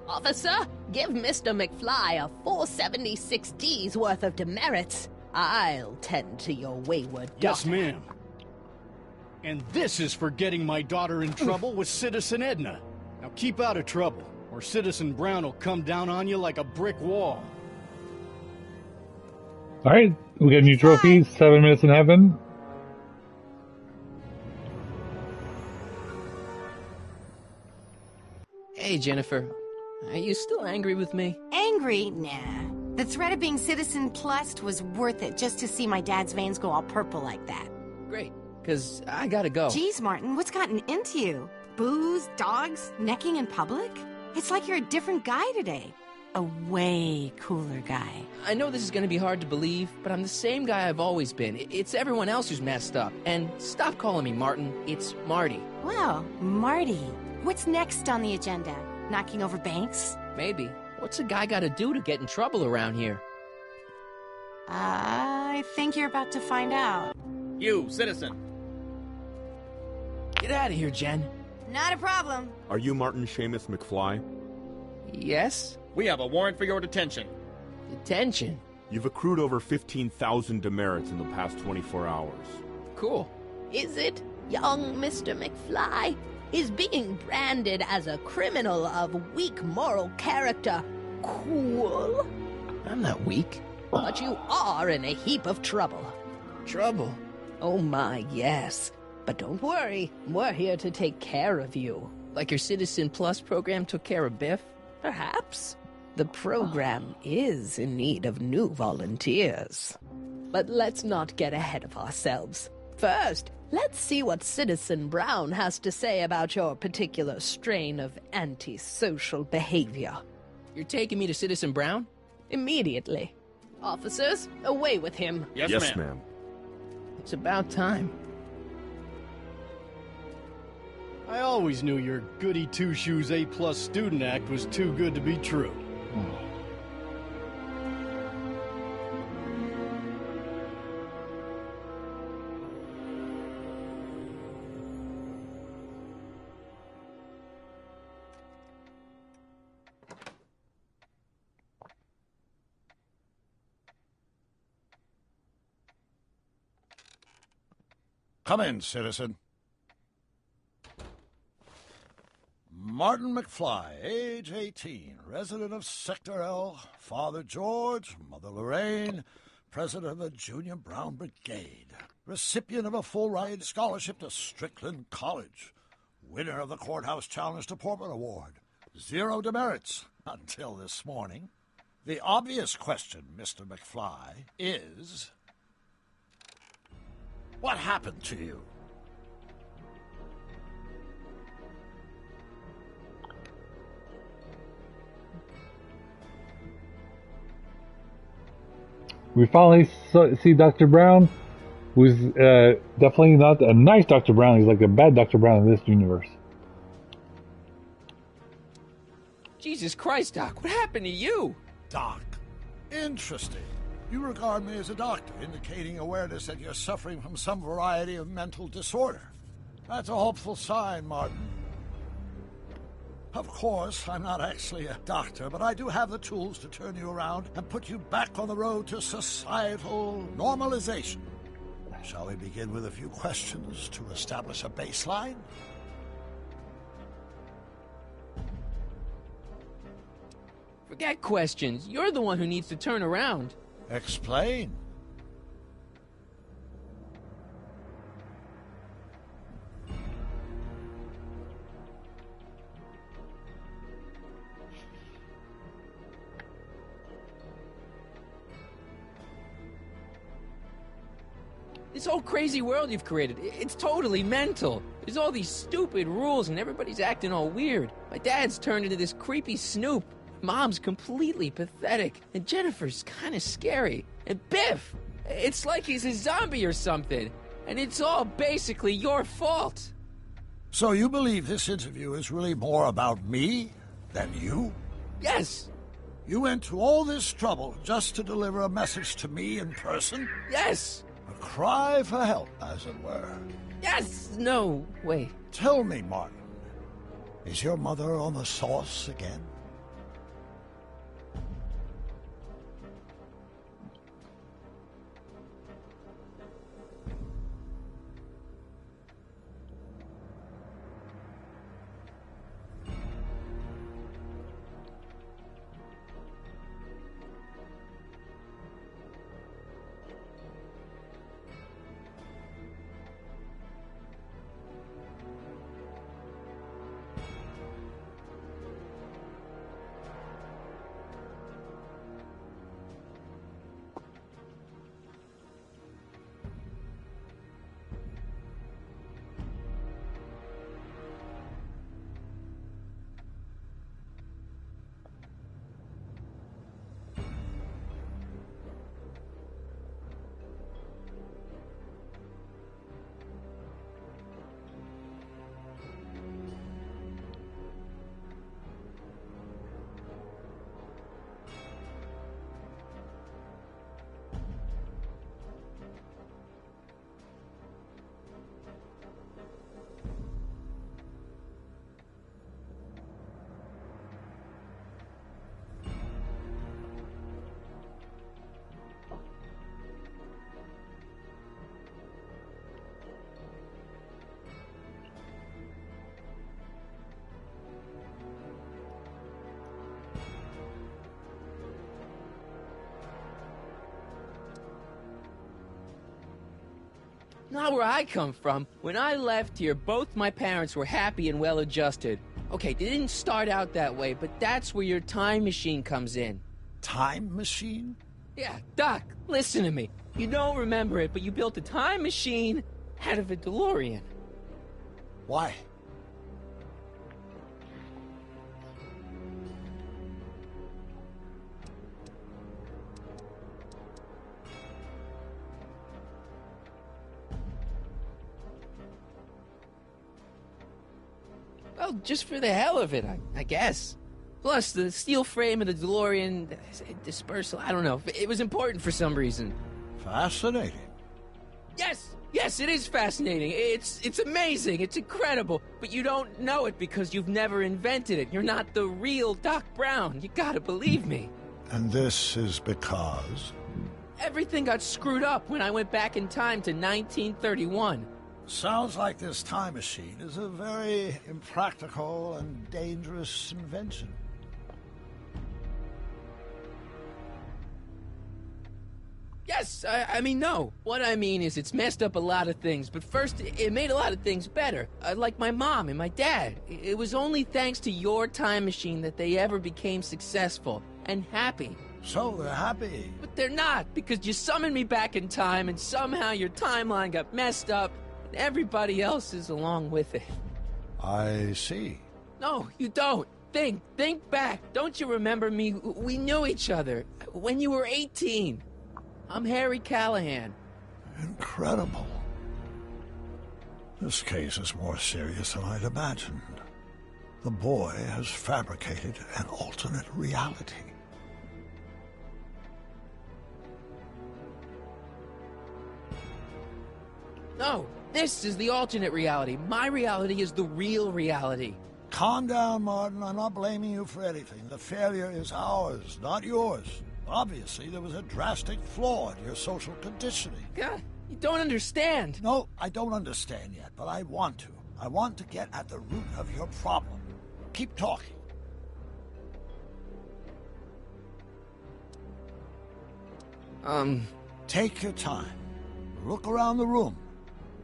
Officer, give Mr. McFly a 476D's worth of demerits. I'll tend to your wayward daughter. Yes, ma'am. And this is for getting my daughter in trouble with Citizen Edna. Now keep out of trouble, or Citizen Brown will come down on you like a brick wall. All right, we got a new trophy, 7 minutes in heaven. Hey, Jennifer. Are you still angry with me? Angry? Nah. The threat of being Citizen Plus was worth it just to see my dad's veins go all purple like that. Great, because I gotta go. Geez, Martin, what's gotten into you? Booze, dogs, necking in public? It's like you're a different guy today. A way cooler guy. I know this is gonna be hard to believe, but I'm the same guy I've always been. It's everyone else who's messed up. And stop calling me Martin. It's Marty. Well, Marty, what's next on the agenda? Knocking over banks? Maybe. What's a guy gotta do to get in trouble around here? I think you're about to find out. You, citizen. Get out of here, Jen. Not a problem. Are you Martin Seamus McFly? Yes? We have a warrant for your detention. Detention? You've accrued over 15,000 demerits in the past 24 hours. Cool. Is it, young Mr. McFly? Is being branded as a criminal of weak moral character cool? I'm not weak. But you are in a heap of trouble. Trouble? Oh my, yes. But don't worry, we're here to take care of you. Like your Citizen Plus program took care of Biff? Perhaps. The program is in need of new volunteers. But let's not get ahead of ourselves. First, let's see what Citizen Brown has to say about your particular strain of antisocial behavior. You're taking me to Citizen Brown? Immediately. Officers, away with him. Yes, ma'am. It's about time. I always knew your goody two-shoes A+ student act was too good to be true. Come in, citizen. Martin McFly, age 18, resident of Sector L, Father George, Mother Lorraine, president of the Junior Brown Brigade, recipient of a full-ride scholarship to Strickland College, winner of the Courthouse Challenge to Portman Award, 0 demerits until this morning. The obvious question, Mr. McFly, is... what happened to you? we finally see Dr. Brown, who's definitely not a nice Dr. Brown. He's like a bad Dr. Brown in this universe. Jesus Christ, Doc, what happened to you? Doc. Interesting. You regard me as a doctor, indicating awareness that you're suffering from some variety of mental disorder. That's a hopeful sign, Martin. Of course, I'm not actually a doctor, but I do have the tools to turn you around and put you back on the road to societal normalization. Shall we begin with a few questions to establish a baseline? Forget questions. You're the one who needs to turn around. Explain. This whole crazy world you've created, it's totally mental. There's all these stupid rules and everybody's acting all weird. My dad's turned into this creepy snoop. Mom's completely pathetic. And Jennifer's kind of scary. And Biff, it's like he's a zombie or something. And it's all basically your fault. So you believe this interview is really more about me than you? Yes. You went to all this trouble just to deliver a message to me in person? Yes. A cry for help, as it were. Yes. No. Wait. Tell me, Martin. Is your mother on the sauce again? Not where I come from. When I left here, both my parents were happy and well-adjusted. Okay, they didn't start out that way, but that's where your time machine comes in. Time machine? Yeah, Doc, listen to me. You don't remember it, but you built a time machine out of a DeLorean. Why? Well, just for the hell of it, I guess. Plus, the steel frame of the DeLorean, dispersal, I don't know. It was important for some reason. Fascinating. Yes, it is fascinating. It's amazing. It's incredible. But you don't know it because you've never invented it. You're not the real Doc Brown. You gotta believe me. And this is because? Everything got screwed up when I went back in time to 1931. Sounds like this time machine is a very impractical and dangerous invention. Yes, I mean, no. What I mean is it's messed up a lot of things, but first, it made a lot of things better. Like my mom and my dad. It was only thanks to your time machine that they ever became successful and happy. So they're happy. But they're not, because you summoned me back in time and somehow your timeline got messed up. Everybody else is along with it. I see. No, you don't. Think back. Don't you remember me? We knew each other when you were 18. I'm Harry Callahan. Incredible. This case is more serious than I'd imagined. The boy has fabricated an alternate reality. No, this is the alternate reality. My reality is the real reality. Calm down, Martin. I'm not blaming you for anything. The failure is ours, not yours. Obviously, there was a drastic flaw in your social conditioning. God, you don't understand. No, I don't understand yet, but I want to. I want to get at the root of your problem. Keep talking. Take your time. Look around the room.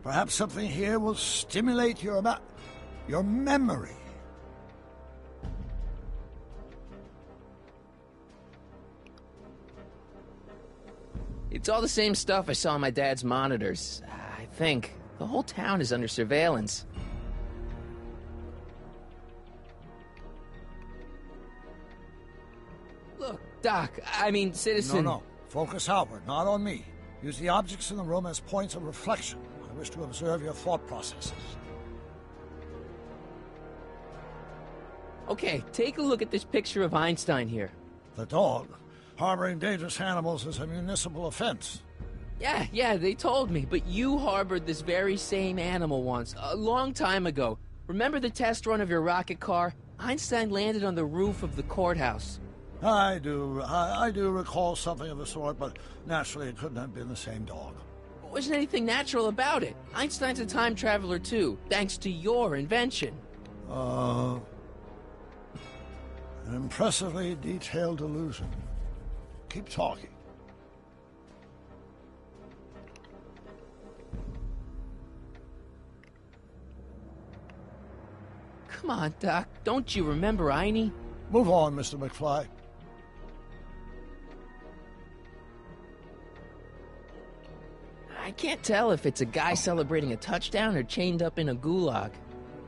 Perhaps something here will stimulate your memory. It's all the same stuff I saw on my dad's monitors. I think. The whole town is under surveillance. Look, Doc, I mean, Citizen... No. Focus outward, not on me. Use the objects in the room as points of reflection. I wish to observe your thought processes. Okay, take a look at this picture of Einstein here. The dog? Harboring dangerous animals is a municipal offense. Yeah, they told me, but you harbored this very same animal once, a long time ago. Remember the test run of your rocket car? Einstein landed on the roof of the courthouse. I do recall something of the sort, but naturally it couldn't have been the same dog. There wasn't anything natural about it. Einstein's a time traveler too, thanks to your invention. An impressively detailed illusion. Keep talking. Come on, Doc. Don't you remember Einie? Move on, Mr. McFly. I can't tell if it's a guy celebrating a touchdown or chained up in a gulag.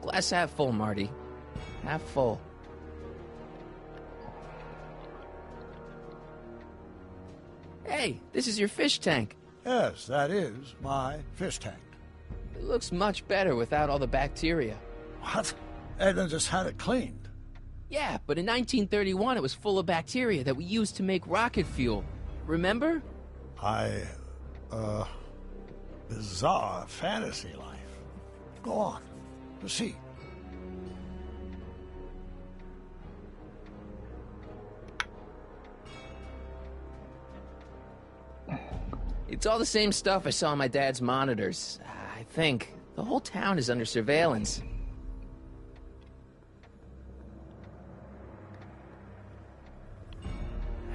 Glass half full, Marty. Half full. Hey, this is your fish tank. Yes, that is my fish tank. It looks much better without all the bacteria. What? Edna just had it cleaned. Yeah, but in 1931 it was full of bacteria that we used to make rocket fuel. Remember? Bizarre fantasy life. Go on. Proceed. It's all the same stuff I saw on my dad's monitors. I think. The whole town is under surveillance.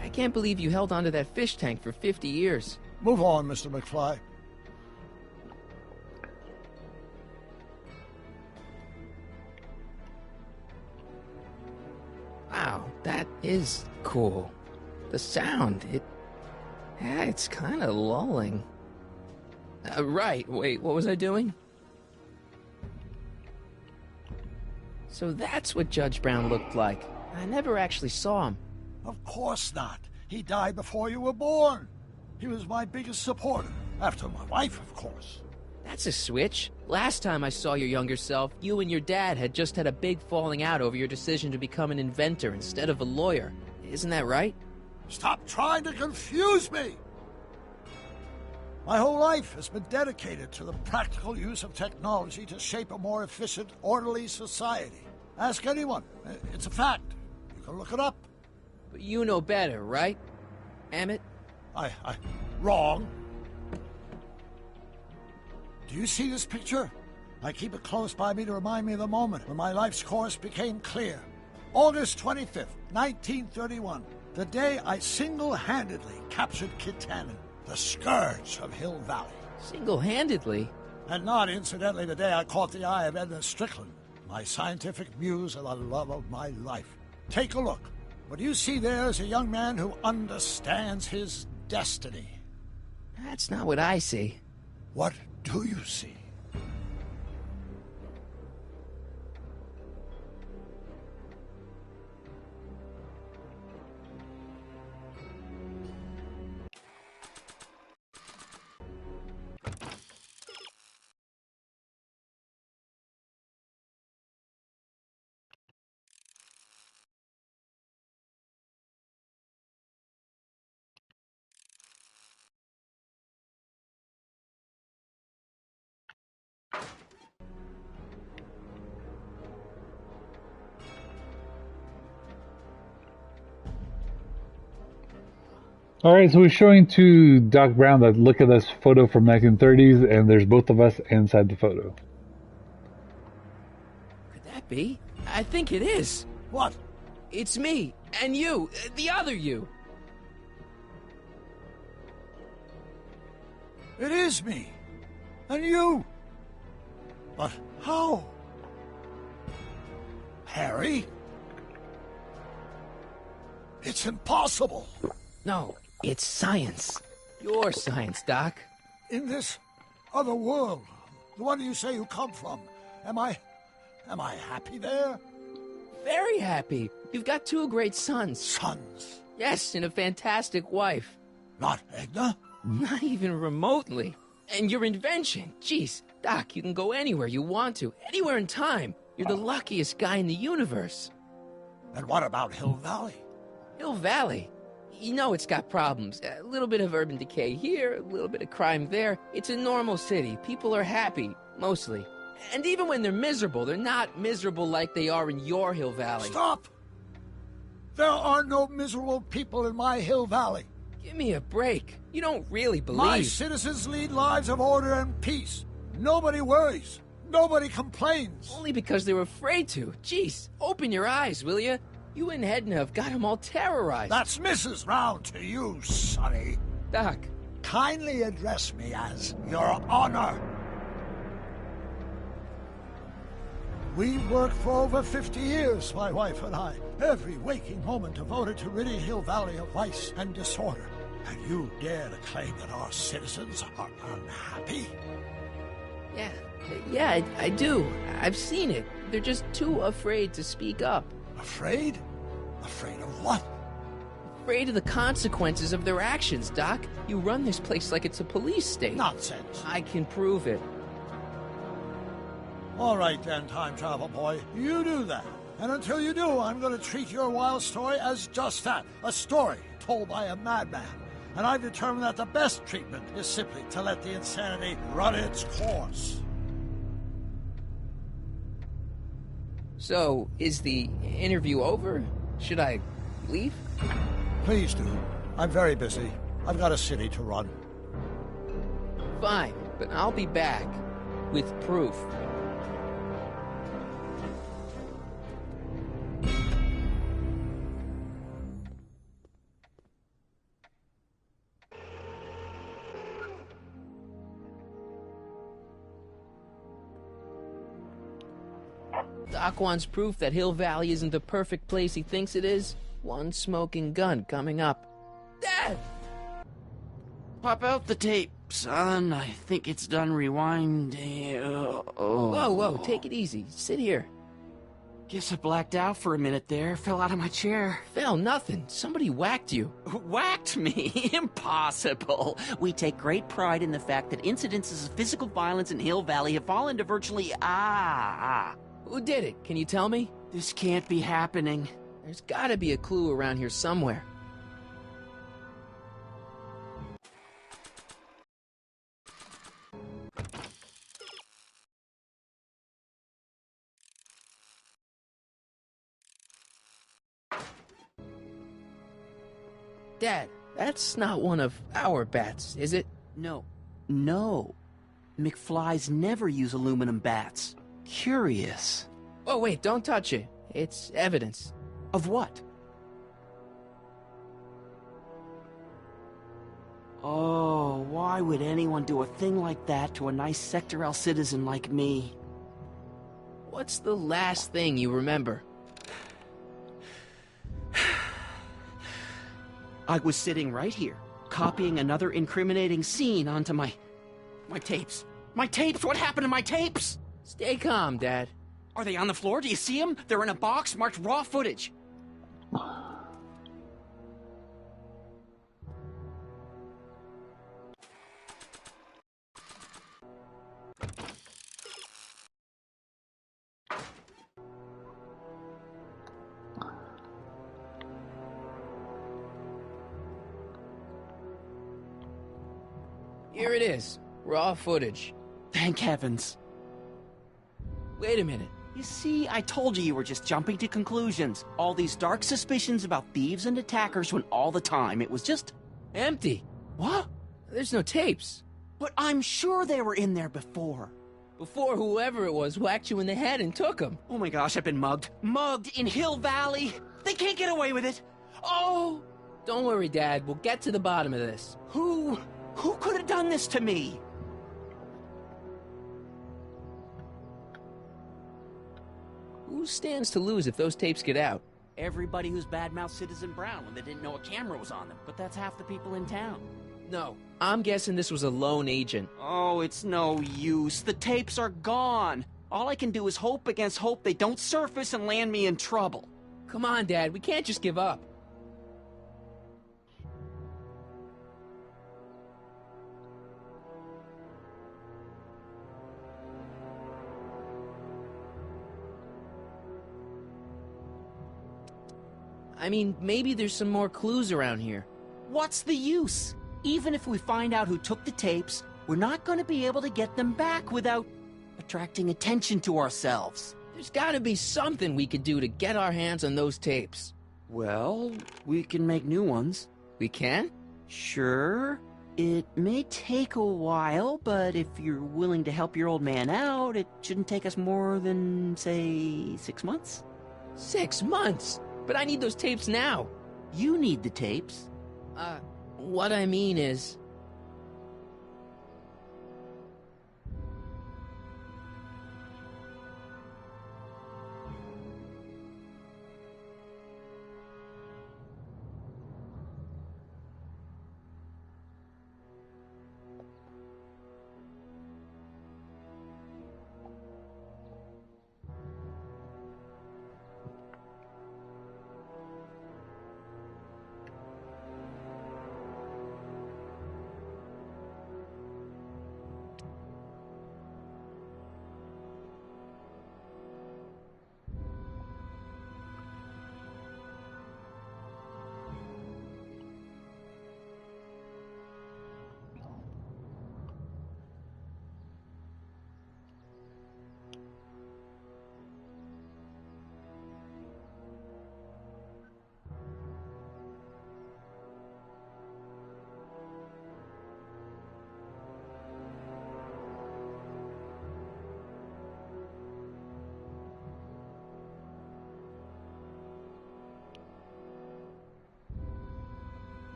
I can't believe you held onto that fish tank for 50 years. Move on, Mr. McFly. Wow, that is cool. The sound, it's kind of lulling. Right, wait, what was I doing? So that's what Judge Brown looked like. I never actually saw him. Of course not. He died before you were born. He was my biggest supporter, after my wife, of course. That's a switch. Last time I saw your younger self, you and your dad had just had a big falling out over your decision to become an inventor instead of a lawyer. Isn't that right? Stop trying to confuse me! My whole life has been dedicated to the practical use of technology to shape a more efficient, orderly society. Ask anyone. It's a fact. You can look it up. But you know better, right, Emmett? Wrong. Do you see this picture? I keep it close by me to remind me of the moment when my life's course became clear. August 25th, 1931. The day I single-handedly captured Kit Tannen, the scourge of Hill Valley. Single-handedly? And not, incidentally, the day I caught the eye of Edna Strickland, my scientific muse and the love of my life. Take a look. What you see there is a young man who understands his destiny. That's not what I see. What do you see? All right, so we're showing to Doc Brown that look at this photo from 1930s, and there's both of us inside the photo. Could that be? I think it is. What? It's me, and you, the other you. It is me. And you. But how? Harry? It's impossible. No, it's science. Your science, Doc. In this other world, the one you say you come from, am I happy there? Very happy. You've got 2 great sons. Sons? Yes, and a fantastic wife. Not Edna? Not even remotely. And your invention. Jeez, Doc, you can go anywhere you want to. Anywhere in time. You're the luckiest guy in the universe. And what about Hill Valley? Hill Valley? You know it's got problems. A little bit of urban decay here, a little bit of crime there. It's a normal city. People are happy, mostly. And even when they're miserable, they're not miserable like they are in your Hill Valley. Stop! There are no miserable people in my Hill Valley. Give me a break. You don't really believe... My citizens lead lives of order and peace. Nobody worries. Nobody complains. Only because they're afraid to. Jeez, open your eyes, will you? You and Edna have got them all terrorized. That's Mrs. Brown to you, Sonny. Doc. Kindly address me as Your Honor. We worked for over 50 years, my wife and I. Every waking moment devoted to ridding Hill Valley of vice and disorder. And you dare to claim that our citizens are unhappy? Yeah, I do. I've seen it. They're just too afraid to speak up. Afraid? Afraid of what? Afraid of the consequences of their actions, Doc. You run this place like it's a police state. Nonsense. I can prove it. All right then, time travel boy. You do that. And until you do, I'm going to treat your wild story as just that. A story told by a madman. And I've determined that the best treatment is simply to let the insanity run its course. So, is the interview over? Should I leave? Please do. I'm very busy. I've got a city to run. Fine, but I'll be back with proof. Doc wants proof that Hill Valley isn't the perfect place he thinks it is. One smoking gun coming up. Dad! Pop out the tape, son. I think it's done rewinding. Whoa, take it easy. Sit here. Guess I blacked out for a minute there. Fell out of my chair. Fell nothing. Somebody whacked you. Whacked me? Impossible. We take great pride in the fact that incidences of physical violence in Hill Valley have fallen to virtually... Who did it? Can you tell me? This can't be happening. There's gotta be a clue around here somewhere. Dad, that's not one of our bats, is it? No. McFlys never use aluminum bats. Curious. Oh, wait, don't touch it. It's evidence. Of what? Oh, why would anyone do a thing like that to a nice Sector L citizen like me? What's the last thing you remember? I was sitting right here, copying another incriminating scene onto my tapes. My tapes! What happened to my tapes? Stay calm, Dad. Are they on the floor? Do you see them? They're in a box marked raw footage. Here it is. Raw footage. Thank heavens. Wait a minute. You see, I told you were just jumping to conclusions. All these dark suspicions about thieves and attackers when all the time it was just Empty. What? There's no tapes. But I'm sure they were in there before. Before whoever it was whacked you in the head and took them. Oh my gosh, I've been mugged. Mugged in Hill Valley. They can't get away with it. Oh! Don't worry, Dad. We'll get to the bottom of this. Who could have done this to me? Who stands to lose if those tapes get out? Everybody who's badmouthed Citizen Brown when they didn't know a camera was on them. But that's half the people in town. No. I'm guessing this was a lone agent. Oh, it's no use. The tapes are gone. All I can do is hope against hope they don't surface and land me in trouble. Come on, Dad. We can't just give up. I mean, maybe there's some more clues around here. What's the use? Even if we find out who took the tapes, we're not going to be able to get them back without attracting attention to ourselves. There's gotta be something we could do to get our hands on those tapes. Well, we can make new ones. We can? Sure. It may take a while, but if you're willing to help your old man out, it shouldn't take us more than, say, 6 months. 6 months? But I need those tapes now. You need the tapes. What I mean is...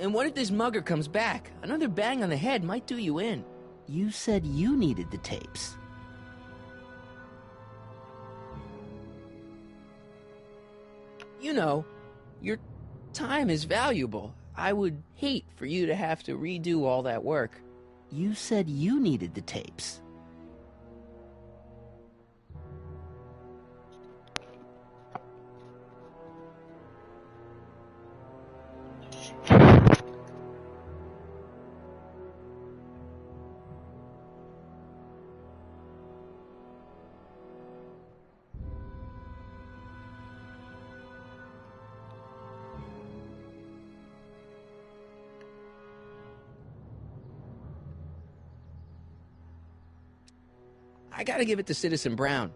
And what if this mugger comes back? Another bang on the head might do you in. You said you needed the tapes. You know, your time is valuable. I would hate for you to have to redo all that work. You said you needed the tapes. I gotta give it to Citizen Brown.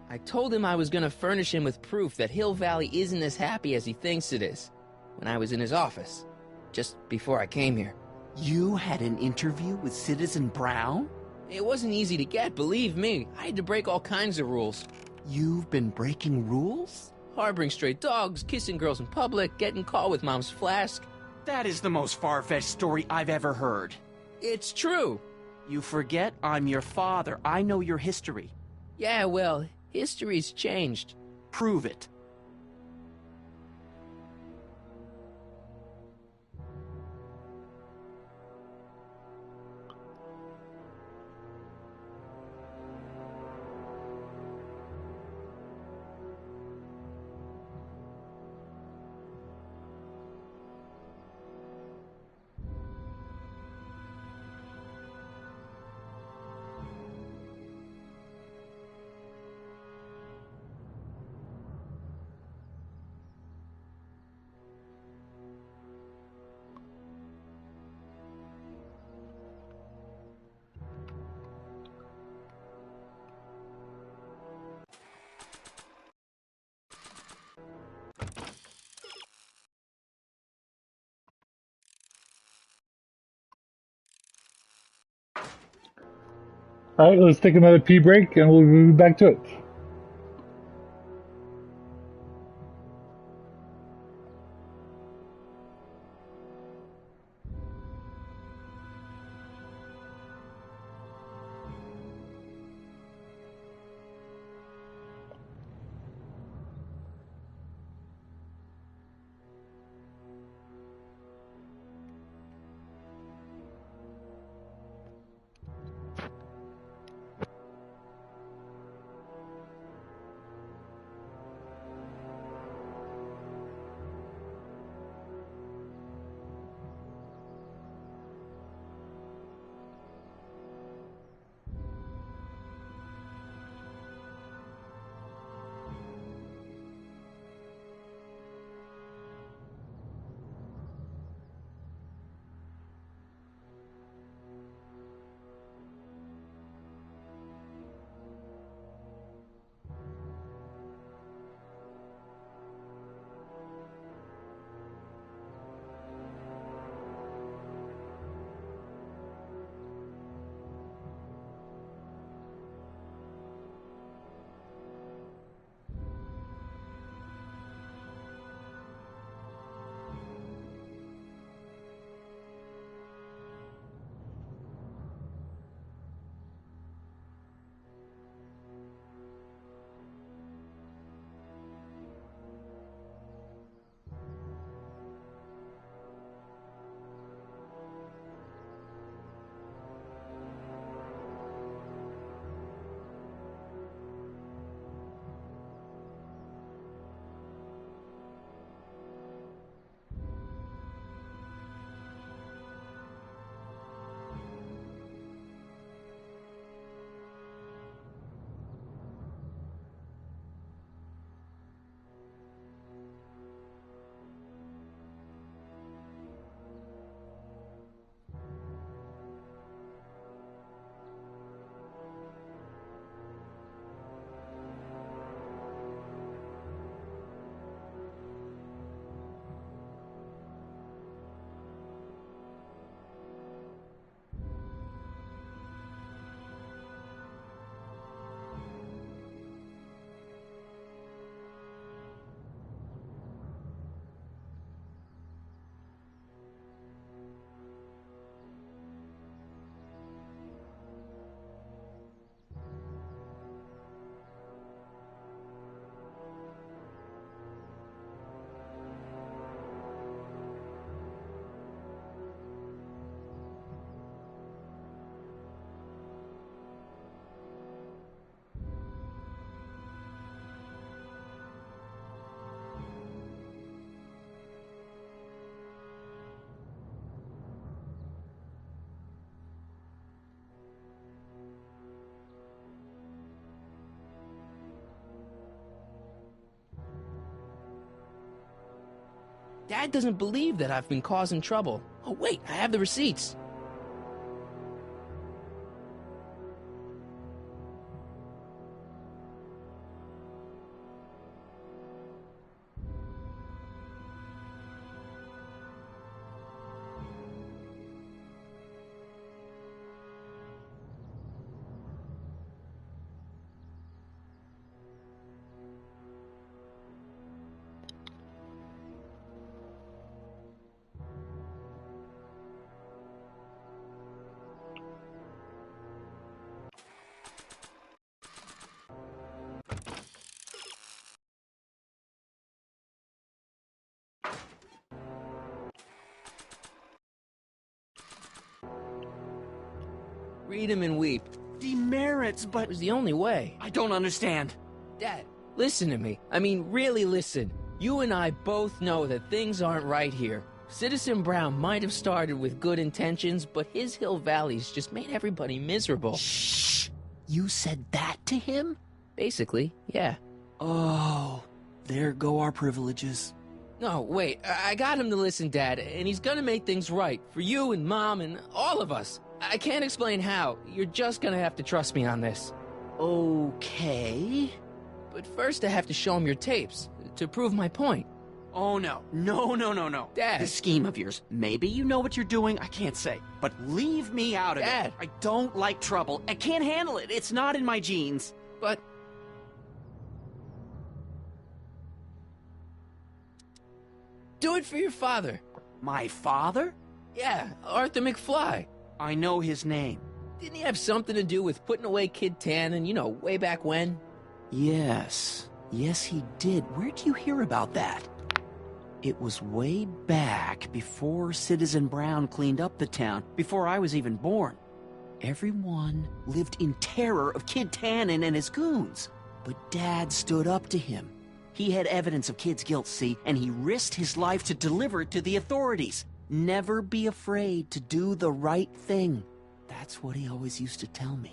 I told him I was gonna furnish him with proof that Hill Valley isn't as happy as he thinks it is when I was in his office, just before I came here. You had an interview with Citizen Brown? It wasn't easy to get, believe me. I had to break all kinds of rules. You've been breaking rules? Harboring stray dogs, kissing girls in public, getting caught with Mom's flask. That is the most far-fetched story I've ever heard. It's true. You forget I'm your father. I know your history. Yeah, well, history's changed. Prove it. All right, let's take another pee break and we'll be back to it. Dad doesn't believe that I've been causing trouble. Oh, wait, I have the receipts. Read him and weep. Demerits, but... It was the only way. I don't understand. Dad, listen to me. I mean, really listen. You and I both know that things aren't right here. Citizen Brown might have started with good intentions, but his Hill Valley's just made everybody miserable. Shh! You said that to him? Basically, yeah. Oh, there go our privileges. No, wait, I got him to listen, Dad, and he's gonna make things right for you and Mom and all of us. I can't explain how. You're just gonna have to trust me on this. Okay. But first I have to show him your tapes, to prove my point. Oh, no. No. Dad. This scheme of yours, maybe you know what you're doing, I can't say. But leave me out of Dad. it. I don't like trouble. I can't handle it. It's not in my genes. But... do it for your father. My father? Yeah, Arthur McFly. I know his name. Didn't he have something to do with putting away Kid Tannen, you know, way back when? Yes. Yes, he did. Where'd you hear about that? It was way back before Citizen Brown cleaned up the town, before I was even born. Everyone lived in terror of Kid Tannen and his goons. But Dad stood up to him. He had evidence of Kid's guilt, see, and he risked his life to deliver it to the authorities. Never be afraid to do the right thing. That's what he always used to tell me.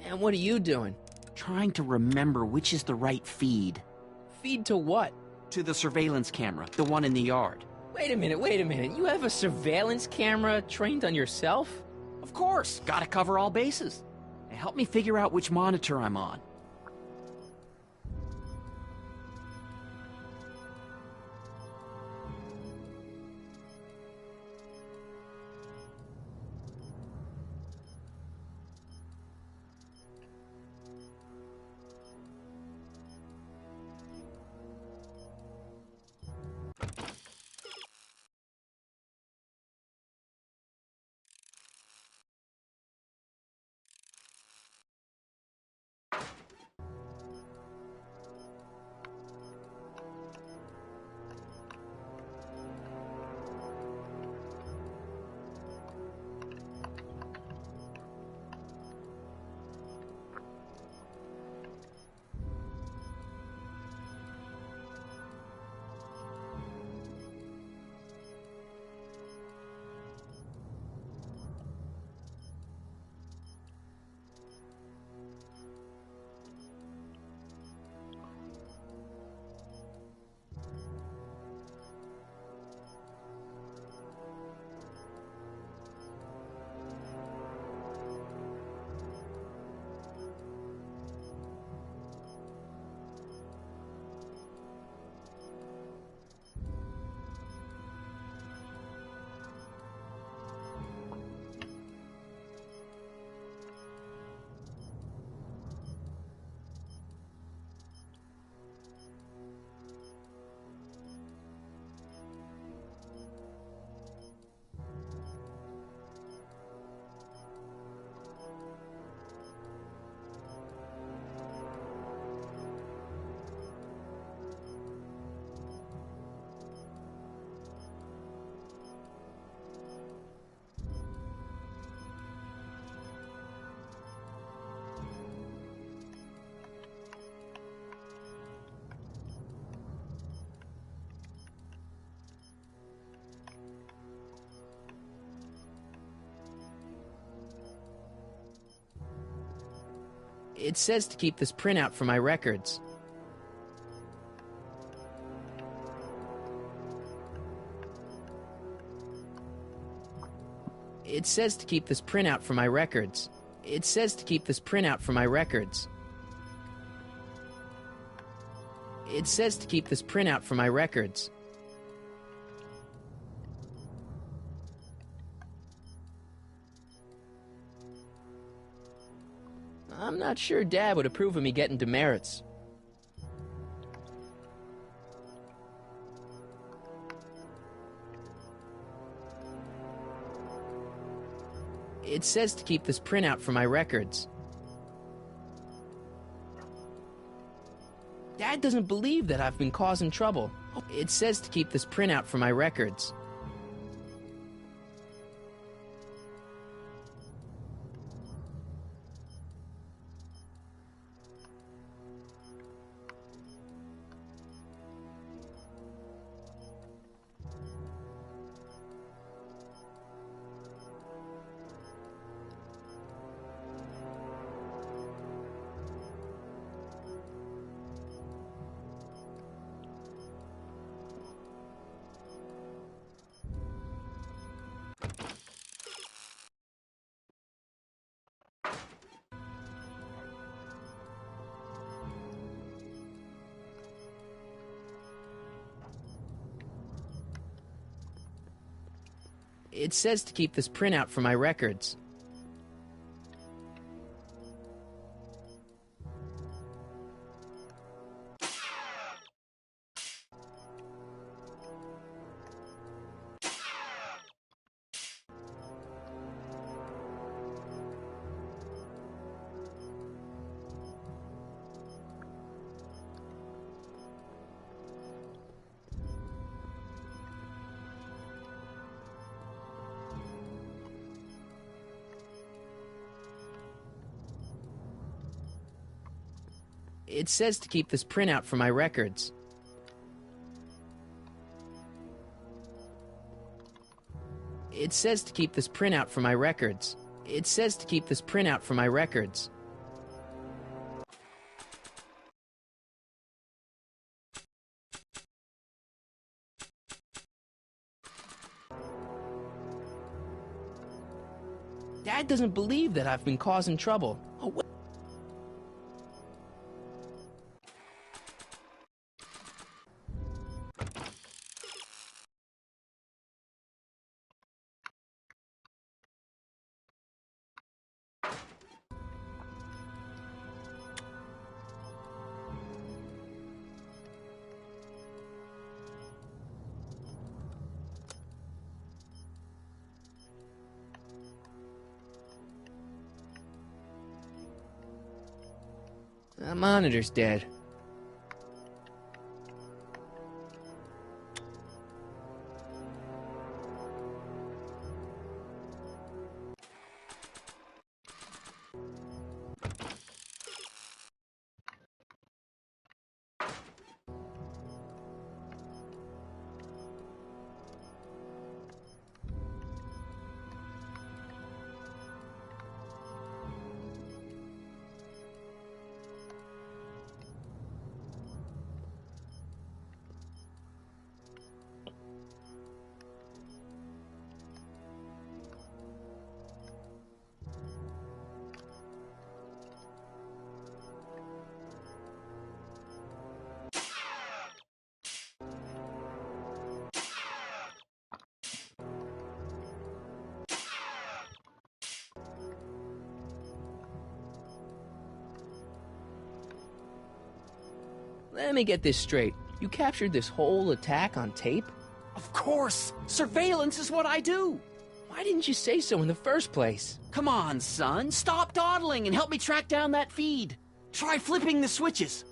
And what are you doing? Trying to remember which is the right feed. Feed to what? To the surveillance camera, the one in the yard. Wait a minute. You have a surveillance camera trained on yourself? Of course. Gotta cover all bases. Now help me figure out which monitor I'm on. It says to keep this printout for my records. It says to keep this printout for my records. It says to keep this printout for my records. It says to keep this printout for my records. I'm not sure Dad would approve of me getting demerits. It says to keep this printout for my records. Dad doesn't believe that I've been causing trouble. It says to keep this printout for my records. It says to keep this printout for my records. It says to keep this printout for my records. It says to keep this printout for my records. It says to keep this printout for my records. Dad doesn't believe that I've been causing trouble. Oh, the monitor's dead. Let me get this straight. You captured this whole attack on tape? Of course! Surveillance is what I do! Why didn't you say so in the first place? Come on, son. Stop dawdling and help me track down that feed. Try flipping the switches.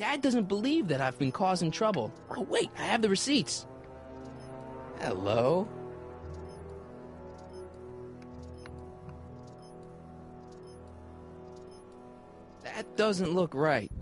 Dad doesn't believe that I've been causing trouble. Oh, wait, I have the receipts. Hello? That doesn't look right.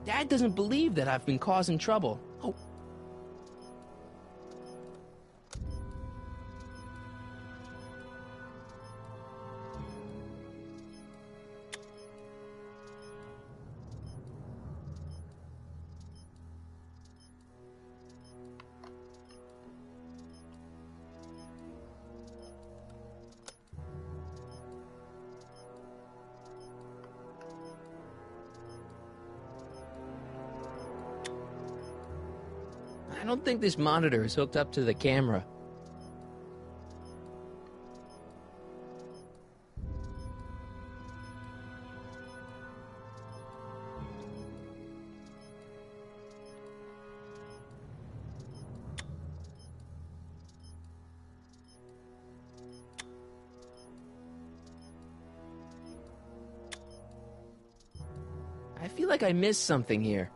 Dad doesn't believe that I've been causing trouble. Oh. I don't think this monitor is hooked up to the camera. I feel like I missed something here.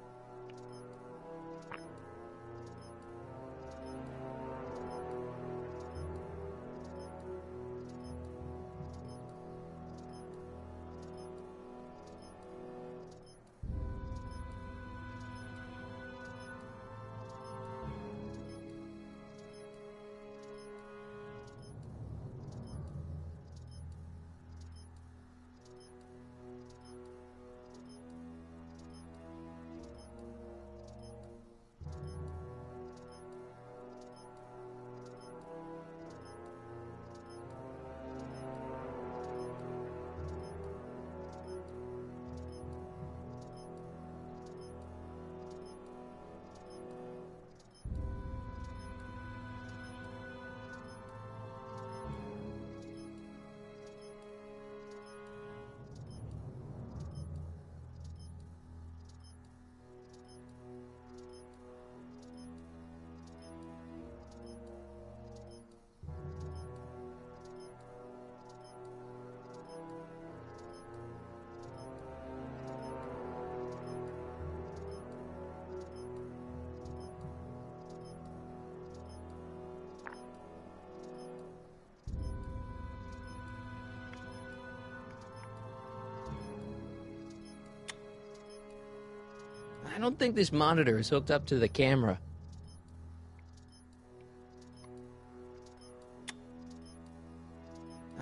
don't think this monitor is hooked up to the camera.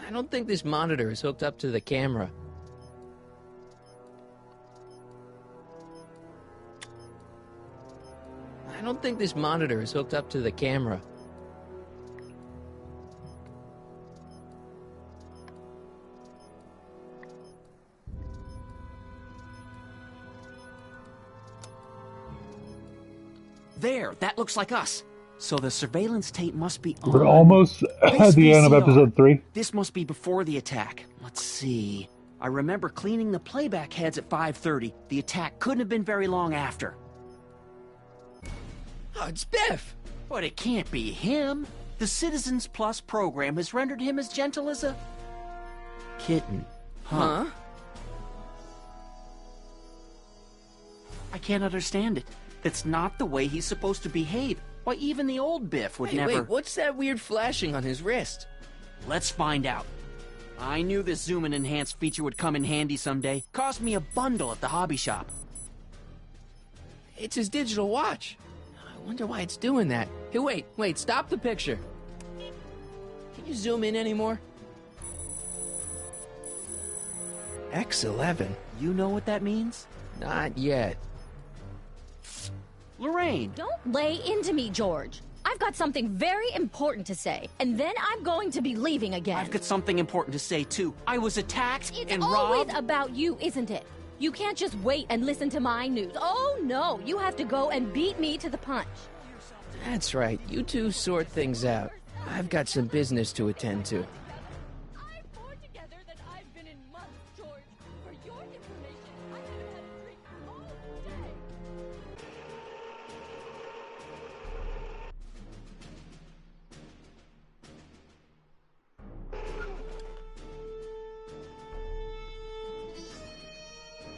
I don't think this monitor is hooked up to the camera. I don't think this monitor is hooked up to the camera. There, that looks like us. So the surveillance tape must be on. We're almost at the end of VCR. episode 3. This must be before the attack. Let's see. I remember cleaning the playback heads at 5:30. The attack couldn't have been very long after. Oh, it's Biff! But it can't be him. The Citizens Plus program has rendered him as gentle as a kitten. Huh? I can't understand it. That's not the way he's supposed to behave. Why, even the old Biff would never... Wait, what's that weird flashing on his wrist? Let's find out. I knew this zoom and enhance feature would come in handy someday. Cost me a bundle at the hobby shop. It's his digital watch. I wonder why it's doing that. Hey, wait, stop the picture. Can you zoom in anymore? X11. You know what that means? Not yet. Lorraine! Don't lay into me, George. I've got something very important to say, and then I'm going to be leaving again. I've got something important to say, too. I was attacked and It's always robbed. about you, isn't it? You can't just wait and listen to my news. Oh, no. You have to go and beat me to the punch. That's right. You two sort things out. I've got some business to attend to.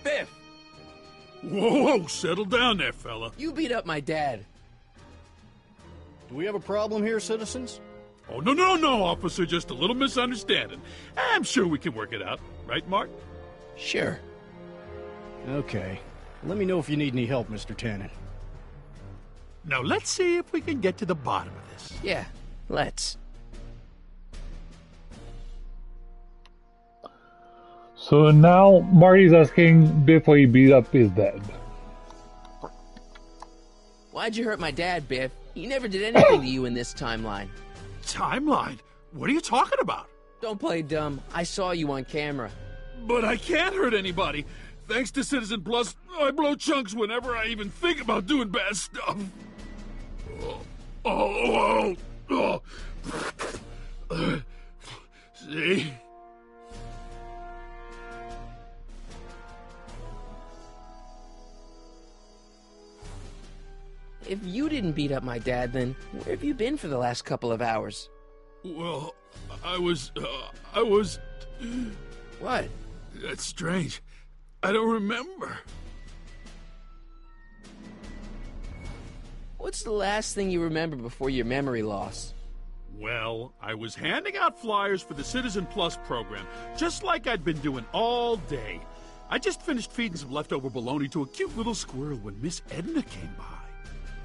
Biff! Whoa, settle down there, fella. You beat up my dad. Do we have a problem here, citizens? Oh, no, officer. Just a little misunderstanding. I'm sure we can work it out. Right, Mark? Sure. Okay. Let me know if you need any help, Mr. Tannen. Now, let's see if we can get to the bottom of this. Yeah, let's. So now Marty's asking Biff why he beat up his dad. Why'd you hurt my dad, Biff? He never did anything to you in this timeline. Timeline? What are you talking about? Don't play dumb. I saw you on camera. But I can't hurt anybody. Thanks to Citizen Plus, I blow chunks whenever I even think about doing bad stuff. See? If you didn't beat up my dad, then where have you been for the last couple of hours? Well, I was... What? That's strange. I don't remember. What's the last thing you remember before your memory loss? Well, I was handing out flyers for the Citizen Plus program, just like I'd been doing all day. I just finished feeding some leftover bologna to a cute little squirrel when Miss Edna came by.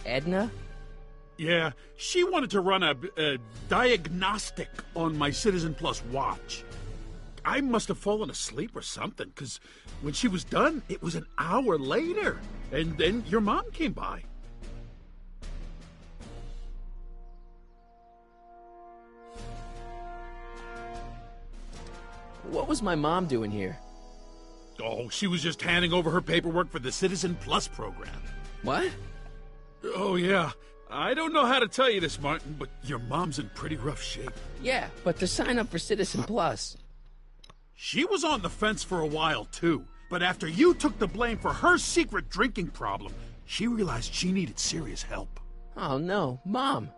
Edna? Yeah, she wanted to run a diagnostic on my Citizen Plus watch. I must have fallen asleep or something, because when she was done, it was an hour later. And then your mom came by. What was my mom doing here? Oh, she was just handing over her paperwork for the Citizen Plus program. What? Oh, yeah. I don't know how to tell you this, Martin, but your mom's in pretty rough shape. Yeah, but to sign up for Citizen Plus. She was on the fence for a while, too. But after you took the blame for her secret drinking problem, she realized she needed serious help. Oh, no. Mom.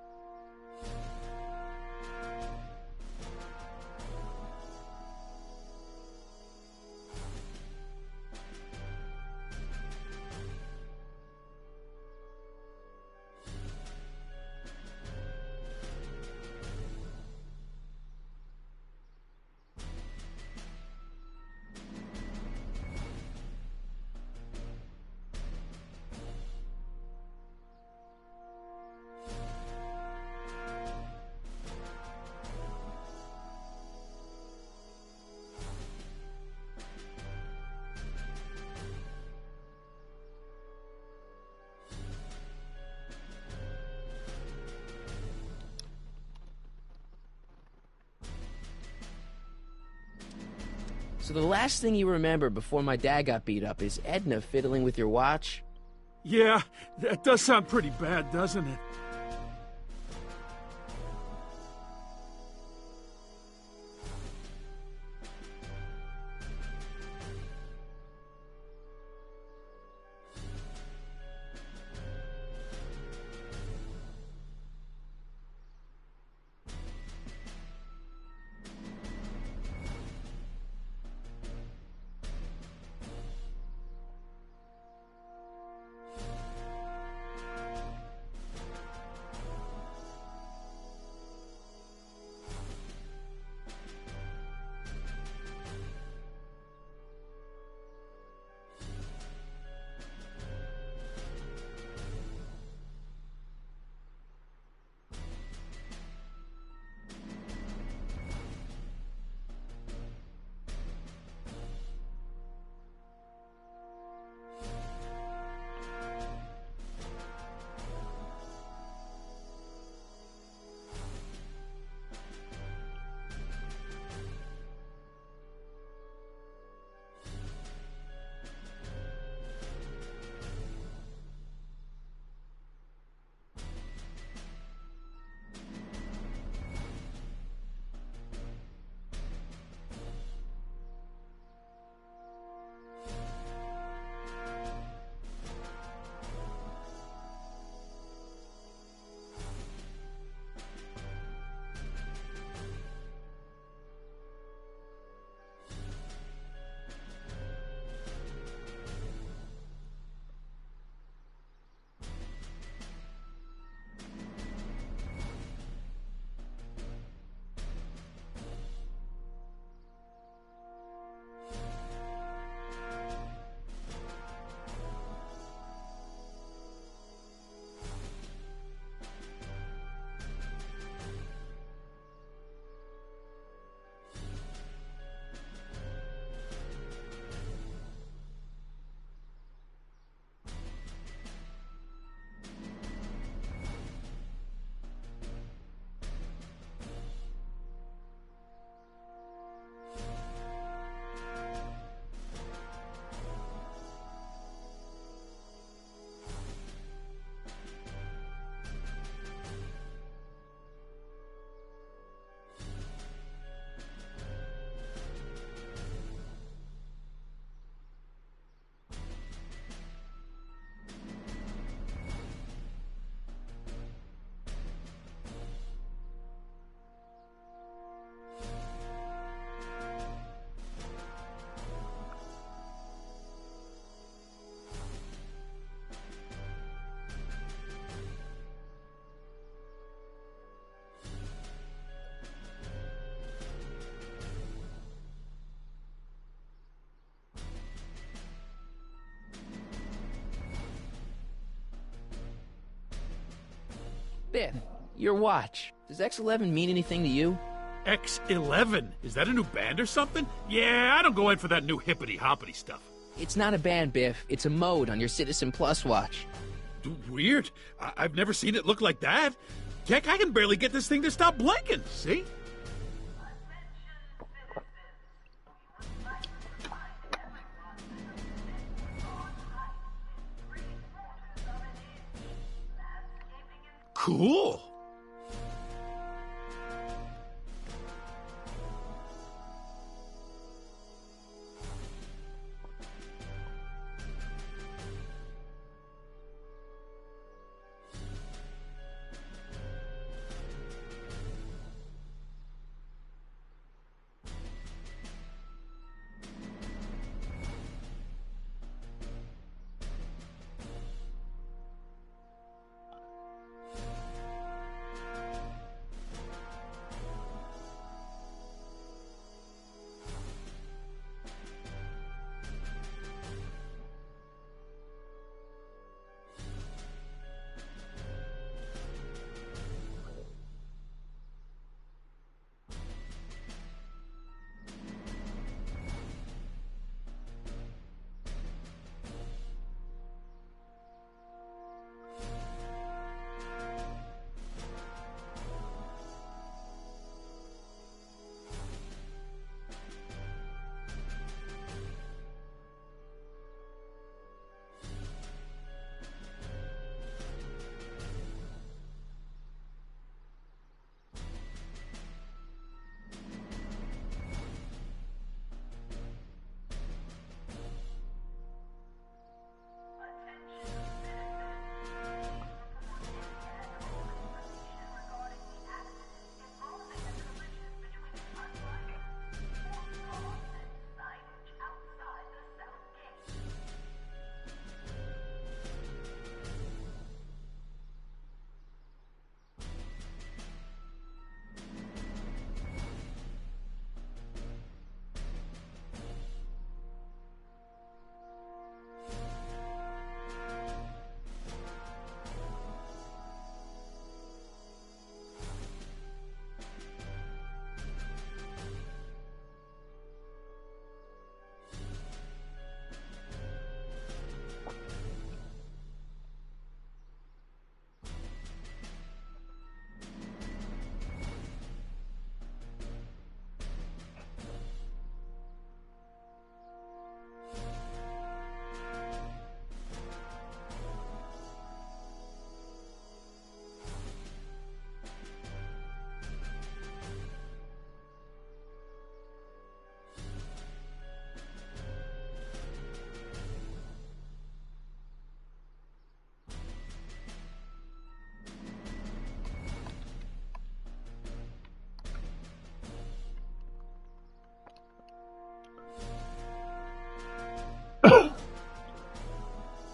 So the last thing you remember before my dad got beat up is Edna fiddling with your watch? Yeah, that does sound pretty bad, doesn't it? Biff, your watch. Does X11 mean anything to you? X11? Is that a new band or something? Yeah, I don't go in for that new hippity-hoppity stuff. It's not a band, Biff. It's a mode on your Citizen Plus watch. Weird. I've never seen it look like that. Heck, I can barely get this thing to stop blinking, see? Cool.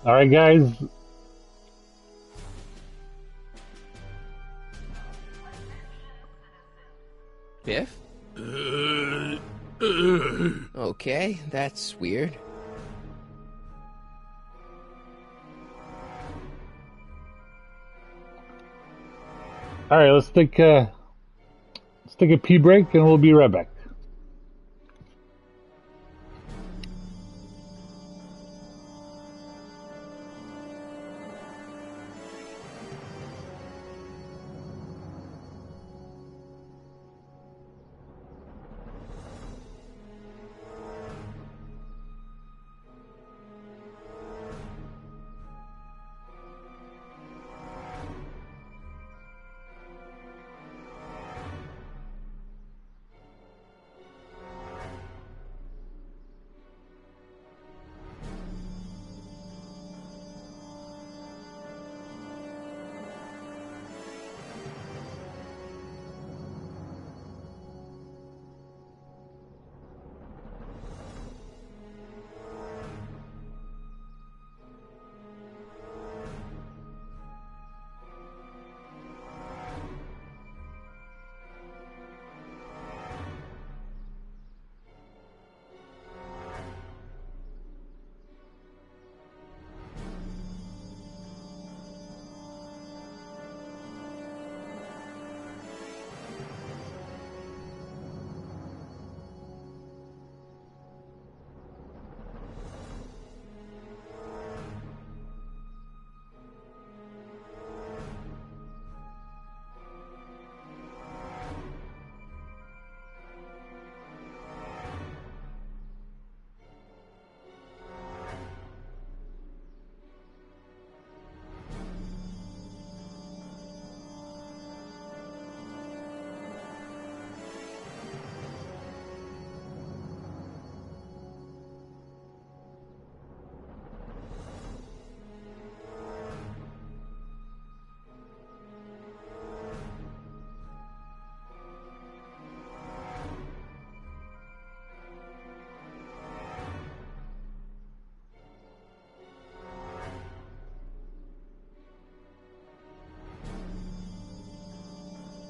All right, guys. Biff? Okay, that's weird. All right, let's take a pee break, and we'll be right back.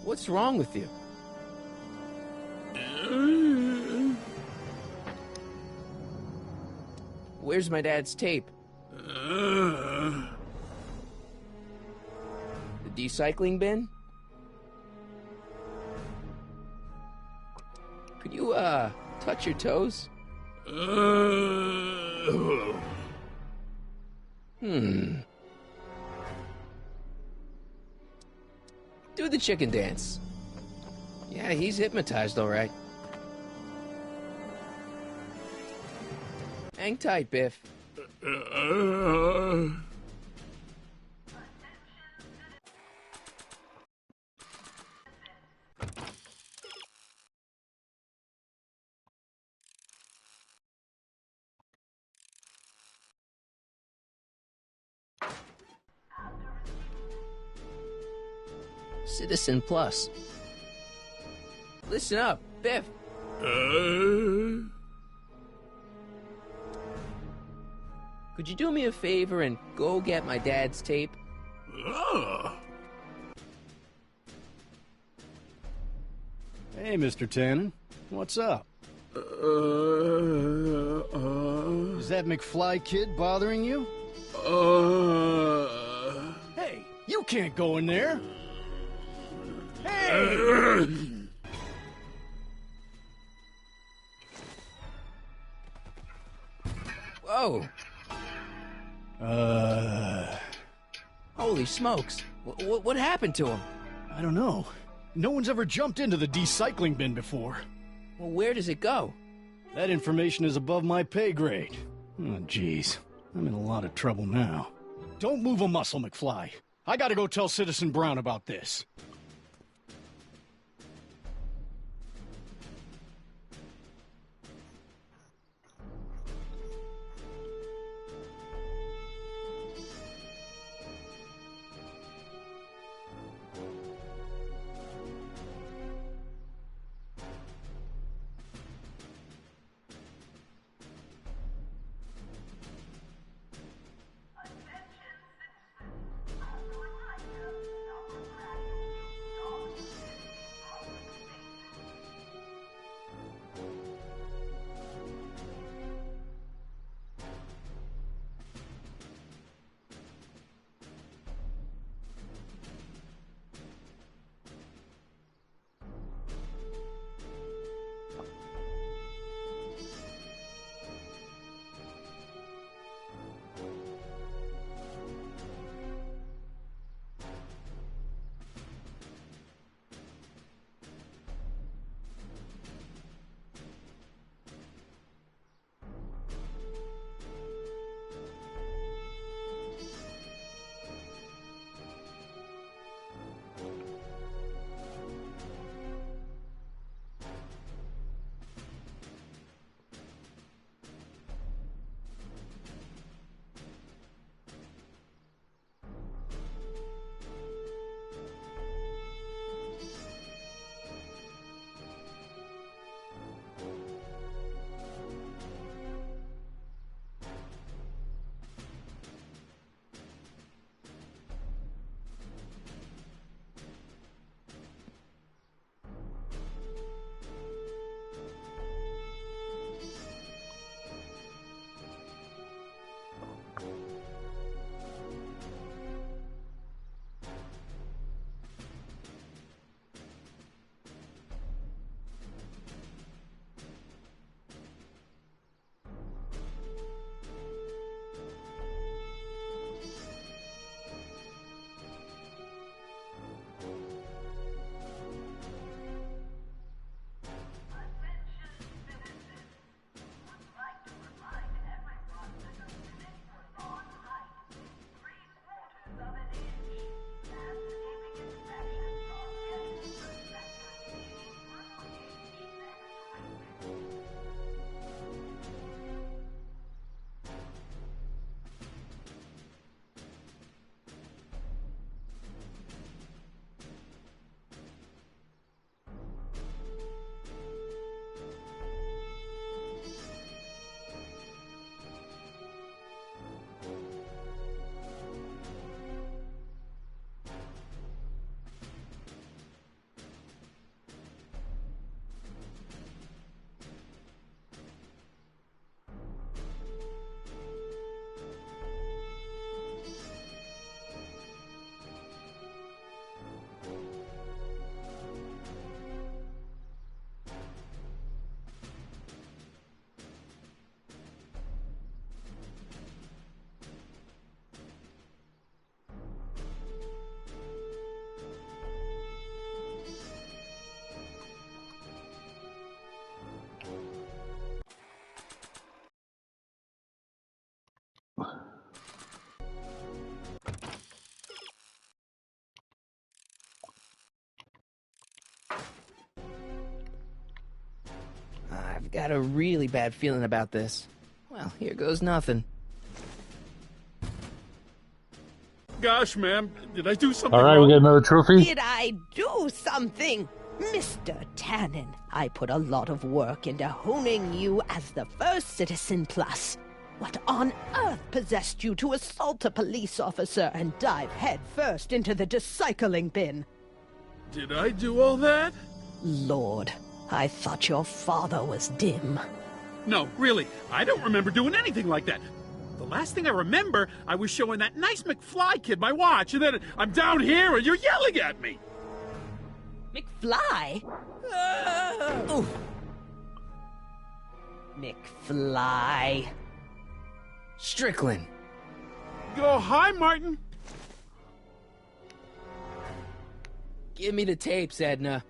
What's wrong with you? Where's my dad's tape? The decycling bin? Could you, touch your toes? Do the chicken dance. Yeah, he's hypnotized, all right. Hang tight, Biff. Citizen Plus. Listen up, Biff. Could you do me a favor and go get my dad's tape? Hey, Mr. Tannen. What's up? Is that McFly kid bothering you? Hey, you can't go in there. Hey! Whoa. Holy smokes. What happened to him? I don't know. No one's ever jumped into the decycling bin before. Well, where does it go? That information is above my pay grade. Oh, jeez. I'm in a lot of trouble now. Don't move a muscle, McFly. I gotta go tell Citizen Brown about this. I've got a really bad feeling about this. Well, here goes nothing. Gosh, ma'am, did I do something All right, wrong? we got another trophy. Did I do something? Mr. Tannen, I put a lot of work into honing you as the first Citizen Plus. What on earth possessed you to assault a police officer and dive head first into the recycling bin? Did I do all that? Lord, I thought your father was dim. No, really, I don't remember doing anything like that. The last thing I remember, I was showing that nice McFly kid my watch, and then I'm down here and you're yelling at me. McFly? Oof. McFly. Strickland. Oh, hi, Martin. Give me the tapes, Edna.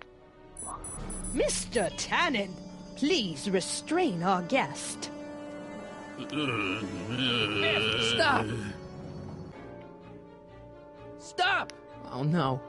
Mr. Tannen, please restrain our guest. Stop! Stop! Oh no.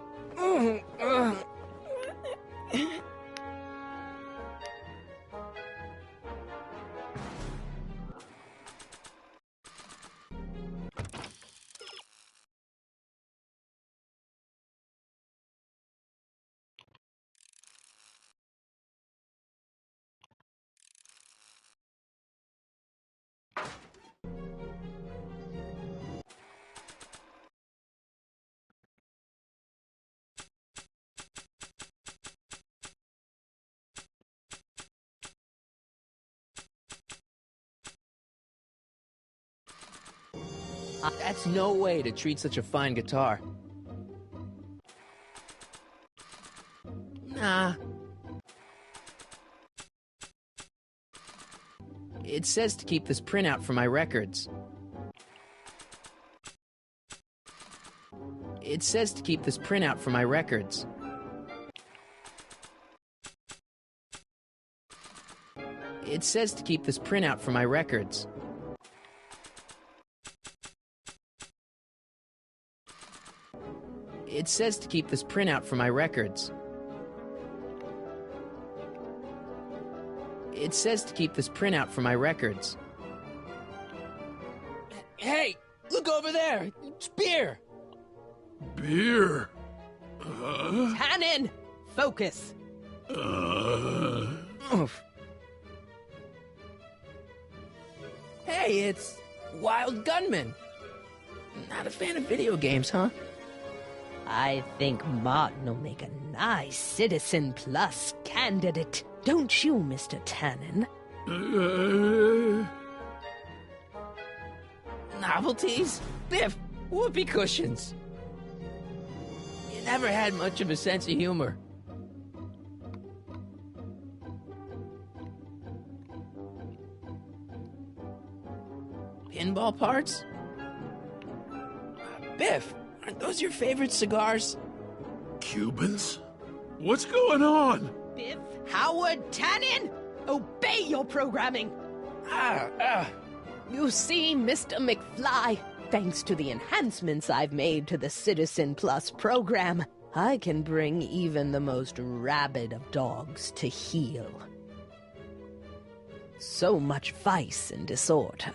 That's no way to treat such a fine guitar. Nah. It says to keep this printout for my records. It says to keep this printout for my records. It says to keep this printout for my records. It says to keep this printout for my records. It says to keep this printout for my records. Hey, look over there! It's beer! Beer? Tannen, focus! Oof. Hey, it's Wild Gunman. Not a fan of video games, huh? I think Martin will make a nice Citizen Plus candidate. Don't you, Mr. Tannen? Novelties? Biff, whoopee cushions. You never had much of a sense of humor. Pinball parts? Biff, aren't those your favorite cigars? Cubans? What's going on? Biff Howard Tannen, obey your programming. You see, Mr. McFly, thanks to the enhancements I've made to the Citizen Plus program, I can bring even the most rabid of dogs to heel. So much vice and disorder.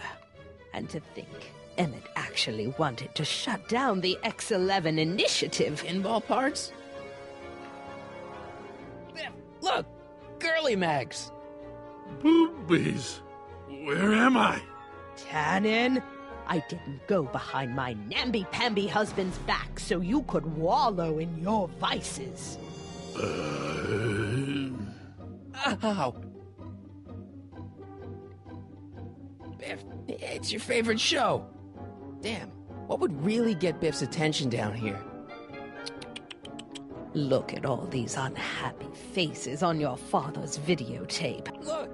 And to think, Emmett actually wanted to shut down the X11 initiative. Pinball parts? Look! Girly mags! Boobies! Where am I? Tannen, I didn't go behind my namby-pamby husband's back so you could wallow in your vices. Ow! Biff, it's your favorite show. Damn, what would really get Biff's attention down here? Look at all these unhappy faces on your father's videotape. Look!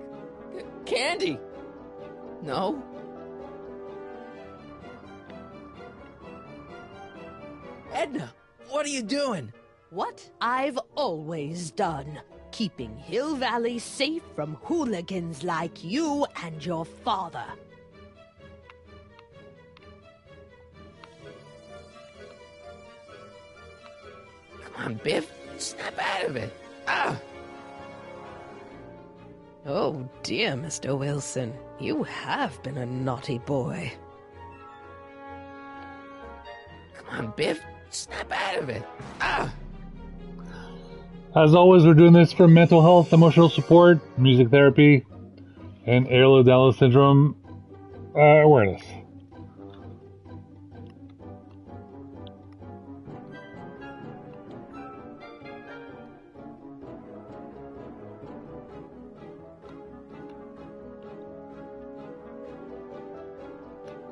Candy! No? Edna, what are you doing? What I've always done. Keeping Hill Valley safe from hooligans like you and your father. Come on, Biff. Snap out of it. Ah! Oh dear, Mr. Wilson. You have been a naughty boy. Come on, Biff. Snap out of it. Ah! As always, we're doing this for mental health, emotional support, music therapy, and Ehlers-Danlos syndrome awareness.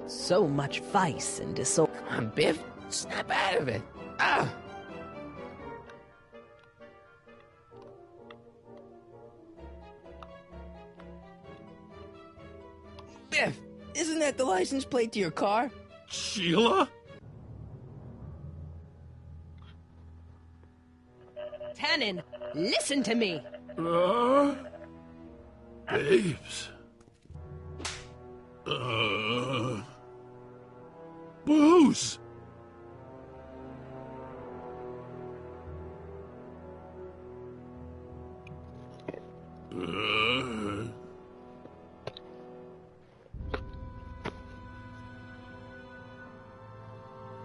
So much vice and disorder. Come on, Biff. Snap out of it. Ah! Biff, isn't that the license plate to your car? Sheila? Tannen, listen to me. Babes. Booze.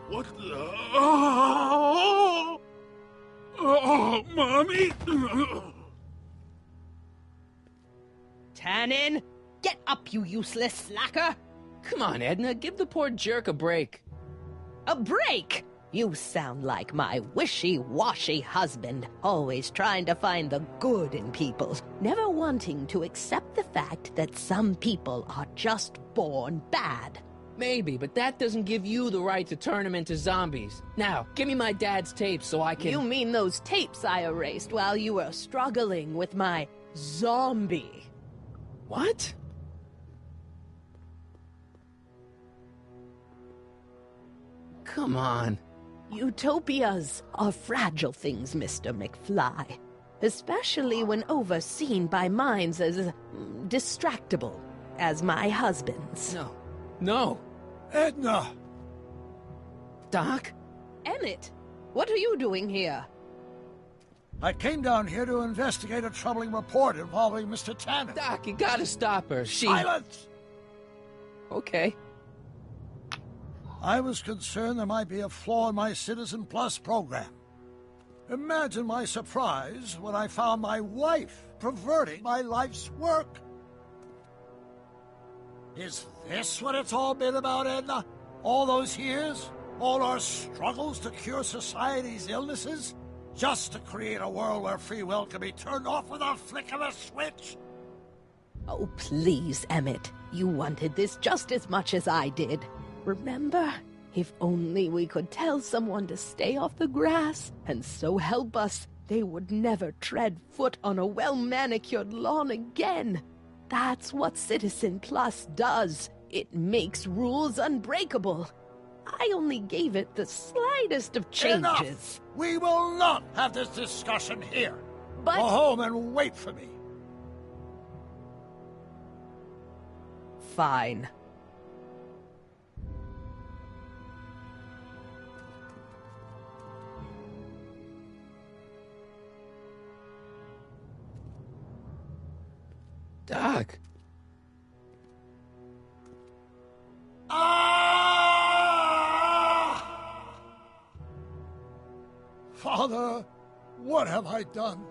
What the? Oh, Mommy! Tannen, get up, you useless slacker! Come on, Edna, give the poor jerk a break. A break? You sound like my wishy-washy husband, always trying to find the good in people, never wanting to accept the fact that some people are just born bad. Maybe, but that doesn't give you the right to turn them into zombies. Now, give me my dad's tapes so I can... You mean those tapes I erased while you were struggling with my zombie? What? Come on. Utopias are fragile things, Mr. McFly. Especially when overseen by minds as distractible as my husband's. No. No. Edna! Doc? Emmett, what are you doing here? I came down here to investigate a troubling report involving Mr. Tannen. Doc, you gotta stop her. Silence! Okay. I was concerned there might be a flaw in my Citizen Plus program. Imagine my surprise when I found my wife perverting my life's work. Is this what it's all been about, Edna? All those years? All our struggles to cure society's illnesses? Just to create a world where free will can be turned off with a flick of a switch? Oh, please, Emmett. You wanted this just as much as I did. Remember? If only we could tell someone to stay off the grass, and so help us, they would never tread foot on a well-manicured lawn again. That's what Citizen Plus does. It makes rules unbreakable. I only gave it the slightest of changes. Enough! We will not have this discussion here. But... Go home and wait for me. Fine. Doc. Father, what have I done?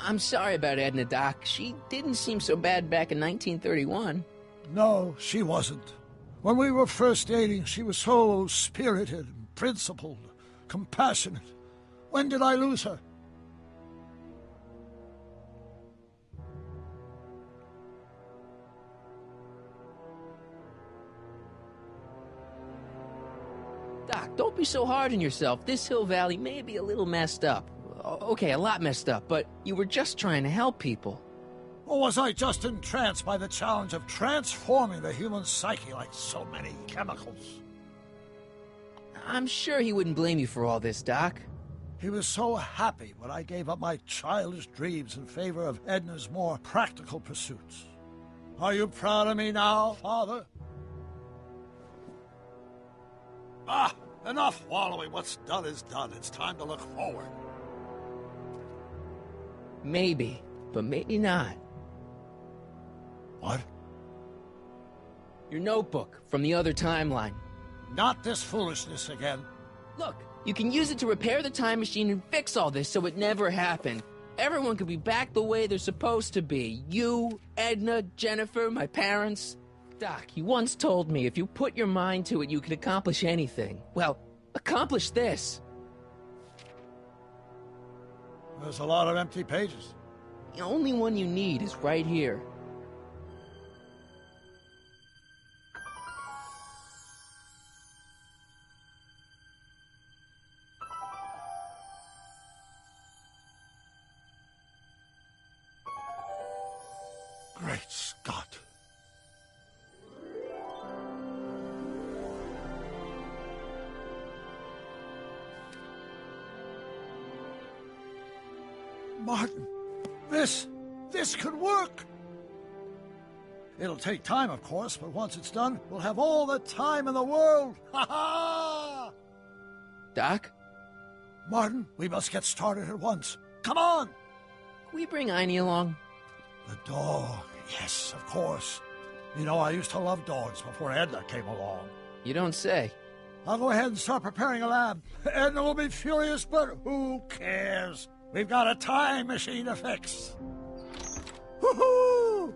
I'm sorry about Edna, Doc. She didn't seem so bad back in 1931. No, she wasn't. When we were first dating, she was so spirited, principled, compassionate. When did I lose her? Doc, don't be so hard on yourself. This Hill Valley may be a little messed up. Okay, a lot messed up, but you were just trying to help people. Or was I just entranced by the challenge of transforming the human psyche like so many chemicals? I'm sure he wouldn't blame you for all this, Doc. He was so happy when I gave up my childish dreams in favor of Edna's more practical pursuits. Are you proud of me now, Father? Enough wallowing. What's done is done. It's time to look forward. Maybe, but maybe not. What? Your notebook from the other timeline. Not this foolishness again. Look, you can use it to repair the time machine and fix all this so it never happened. Everyone could be back the way they're supposed to be. You, Edna, Jennifer, my parents. Doc, you once told me if you put your mind to it, you could accomplish anything. Well, accomplish this. There's a lot of empty pages. The only one you need is right here. Great Scott. Martin, this could work. It'll take time, of course, but once it's done, we'll have all the time in the world. Ha ha! Doc? Martin, we must get started at once. Come on! Can we bring Einie along? The dog. Yes, of course. You know, I used to love dogs before Edna came along. You don't say. I'll go ahead and start preparing a lab. Edna will be furious, but who cares? We've got a time machine to fix. Woohoo!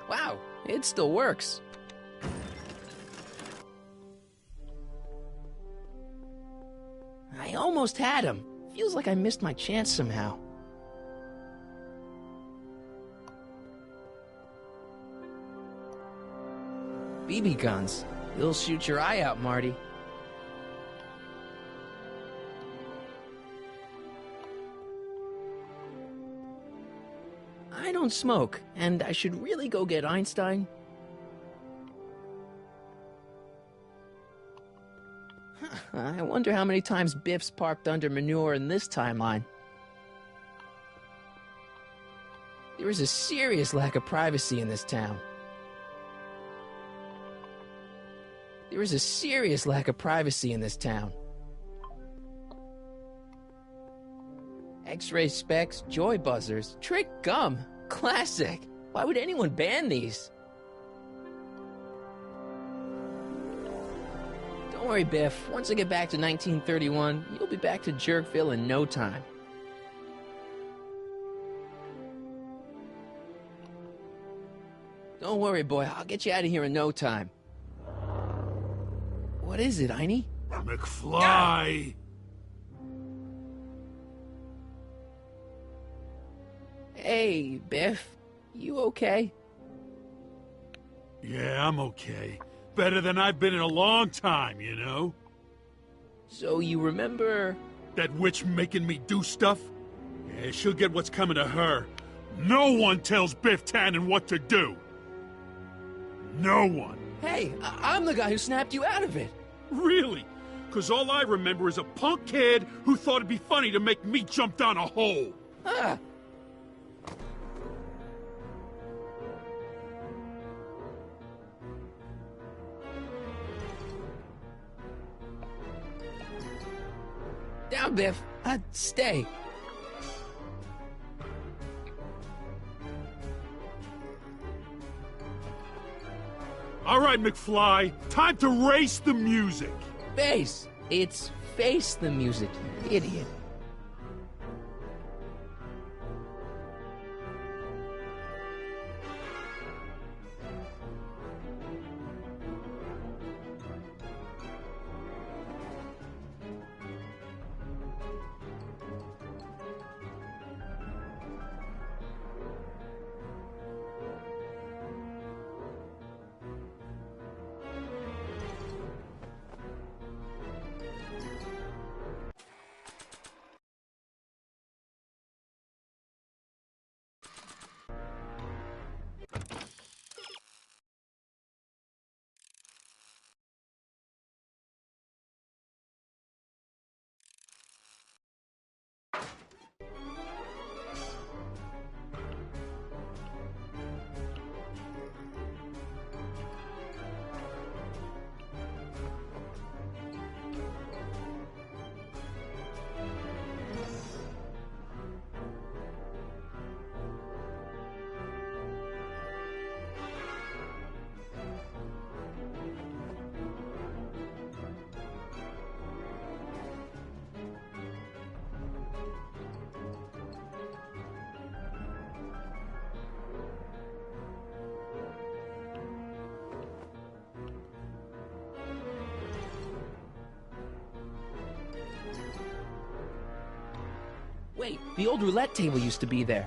Wow, it still works. I almost had him. Feels like I missed my chance somehow. BB guns. They'll shoot your eye out, Marty. I don't smoke, and I should really go get Einstein. I wonder how many times Biff's parked under manure in this timeline. There is a serious lack of privacy in this town. There is a serious lack of privacy in this town. X-ray specs, joy buzzers, trick gum. Classic. Why would anyone ban these? Don't worry, Biff. Once I get back to 1931, you'll be back to Jerkville in no time. Don't worry, boy. I'll get you out of here in no time. What is it, Einie? McFly! Hey, Biff. You okay? Yeah, I'm okay. Better than I've been in a long time, you know? So you remember... That witch making me do stuff? Yeah, she'll get what's coming to her. No one tells Biff Tannen what to do! No one! Hey, I'm the guy who snapped you out of it! Really? Because all I remember is a punk kid who thought it'd be funny to make me jump down a hole! Ah! Down, Biff. Stay. All right, McFly. Time to race the music. Face. It's face the music, you idiot. Wait, the old roulette table used to be there.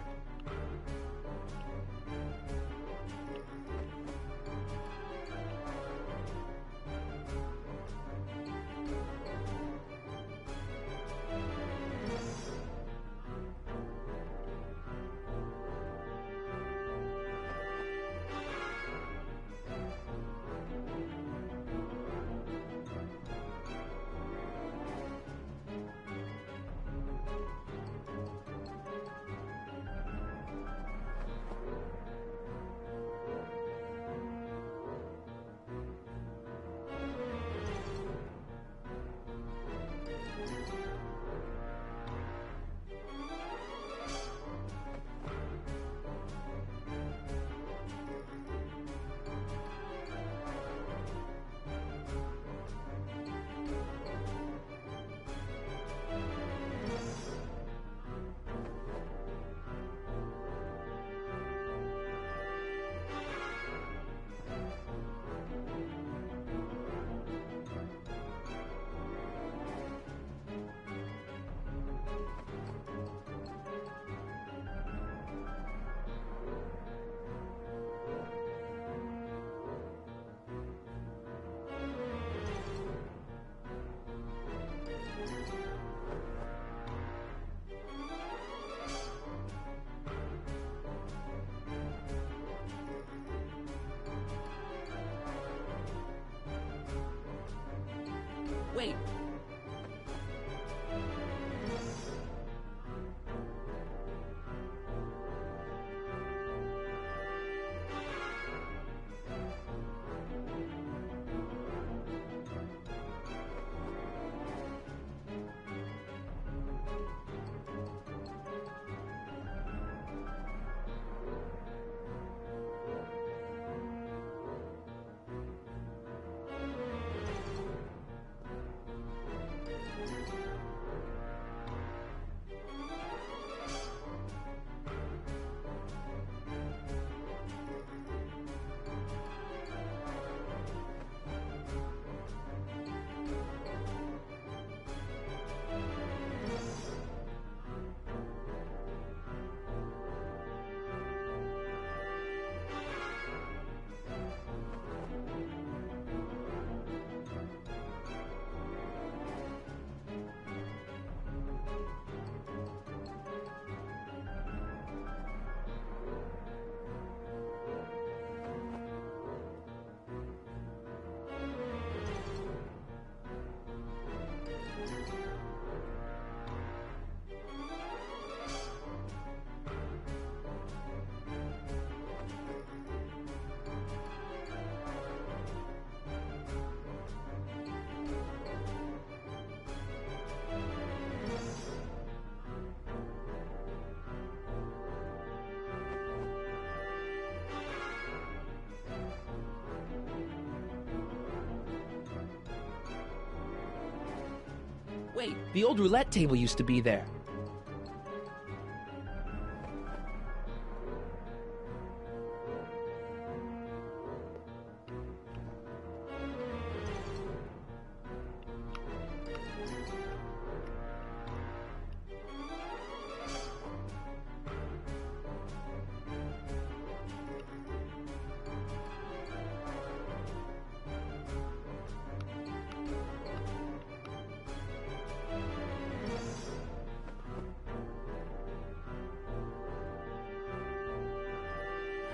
Wait, the old roulette table used to be there.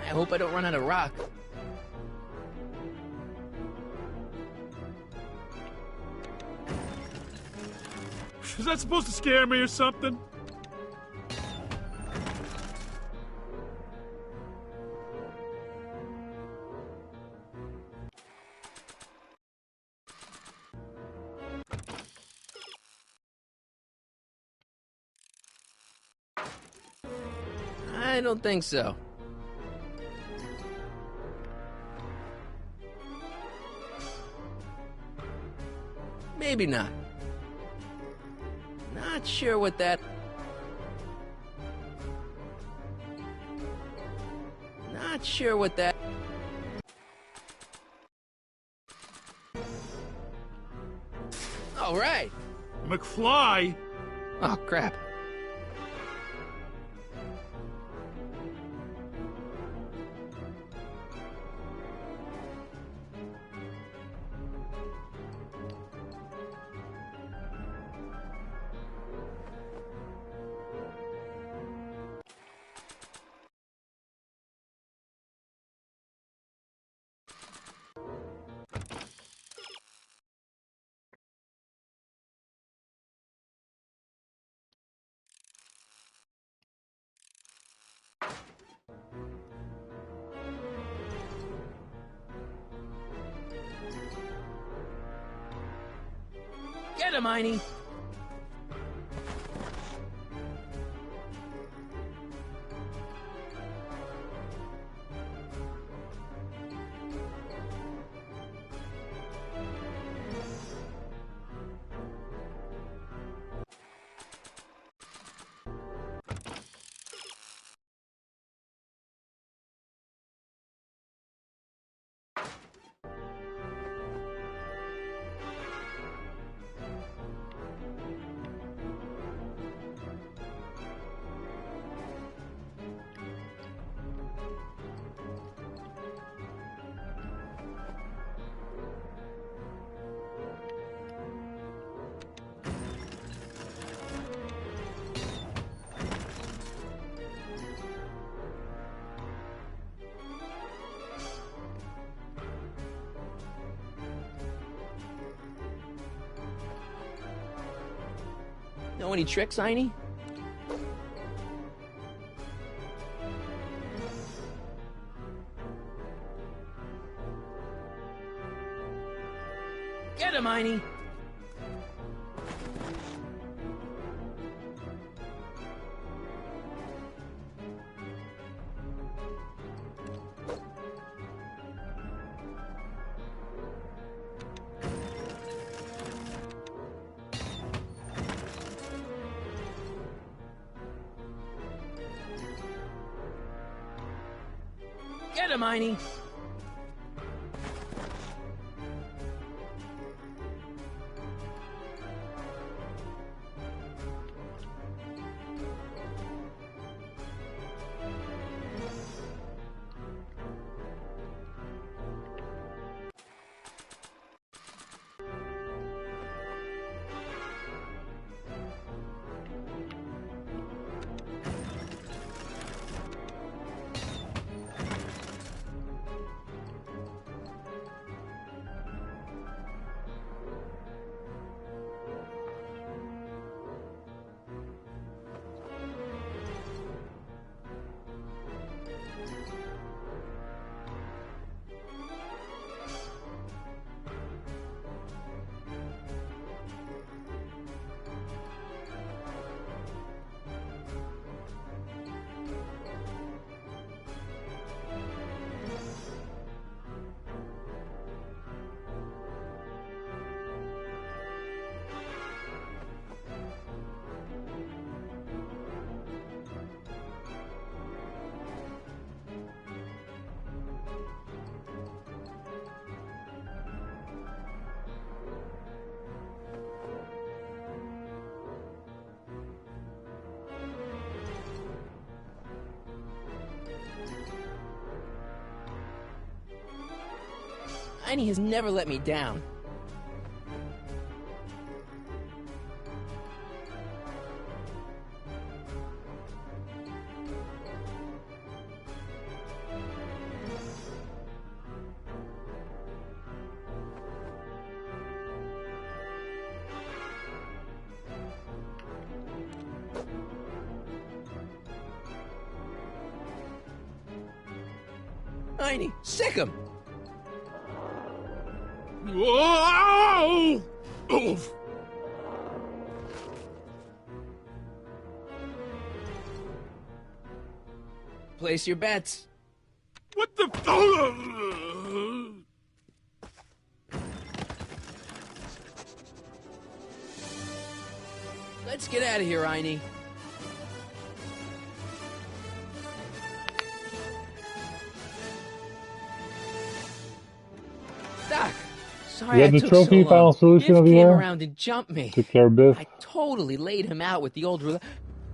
I hope I don't run out of rock. Is that supposed to scare me or something? I don't think so. Maybe not. Not sure what that... Not sure what that... All right. McFly? Oh, crap. Get him, Einie! Know any tricks, Einie? Get him, Einie! Get him, Einie! Tiny has never let me down. Tiny, sick him! Whoa! Oof. Place your bets. What the? Let's get out of here, Einie. Doc, sorry You I had the took trophy, so final long. solution Biff of the came year? around and jumped me. Took care of Biff. I totally laid him out with the old roulette.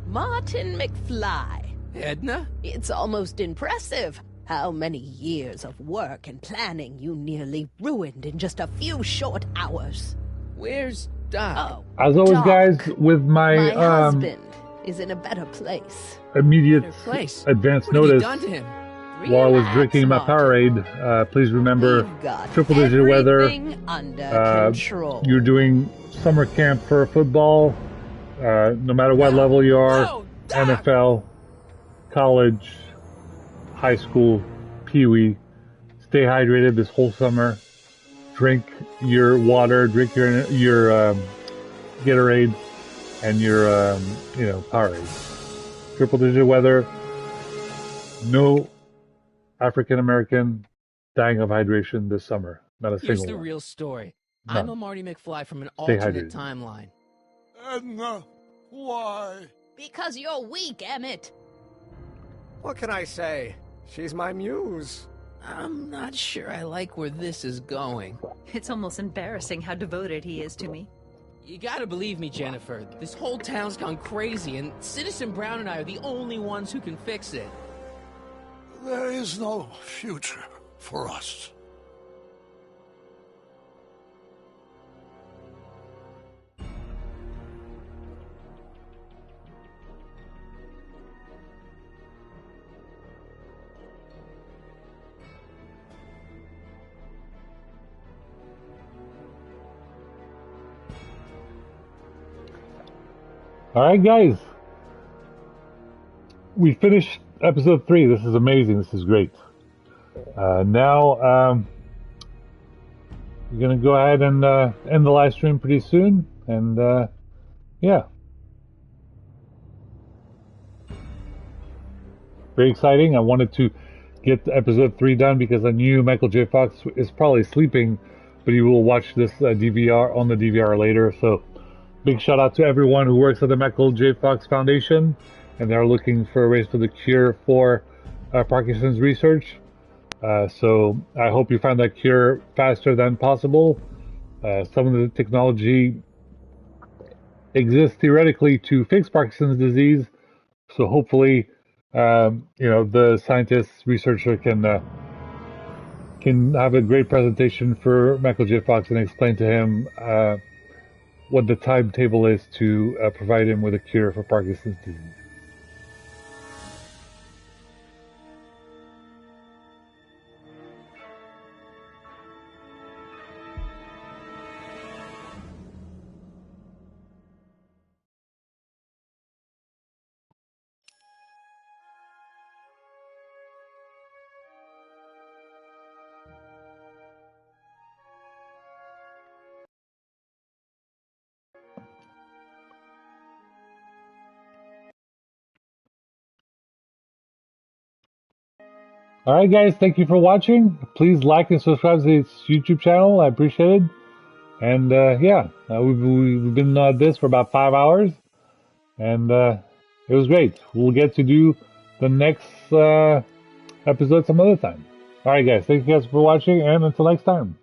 Martin McFly. Edna? It's almost impressive how many years of work and planning you nearly ruined in just a few short hours. Where's Doc? Oh, As always, Doc, guys, with my husband is in a better place. immediate Better place? advance What have you notice done to him? while I was drinking my Powerade, please remember got triple digit weather. everything under control. You're doing summer camp for football, no matter what level you are, NFL, college, high school, pee-wee. Stay hydrated this whole summer. Drink your water, drink your Gatorade, and your Powerade. Triple digit weather. No African American dying of hydration this summer. Not a Here's single the one. real story. None. I'm a Marty McFly from an Stay alternate hydrated. timeline. Edna, why? Because you're weak, Emmett. What can I say? She's my muse. I'm not sure I like where this is going. It's almost embarrassing how devoted he is to me. You gotta believe me, Jennifer. This whole town's gone crazy, and Citizen Brown and I are the only ones who can fix it. There is no future for us. All right, guys. We finished episode 3. This is amazing. This is great. Now, we're going to go ahead and end the live stream pretty soon. And, yeah. Very exciting. I wanted to get episode 3 done because I knew Michael J. Fox is probably sleeping, but he will watch this DVR on the DVR later. So, big shout out to everyone who works at the Michael J. Fox Foundation, and they're looking for a race for the cure for Parkinson's research. So I hope you find that cure faster than possible. Some of the technology exists theoretically to fix Parkinson's disease. So hopefully, the scientists, researcher can have a great presentation for Michael J. Fox and explain to him what the timetable is to provide him with a cure for Parkinson's disease. Alright guys, thank you for watching. Please like and subscribe to this YouTube channel. I appreciate it. And we've been this for about 5 hours. And it was great. We'll get to do the next episode some other time. Alright guys, thank you guys for watching, and until next time.